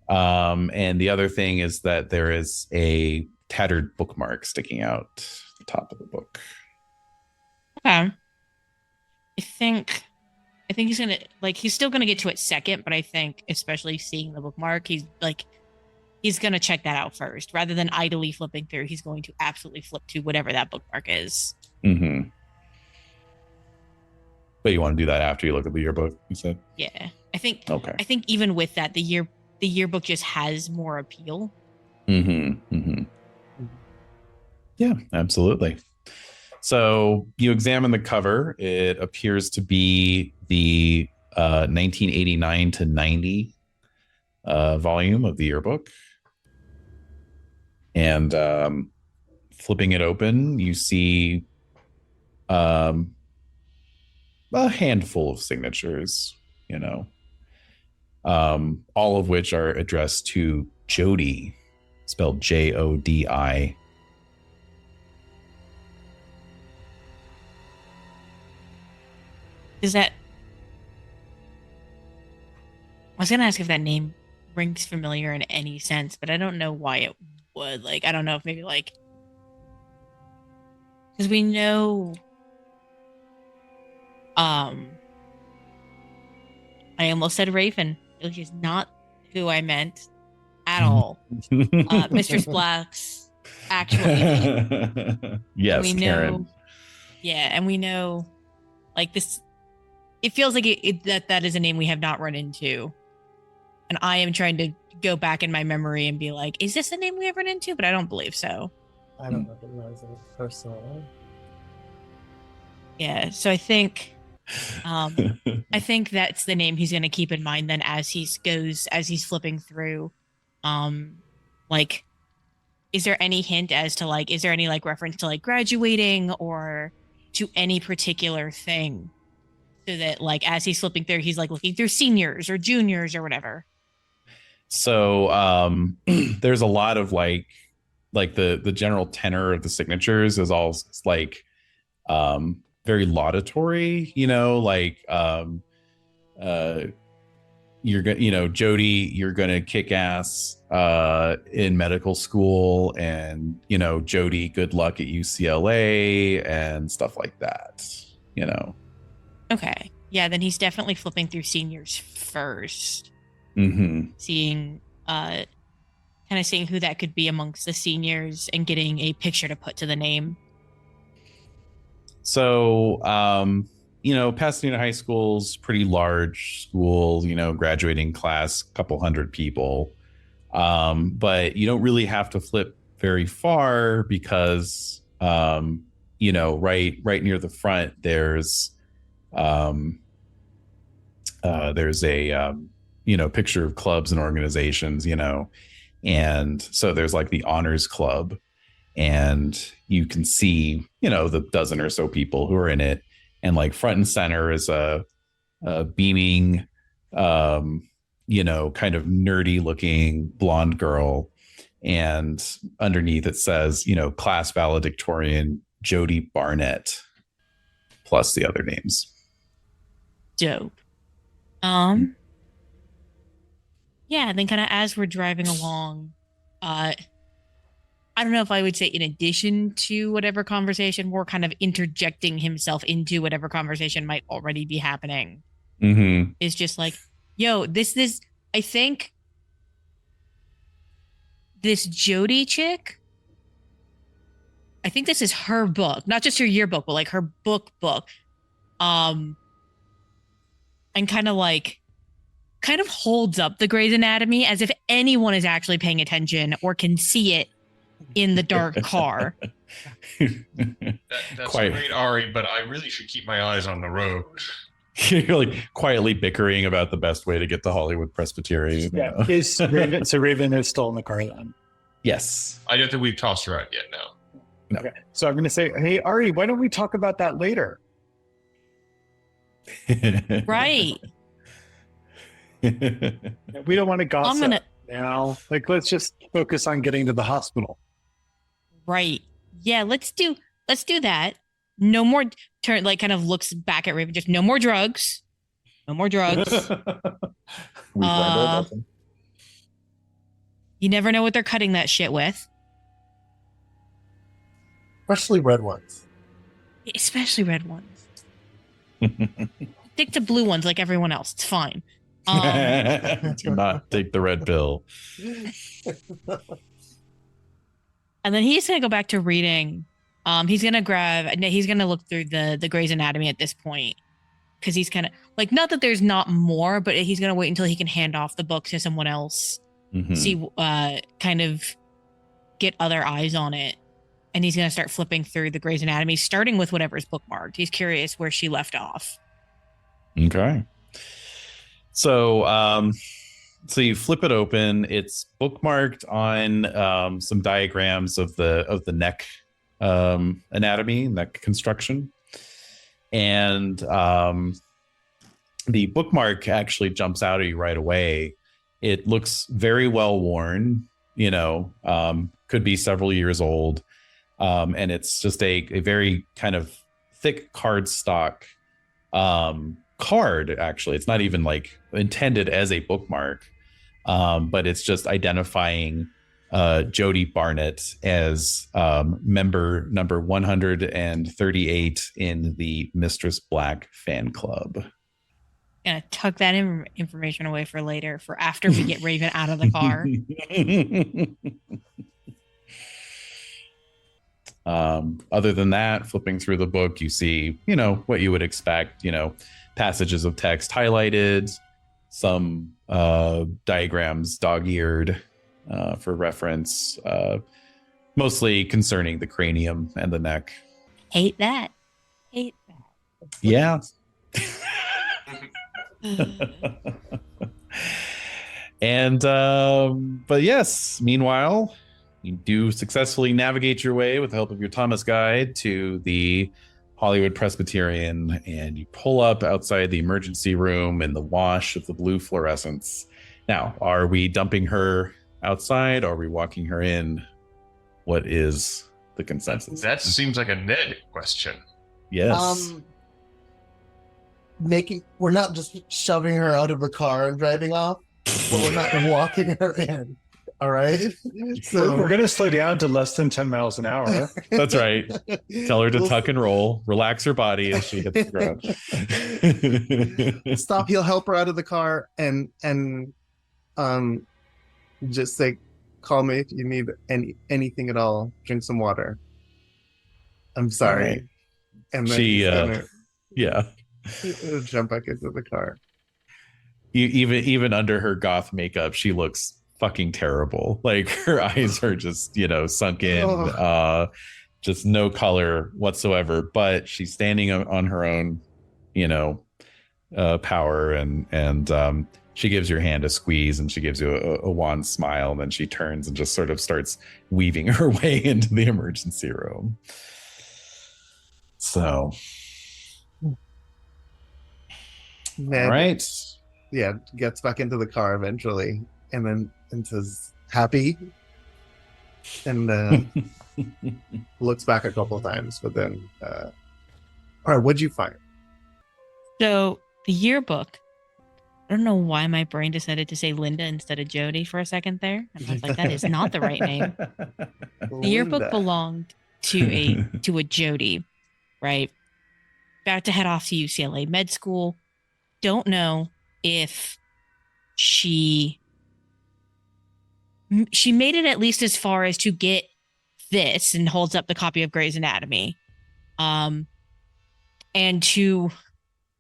And the other thing is that there is a tattered bookmark sticking out the top of the book. Okay. I think he's gonna he's still gonna get to it second, but I think especially seeing the bookmark, he's gonna check that out first rather than idly flipping through. He's going to absolutely flip to whatever that bookmark is. Mm-hmm. But you want to do that after you look at the yearbook, you said? Yeah, I think. Okay. I think even with that, the yearbook just has more appeal. Mm-hmm. Mm-hmm. Yeah, absolutely. So you examine the cover. It appears to be the 1989 to 90 volume of the yearbook. And flipping it open, you see a handful of signatures, all of which are addressed to Jody, spelled Jodi. Is that? I was gonna ask if that name rings familiar in any sense, but I don't know why it would. I don't know if maybe because we know. I almost said Raven, which is not who I meant at all. Mistress Black's actual agent. Yes, we Karen. know, yeah, and we know, this. It feels like that is a name we have not run into, and I am trying to go back in my memory and be like, is this a name we have run into? But I don't believe so. I don't recognize it personally. Yeah, so I think that's the name he's going to keep in mind then as he's flipping through. Is there any hint as to is there any reference to graduating or to any particular thing, so that as he's flipping through, he's looking through seniors or juniors or whatever. So there's a lot of the general tenor of the signatures is all very laudatory, you're gonna, Jody, you're gonna kick ass in medical school, and Jody, good luck at UCLA and stuff like that. Okay, yeah, then he's definitely flipping through seniors first. Mm-hmm. Seeing kind of seeing who that could be amongst the seniors and getting a picture to put to the name. So Pasadena High School's pretty large school, graduating class, couple hundred people. But you don't really have to flip very far because, right near the front, there's a, picture of clubs and organizations, and so there's the honors club, and you can see, the dozen or so people who are in it. And front and center is a beaming, kind of nerdy looking blonde girl. And underneath it says, class valedictorian Jody Barnett, plus the other names. Dope. Yeah, and then kind of as we're driving along, I don't know if I would say in addition to whatever conversation, more kind of interjecting himself into whatever conversation might already be happening. Mm-hmm. Is just yo, I think this Jody chick, I think this is her book, not just her yearbook, but her book. And kind of holds up the Grey's Anatomy as if anyone is actually paying attention or can see it in the dark car. That's great, Ari, but I really should keep my eyes on the road. You're quietly bickering about the best way to get to Hollywood Presbyterian. Yeah. So Raven is still in the car then? Yes. I don't think we've tossed her out yet, no. Okay. So I'm going to say, hey, Ari, why don't we talk about that later? Right. We don't want to gossip now. Let's just focus on getting to the hospital. Right. Yeah, let's do that. No more kind of looks back at Raven, just no more drugs. No more drugs. You never know what they're cutting that shit with. Freshly red ones. especially red ones. Stick to blue ones like everyone else. It's fine. Do not take the red pill. And then he's gonna go back to reading. He's gonna look through the Grey's Anatomy at this point. Because he's kind of like, not that there's not more, but he's gonna wait until he can hand off the book to someone else. Mhm. See, kind of get other eyes on it. And he's gonna start flipping through the Grey's Anatomy, starting with whatever's bookmarked. He's curious where she left off. Okay. So you flip it open. It's bookmarked on some diagrams of the neck anatomy, neck construction. And the bookmark actually jumps out at you right away. It looks very well worn, could be several years old. And it's just a very kind of thick cardstock card, actually. It's not even like intended as a bookmark, but it's just identifying Jody Barnett as member number 138 in the Mistress Black fan club. Gonna tuck that information away for later, for after we get Raven out of the car. Other than that, flipping through the book, you see, what you would expect, passages of text highlighted, some diagrams dog-eared for reference, mostly concerning the cranium and the neck. Hate that. Yeah. And but yes, meanwhile, you do successfully navigate your way with the help of your Thomas guide to the Hollywood Presbyterian, and you pull up outside the emergency room in the wash of the blue fluorescence. Now, are we dumping her outside? Or are we walking her in? What is the consensus? That seems like a Ned question. Yes. We're not just shoving her out of the car and driving off, but we're not walking her in. All right. So we're going to slow down to less than 10 miles an hour. That's right. Tell her to tuck and roll, relax her body as she hits the ground. Stop. He'll help her out of the car and just say, call me if you need anything at all. Drink some water. I'm sorry. Right. And then She, he'll jump back into the car. Even under her goth makeup, she looks fucking terrible. Like her eyes are just, sunk in, just no color whatsoever. But she's standing on her own, power, and she gives your hand a squeeze, and she gives you a wan smile, and then she turns and just sort of starts weaving her way into the emergency room. So, Ned, all right. Yeah, gets back into the car eventually, and then says, happy, and looks back a couple of times, but then, all right, what'd you find? So the yearbook, I don't know why my brain decided to say Linda instead of Jody for a second there. And I was like, that is not the right name. The yearbook belonged to a Jody, right? About to head off to UCLA med school. Don't know if she made it at least as far as to get this, and holds up the copy of Grey's Anatomy, and to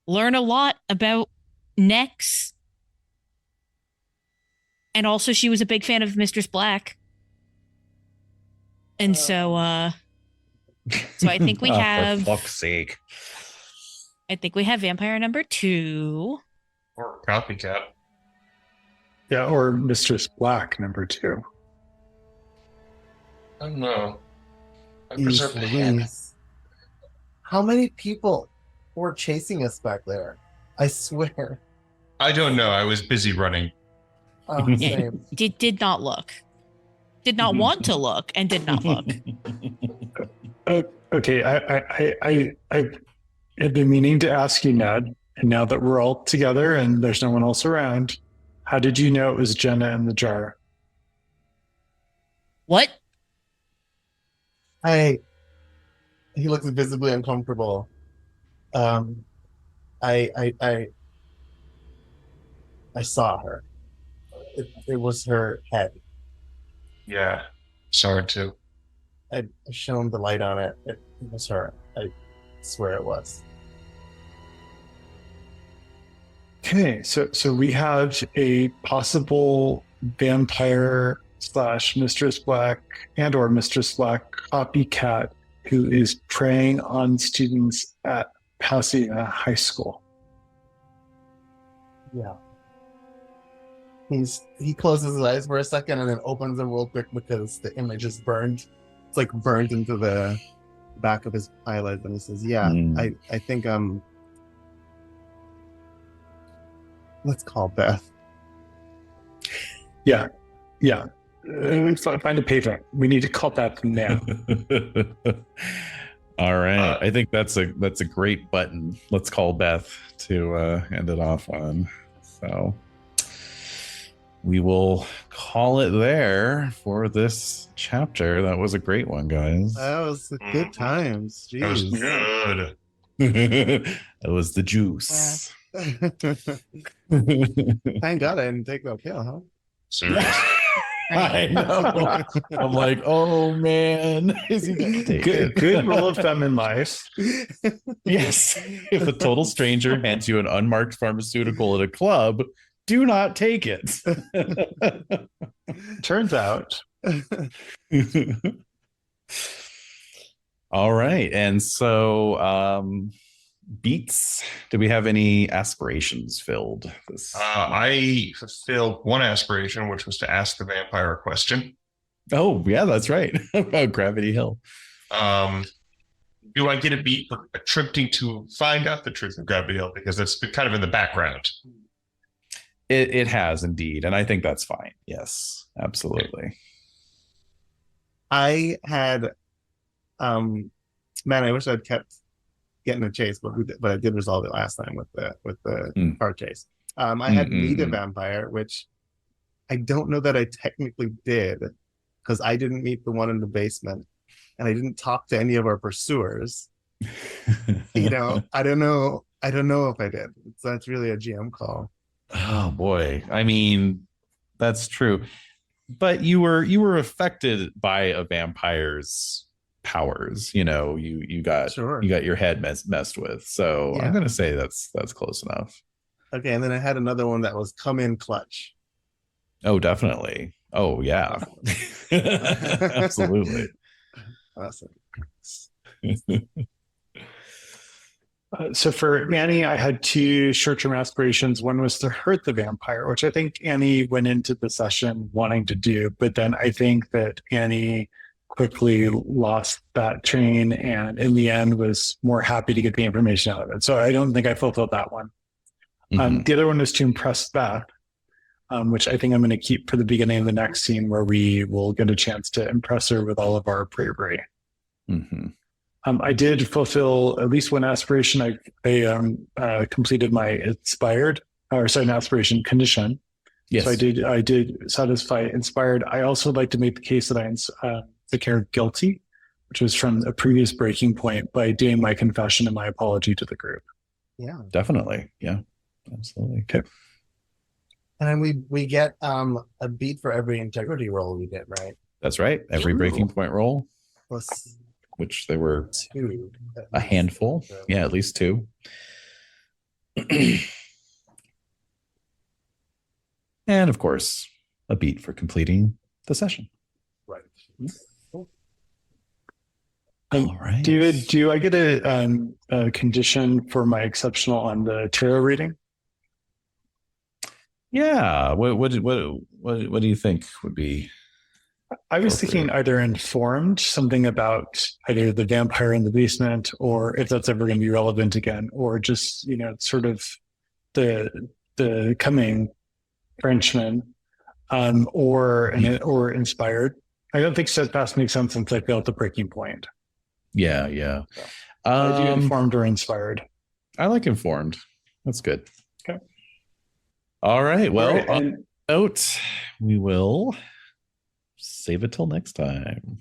learn a lot about necks. And also she was a big fan of Mistress Black. And so I think we have, for fuck's sake. I think we have vampire number 2. Or copycat. Yeah, or Mistress Black number 2. I don't know. I Jeez preserve the hand. Louise. How many people were chasing us back there? I swear. I don't know. I was busy running. Oh, Yeah. same. Did not look. Did not want to look, and did not look. Okay, I have been meaning to ask you, Ned, and now that we're all together and there's no one else around, how did you know it was Jenna in the jar? What? I He looks visibly uncomfortable. Um, I saw her. It was her head. Yeah. Sorry too. I shone the light on it. It was her. I swear it was. Okay, so we have a possible vampire slash Mistress Black and or Mistress Black copycat who is preying on students at Pasadena High School. Yeah. He closes his eyes for a second and then opens them real quick because the image is burned. It's like burned into the back of his eyelid, and he says, "Yeah, I think let's call Beth." Yeah. Find a pavement. We need to call that now. All right. I think that's a great button. Let's call Beth to end it off on. So we will call it there for this chapter. That was a great one, guys. That was good times. That was Jeez. good. It was the juice. Thank God I didn't take no kill, huh? Serious. I know. I'm like, oh man, is he gonna take it? Good rule of thumb in life. Yes. If a total stranger hands you an unmarked pharmaceutical at a club, do not take it. Turns out. All right. And so beats, do we have any aspirations filled? I fulfilled one aspiration, which was to ask the vampire a question. Oh, yeah, that's right. About Gravity Hill. Do I get a beat for attempting to find out the truth of Gravity Hill? Because it's been kind of in the background. It has indeed. And I think that's fine. Yes, absolutely. I had man, I wish I'd kept getting a chase, but I did resolve it last time with the car chase. I had meet a vampire, which I don't know that I technically did because I didn't meet the one in the basement and I didn't talk to any of our pursuers. I don't know if I did. So that's really a GM call. Oh boy. I mean, that's true. But you were affected by a vampire's powers. You got your head messed with. So yeah. I'm gonna say that's close enough. Okay, and then I had another one that was come in clutch. Oh, definitely. Oh yeah. Absolutely. Awesome. So for Annie, I had two short-term aspirations. One was to hurt the vampire, which I think Annie went into the session wanting to do, but then I think that Annie quickly lost that train and in the end was more happy to get the information out of it. So I don't think I fulfilled that one. The other one was to impress Beth, which I think I'm going to keep for the beginning of the next scene where we will get a chance to impress her with all of our bravery. I did fulfill at least one aspiration. I completed my an aspiration condition. Yes. So I did satisfy inspired. I also like to make the case that I declared guilty, which was from a previous breaking point by doing my confession and my apology to the group. Yeah, definitely. Yeah, absolutely. Okay. And then we get a beat for every integrity roll we did, right? That's right. Every breaking point roll. Plus which there were two, a handful. Yeah, at least two. And of course, a beat for completing the session. Right. All right. David, do I get a condition for my exceptional on the tarot reading? Yeah. What do you think would be? I was thinking either informed, something about either the vampire in the basement, or if that's ever going to be relevant again, or just sort of the coming Frenchman, or inspired. I don't think steadfast makes sense since I failed the breaking point. Yeah. I do informed or inspired. I like informed. That's good. Okay. All right. Well, on note, we will save it till next time.